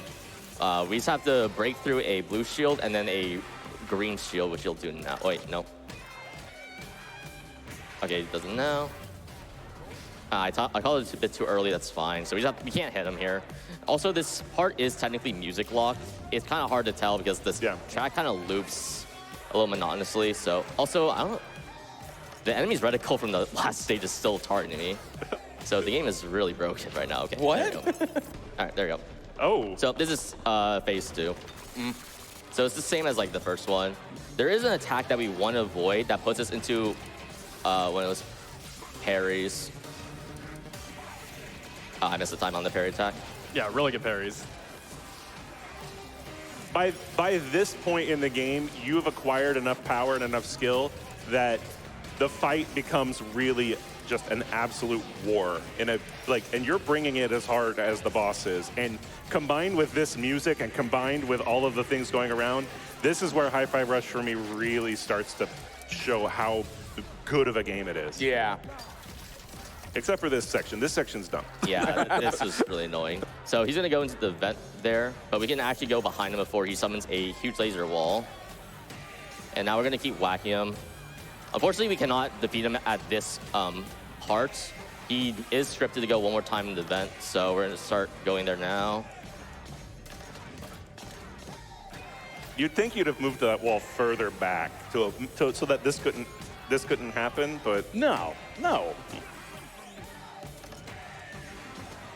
we just have to break through a blue shield and then a green shield, which he'll do now. Wait, no. Okay, he doesn't now. I called it a bit too early, that's fine. So we can't hit him here. Also, this part is technically music locked. It's kind of hard to tell because this track kind of loops a little monotonously. So also, I don't know. The enemy's reticle from the last stage is still targeting me. So the game is really broken right now. Okay. What? There we go. All right, there we go. Oh. So this is phase 2. So it's the same as the first one. There is an attack that we want to avoid that puts us into one of those parries. I missed the time on the parry attack. Yeah, really good parries. By this point in the game, you have acquired enough power and enough skill that the fight becomes really just an absolute war in a and you're bringing it as hard as the boss is, and combined with this music and combined with all of the things going around, this is where Hi-Fi Rush for me really starts to show how good of a game it is. Yeah. Except for this section. This section's dumb. Yeah, this is really annoying. So he's gonna go into the vent there, but we can actually go behind him before he summons a huge laser wall. And now we're gonna keep whacking him. Unfortunately, we cannot defeat him at this part. He is scripted to go one more time in the vent, so we're gonna start going there now. You'd think you'd have moved that wall further back so that this couldn't happen, but No.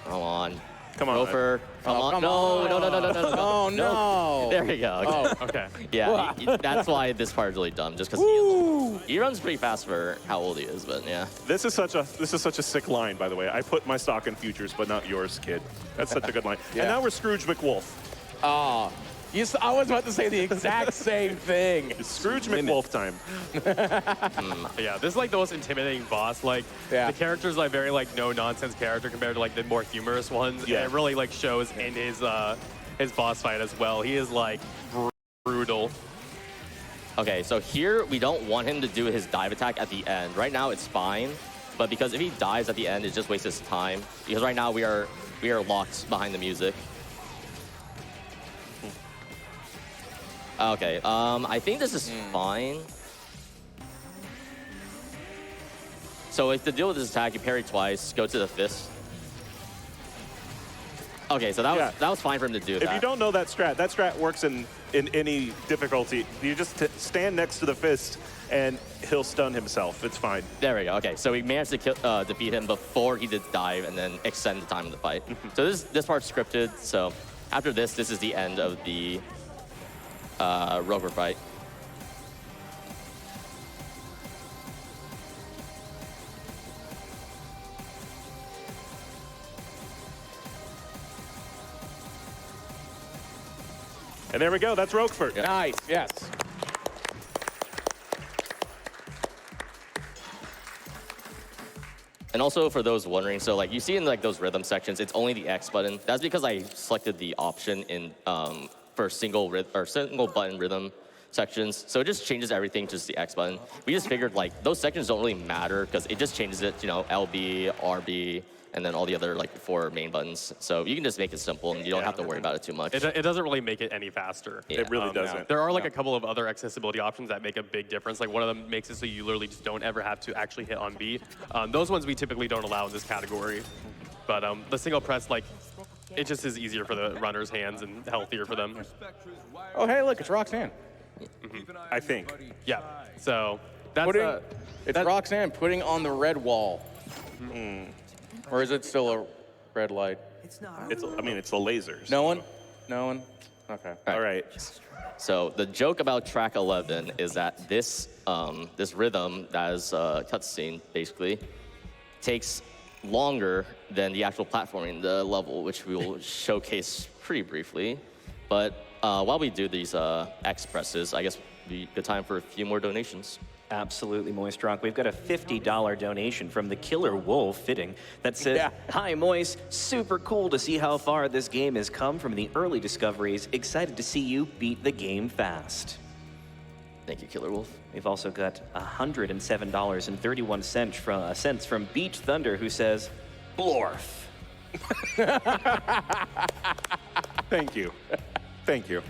Come on. Come on. Gopher. Come on. come No. Oh, no. There we go. Okay. Oh, okay. Yeah, that's why this part is really dumb, just because he runs pretty fast for how old he is, but yeah. this is such a sick line, by the way. I put my stock in futures, but not yours, kid. That's such a good line. Yeah. And now we're Scrooge McWolf. Oh, I was about to say the exact same thing. It's Scrooge McWolf time. Yeah, this is like the most intimidating boss. Like Yeah. the character's like very like no nonsense character compared to like the more humorous ones. Yeah. And it really like shows in his boss fight as well. He is like brutal. Okay, so here we don't want him to do his dive attack at the end. Right now it's fine, but because if he dives at the end, it just wastes his time. Because right now we are locked behind the music. Okay, I think this is fine. So to deal with this attack, you parry twice, go to the fist. Okay, so that was fine for him to do that. If you don't know that strat works in any difficulty. You just stand next to the fist, and he'll stun himself. It's fine. There we go. Okay, so we managed to defeat him before he did dive and then extend the time of the fight. So this part's scripted. So after this is the end of the Rover fight. And there we go. That's Roquefort. Nice, yes. And also for those wondering, so like you see in like those rhythm sections, it's only the X button. That's because I selected the option in for single button rhythm sections. So it just changes everything to just the X button. We just figured like those sections don't really matter because it just changes it, LB, RB, and then all the other like 4 main buttons. So you can just make it simple and you don't have to worry about it too much. It doesn't really make it any faster. Yeah. It really doesn't. There are like a couple of other accessibility options that make a big difference. Like one of them makes it so you literally just don't ever have to actually hit on B. Those ones we typically don't allow in this category. But the single press, like, it just is easier for the runner's hands and healthier for them. Oh, hey, look, it's Roxanne. I think. Yeah, so that's It's Roxanne putting on the red wall. Or is it still a red light? It's the lasers. No one? No one? Okay. All right. So the joke about track 11 is that this rhythm that is a cutscene basically takes longer than the actual platforming, the level, which we will showcase pretty briefly. But while we do these X presses, I guess it'd be a good time for a few more donations. Absolutely, Moist Rock. We've got a $50 donation from the Killer Wolf fitting that says, Hi, Moist. Super cool to see how far this game has come from the early discoveries. Excited to see you beat the game fast. Thank you, Killer Wolf. We've also got $107.31 from Beach Thunder, who says, Blorf. Thank you. Thank you.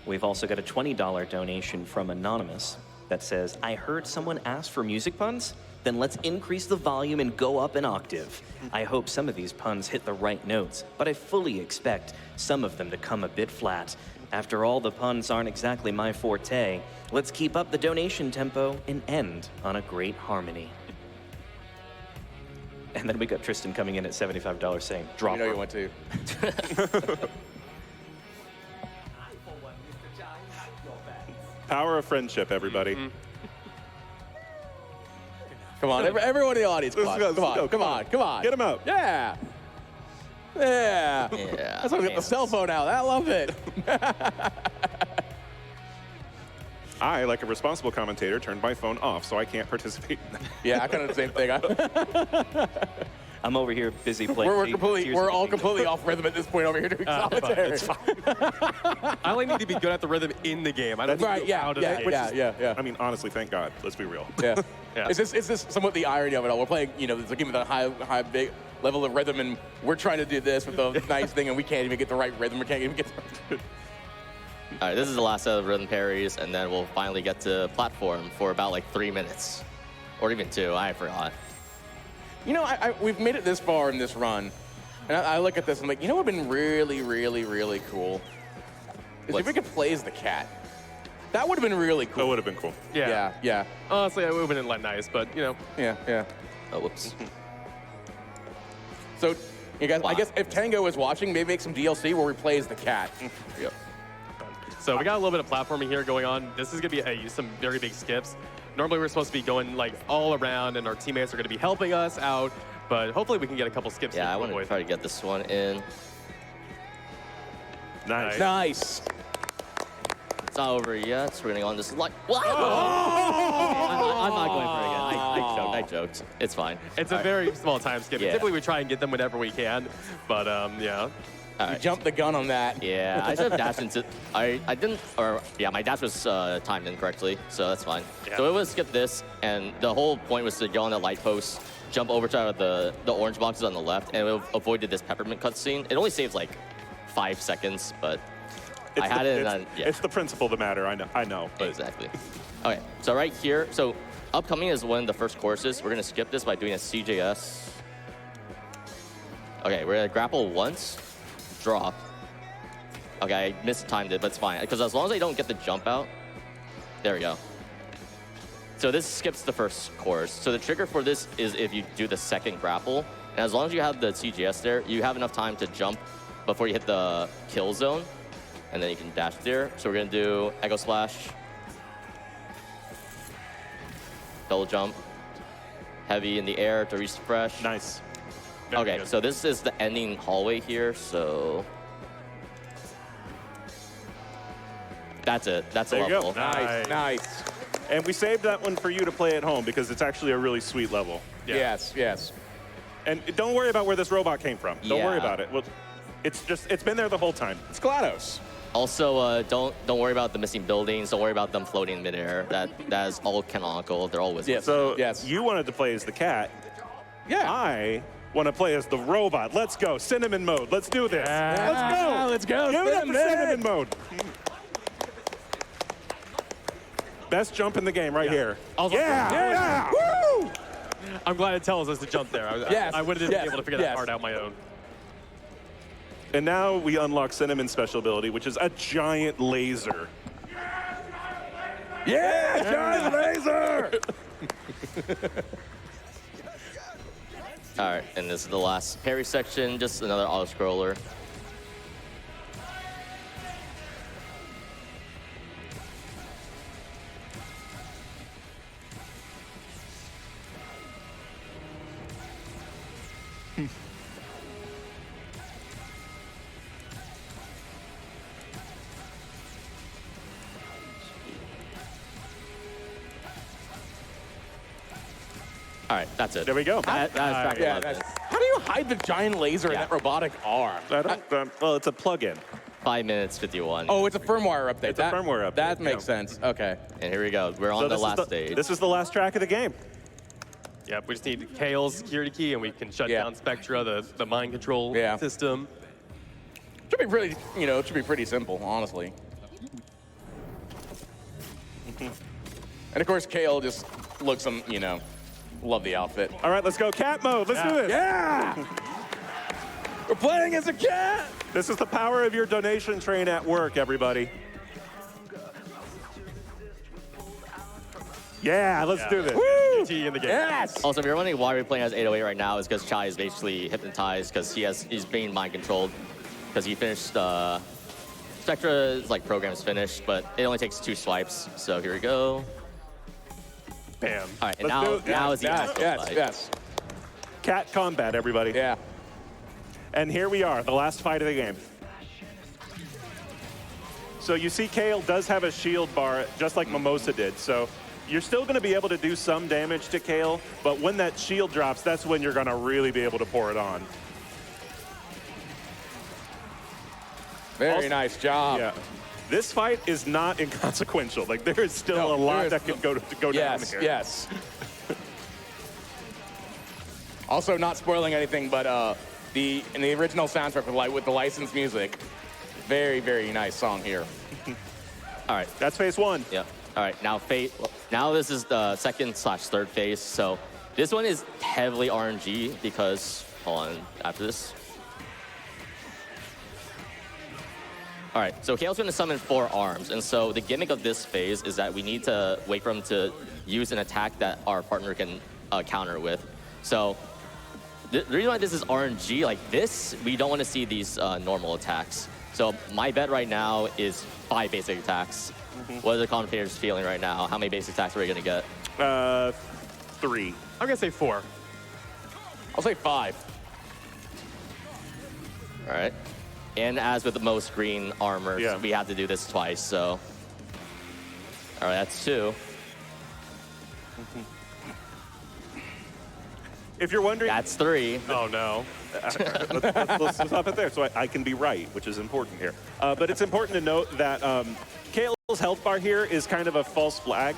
We've also got a $20 donation from Anonymous that says, I heard someone ask for music puns? Then let's increase the volume and go up an octave. I hope some of these puns hit the right notes, but I fully expect some of them to come a bit flat. After all, the puns aren't exactly my forte. Let's keep up the donation tempo and end on a great harmony. And then we got Tristan coming in at $75 saying, drop You know her. you want to. Power of friendship, everybody. Come on, everyone in the audience, come on. Let's go, Come on. Get him out. Yeah. Yeah. That's why we got the cell phone out. I love it. I, like a responsible commentator, turned my phone off, so I can't participate in that. Yeah, I kind of the same thing. I'm over here busy playing. We're all completely off rhythm at this point over here doing commentary. It's fine. I only need to be good at the rhythm in the game. I don't Right, need to yeah, out of the game. yeah. I mean, honestly, thank God. Let's be real. Yeah. Yeah. It's just somewhat the irony of it all. We're playing, it's a game with a high, big level of rhythm, and we're trying to do this with a nice thing, and we can't even get the right rhythm. We can't even get the All right, this is the last set of rhythm parries, and then we'll finally get to platform for about like 3 minutes. Or even 2, I forgot. We've made it this far in this run, and I look at this and I'm like, what would have been really, really, really cool? Is if we could play as the cat. That would have been really cool. That would have been cool. Yeah. Honestly, it would have been like nice, but Yeah. Oh, whoops. So, you guys, I guess if Tango is watching, maybe make some DLC where we play as the cat. Yep. So we got a little bit of platforming here going on. This is going to be some very big skips. Normally we're supposed to be going like all around, and our teammates are going to be helping us out, but hopefully we can get a couple skips. Yeah, I want to try to get this one in. Nice. It's not over yet, so we're going to go on this like. Wow! I'm not going for it again. I joked. It's fine. It's a very small time skip. Yeah. Typically we try and get them whenever we can, but yeah. All You right. jumped the gun on that. Yeah, I should have dashed into. I didn't, or yeah, my dash was timed incorrectly, so that's fine. Yeah. So it was skip this, and the whole point was to go on the light post, jump over to the orange boxes on the left, and it avoided this peppermint cutscene. It only saves like 5 seconds, but I had it. It's the principle of the matter. I know. But Exactly. Okay, so right here, so upcoming is one of the first courses. We're gonna skip this by doing a CJS. Okay, we're gonna grapple once. Drop. Okay, I mistimed it, but it's fine. Because as long as I don't get the jump out, there we go. So this skips the first course. So the trigger for this is if you do the second grapple. And as long as you have the CGS there, you have enough time to jump before you hit the kill zone. And then you can dash there. So we're gonna do Echo Splash. Double jump. Heavy in the air to refresh. nice. Okay, so this is the ending hallway here, so... That's it. That's There a you level. go. Nice. And we saved that one for you to play at home because it's actually a really sweet level. Yeah. Yes. And don't worry about where this robot came from. Don't worry Yeah. about it. Well, it's been there the whole time. It's GLaDOS. Also, don't worry about the missing buildings. Don't worry about them floating in midair. That is all canonical. They're all wizards. Yes. So Yes. you wanted to play as the cat. Yeah. I want to play as the robot. Let's go. Cinnamon mode. Let's do this. Let's go. Give it up for Cinnamon. cinnamon mode. Best jump in the game right here. Also- Yeah. Woo! I'm glad it tells us to jump there. Yes, I would have been yes, able to figure yes. that part out on my own. And now we unlock Cinnamon's special ability, which is a giant laser. Yeah, giant laser. All right, and this is the last parry section. Just another auto-scroller. All right, that's it. There we go. That's track Yeah, 11. how do you hide the giant laser in Yeah. that robotic arm? Well, it's a plug-in. 5 minutes, 51. Oh, it's a firmware update. It's a firmware update, That makes yeah. sense. Okay. And here we go. We're on So the this is last stage. This is the last track of the game. Yep, we just need Kale's security key, and we can shut Yeah. down Spectra, the mind control Yeah. system. Should be pretty, it should be pretty simple, honestly. And of course, Kale just looks love the outfit. All right, let's go cat mode. Let's do this. Yeah! We're playing as a cat! This is the power of your donation train at work, everybody. Yeah, let's do this. GT in the game. Yes! Also, if you're wondering why we're playing as 808 right now, is because Chai is basically hypnotized because he's being mind controlled because he finished Spectra's program is finished, but it only takes 2 swipes. So here we go. Bam. All right, and Let's do it. now is the Yes, actual yes, fight. yes. Cat combat, everybody. Yeah. And here we are, the last fight of the game. So you see Kale does have a shield bar, just like Mimosa did. So you're still going to be able to do some damage to Kale, but when that shield drops, that's when you're going to really be able to pour it on. Very nice job. Yeah. This fight is not inconsequential. Like, there is still a lot that could go down here. Yes. Also, not spoiling anything, but in the original soundtrack with the licensed music, very, very nice song here. All right. That's phase one. Yeah. All right. Now this is the second/third phase. So this one is heavily RNG because, hold on, after this. All right, so Kale's going to summon 4 arms, and so the gimmick of this phase is that we need to wait for him to use an attack that our partner can counter with. So the reason why this is RNG like this, we don't want to see these normal attacks. So my bet right now is 5 basic attacks. What are the commentators feeling right now? How many basic attacks are we going to get? 3. I'm going to say 4. I'll say 5. All right. And as with the most green armor, we have to do this twice, so. All right, that's 2. If you're wondering... That's 3. Oh, no. let's stop it there so I can be right, which is important here. But it's important to note that Kale's health bar here is kind of a false flag.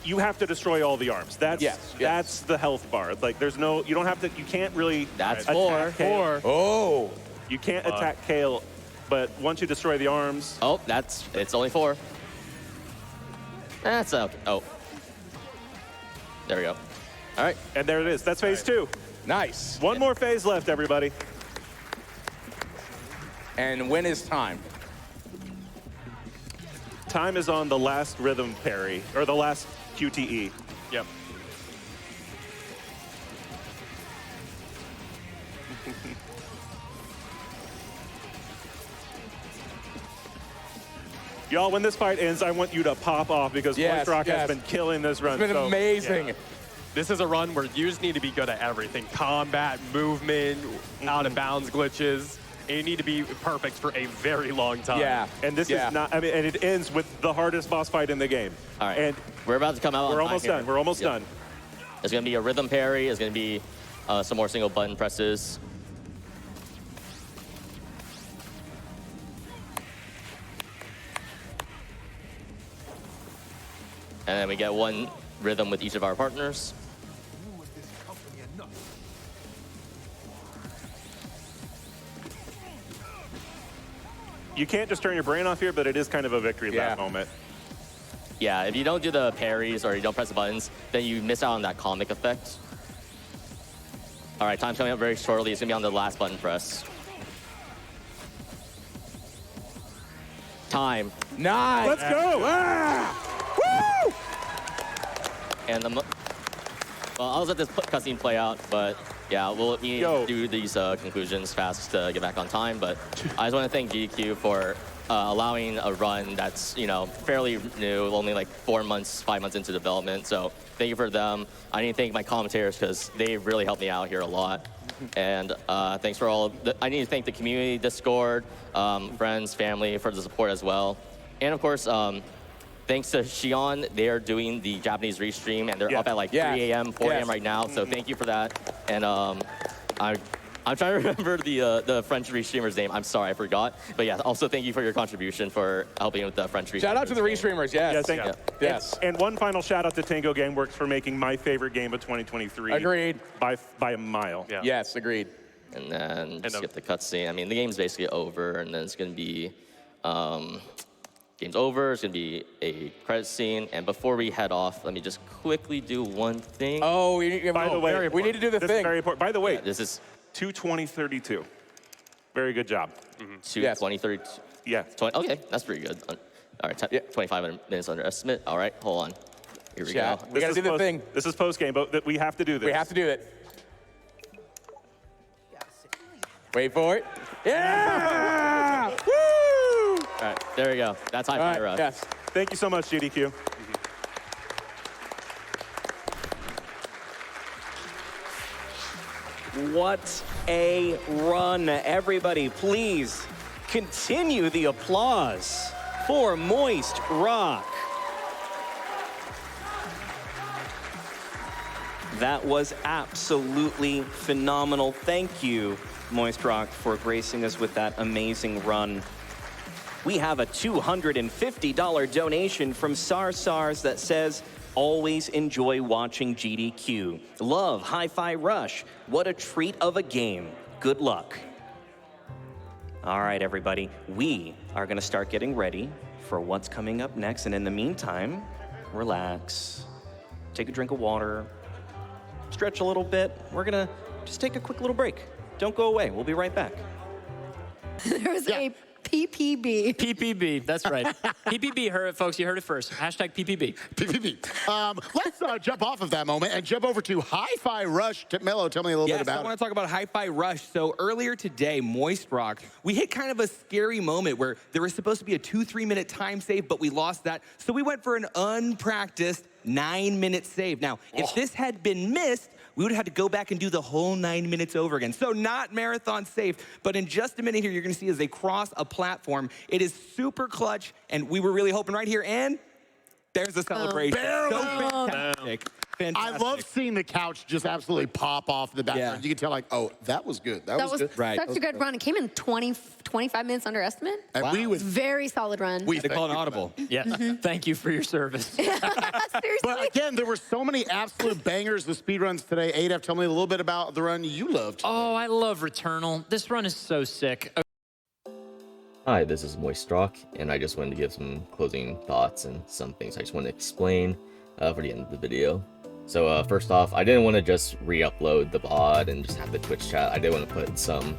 You have to destroy all the arms. That's the health bar. Like, there's no... You don't have to... You can't really... That's attack 4. Oh! You can't attack Kale, but once you destroy the arms... Oh, it's only 4. That's okay. Oh. There we go. All right. And there it is. That's phase 2. Nice. One more phase left, everybody. And when is time? Time is on the last rhythm parry, or the last QTE. Yep. Y'all, when this fight ends, I want you to pop off because Voice Rock has been killing this run. It's been amazing. Yeah. This is a run where you just need to be good at everything. Combat, movement, out-of-bounds glitches. And you need to be perfect for a very long time. Yeah. And this is not, I mean, and it ends with the hardest boss fight in the game. All right. And we're about to come out. We're almost done. We're almost done. There's going to be a rhythm parry. There's going to be some more single button presses. And then we get 1 rhythm with each of our partners. You can't just turn your brain off here, but it is kind of a victory at that moment. Yeah, if you don't do the parries or you don't press the buttons, then you miss out on that comic effect. All right, time's coming up very shortly. It's going to be on the last button press. Time. Nice. Let's go. Woo! And well, I'll let this cutscene play out, but yeah, we need to do these conclusions fast to get back on time. But I just want to thank GDQ for allowing a run that's, you know, fairly new, only like 4 months, 5 months into development. So thank you for them. I need to thank my commentators because they really helped me out here a lot. And thanks for all. I need to thank the community, Discord, friends, family for the support as well. And of course, thanks to Shion, they are doing the Japanese restream, and they're up at like 3 a.m., 4 a.m. right now. So thank you for that. And I'm trying to remember the French restreamer's name. I'm sorry, I forgot. But yeah, also thank you for your contribution for helping with the French restreamers. Shout out to the restreamers, yes. Thank you. Yes. And one final shout out to Tango Gameworks for making my favorite game of 2023. Agreed. By a mile. Yeah. Yes, agreed. And then just get the cutscene. I mean, the game's basically over, and then it's going to be game's over. It's going to be a credit scene. And before we head off, let me just quickly do one thing. Oh, by the way, we need to do the this thing. Is very important. By the way, this is 2:20:32. Very good job. 2:20:32. Yeah. 20, okay, that's pretty good. All right, 25 minutes under estimate. All right, hold on. Here we go. We got to do the thing. This is post-game, but we have to do this. We have to do it. Wait for it. Yeah! Woo! All right, there we go. That's high fire rush. Yes. Thank you so much, GDQ. What a run. Everybody, please continue the applause for Moist Rock. That was absolutely phenomenal. Thank you, Moist Rock, for gracing us with that amazing run. We have a $250 donation from SARS that says, always enjoy watching GDQ. Love Hi-Fi Rush. What a treat of a game. Good luck. All right, everybody. We are going to start getting ready for what's coming up next. And in the meantime, relax. Take a drink of water. Stretch a little bit. We're going to just take a quick little break. Don't go away. We'll be right back. There was a PPB. PPB, that's right. PPB, heard it, folks. You heard it first. Hashtag PPB. PPB. Let's jump off of that moment and jump over to Hi-Fi Rush. Mello, tell me a little bit about I it. want to talk about Hi-Fi Rush. So earlier today, Moist Rock, we hit kind of a scary moment where there was supposed to be a 2-3 minute time save, but we lost that. So we went for an unpracticed 9-minute save. Now, if this had been missed, we would have had to go back and do the whole 9 minutes over again. So not marathon safe, but in just a minute here, you're gonna see as they cross a platform, it is super clutch, and we were really hoping right here, and there's a celebration. So fantastic. Fantastic. I love seeing the couch just absolutely pop off the background. Yeah. You can tell, like, oh, that was good. That was good. Right. Such a good run. It came in 25 minutes under estimate. And we with Very solid run. They call it an audible. Yes. Thank you for your service. Seriously. But again, there were so many absolute bangers, the speed runs today. Adaf, tell me a little bit about the run you loved. Oh, I love Returnal. This run is so sick. Hi, this is Moist Rock, and I just wanted to give some closing thoughts and some things I just want to explain for the end of the video. So first off, I didn't want to just re-upload the VOD and just have the Twitch chat. I did want to put some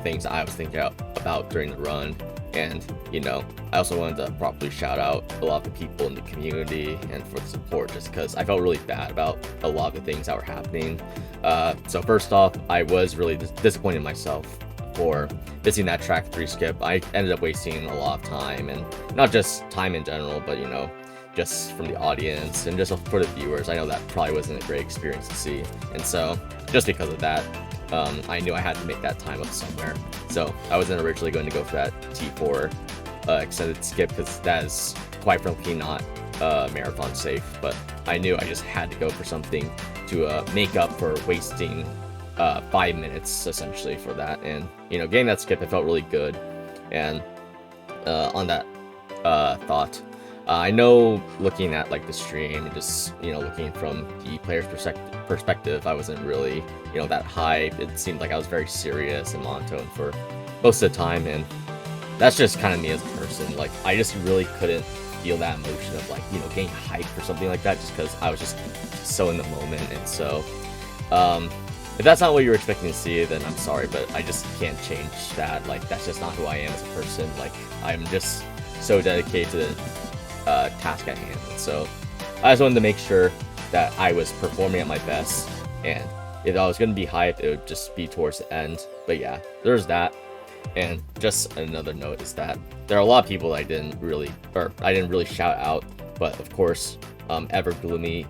things I was thinking about during the run. And, you know, I also wanted to properly shout out a lot of the people in the community and for the support, just because I felt really bad about a lot of the things that were happening. So first off, I was really disappointed in myself for missing that track 3 skip. I ended up wasting a lot of time, and not just time in general, but, you know, just from the audience and just for the viewers. I know that probably wasn't a great experience to see. And so just because of that, I knew I had to make that time up somewhere. So I wasn't originally going to go for that T4 extended skip, because that is quite frankly not marathon safe, but I knew I just had to go for something to make up for wasting 5 minutes essentially for that. And, you know, getting that skip, it felt really good. And on that thought, I know looking at like the stream and just, you know, looking from the player's perspective, I wasn't really, you know, that hype. It seemed like I was very serious and monotone for most of the time, and that's just kind of me as a person. Like, I just really couldn't feel that emotion of, like, you know, getting hyped for something like that, just because I was just so in the moment. And so if that's not what you were expecting to see, then I'm sorry, but I just can't change that. Like, that's just not who I am as a person. Like, I'm just so dedicated to the task at hand. And so I just wanted to make sure that I was performing at my best, and if I was going to be hyped, it would just be towards the end. But yeah, there's that. And just another note is that there are a lot of people I didn't really shout out, but of course, Evergloomy,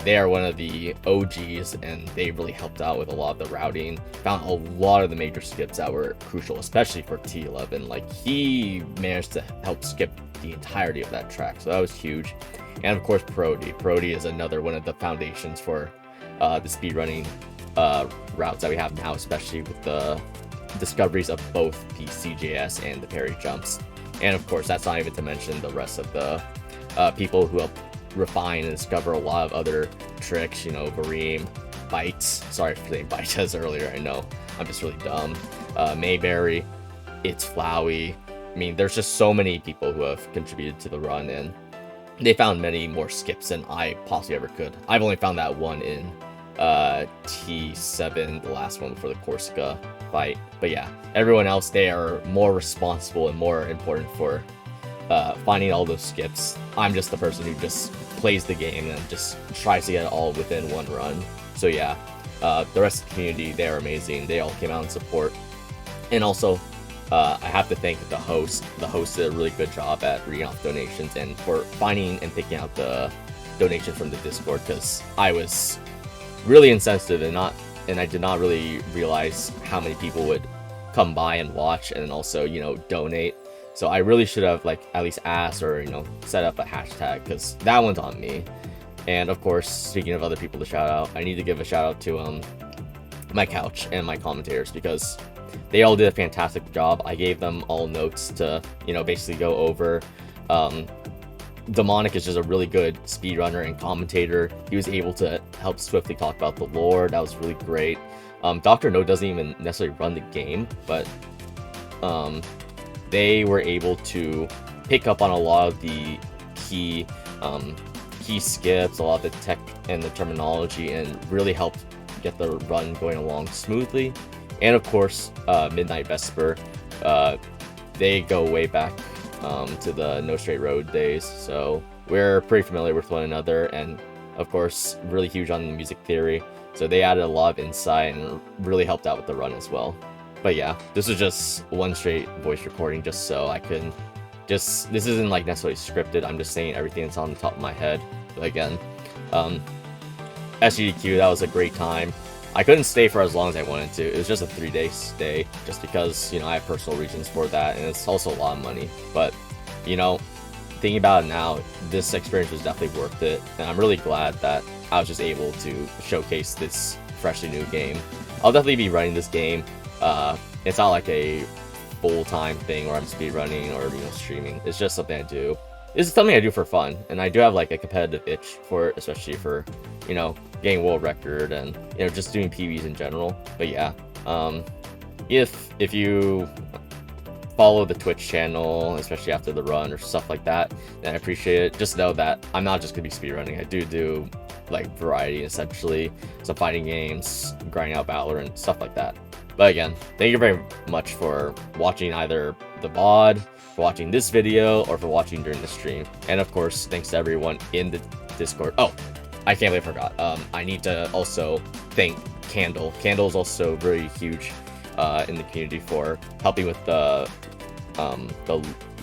they are one of the OGs, and they really helped out with a lot of the routing, found a lot of the major skips that were crucial, especially for T11. Like, he managed to help skip the entirety of that track, so that was huge. And of course, Prody is another one of the foundations for the speedrunning routes that we have now, especially with the discoveries of both the CJS and the parry jumps. And of course, that's not even to mention the rest of the people who help refine and discover a lot of other tricks, you know, Vareem, Bites, sorry for saying Bites earlier, I know, I'm just really dumb, Mayberry, It's Flowey. I mean, there's just so many people who have contributed to the run, and they found many more skips than I possibly ever could. I've only found that one in T7, the last one before the Corsica fight. But yeah, everyone else, they are more responsible and more important for finding all those skips. I'm just the person who just plays the game and just tries to get it all within one run. So yeah, the rest of the community, they are amazing. They all came out in support. And also, I have to thank the host. The host did a really good job at reading off donations and for finding and picking out the donation from the Discord, because I was really insensitive and I did not really realize how many people would come by and watch and also, you know, donate. So I really should have like at least asked or, you know, set up a hashtag, because that one's on me. And of course, speaking of other people to shout out, I need to give a shout out to my couch and my commentators, because they all did a fantastic job. I gave them all notes to, you know, basically go over. Demonic is just a really good speedrunner and commentator. He was able to help swiftly talk about the lore. That was really great. Dr. No doesn't even necessarily run the game, but they were able to pick up on a lot of the key skips, a lot of the tech and the terminology, and really helped get the run going along smoothly. And of course, Midnight Vesper, they go way back to the No Straight Road days, so we're pretty familiar with one another, and of course, really huge on the music theory. So they added a lot of insight and really helped out with the run as well. But yeah, this is just one straight voice recording, just so I can this isn't like necessarily scripted. I'm just saying everything that's on the top of my head. But again, SGDQ, that was a great time. I couldn't stay for as long as I wanted to. It was just a 3-day stay, just because, you know, I have personal reasons for that, and it's also a lot of money. But, you know, thinking about it now, this experience was definitely worth it, and I'm really glad that I was just able to showcase this freshly new game. I'll definitely be running this game. It's not like a full-time thing where I'm speedrunning or, you know, streaming. It's just something I do. This is something I do for fun, and I do have like a competitive itch for it, especially for, you know, getting world record and, you know, just doing PBs in general. But yeah, if you follow the Twitch channel, especially after the run or stuff like that, then I appreciate it. Just know that I'm not just gonna be speedrunning. I do like variety, essentially, some fighting games, grinding out Valorant, stuff like that. But again, thank you very much for watching either the VOD, for watching this video, or for watching during the stream. And of course, thanks to everyone in the Discord. Oh, I can't believe I forgot. I need to also thank Candle. Candle is also very huge in the community for helping with the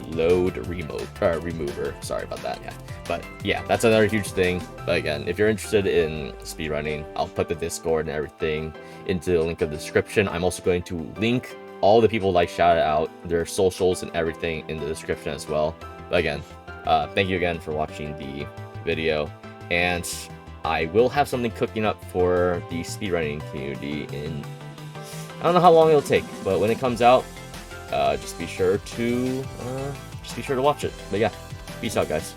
load remover. Sorry about that. Yeah, but yeah, that's another huge thing. But again, if you're interested in speedrunning, I'll put the Discord and everything into the link of the description. I'm also going to link all the people like shouted out, their socials and everything in the description as well. But again, thank you again for watching the video, and I will have something cooking up for the speedrunning community in, I don't know how long it'll take, but when it comes out, just be sure to watch it. But yeah, peace out, guys.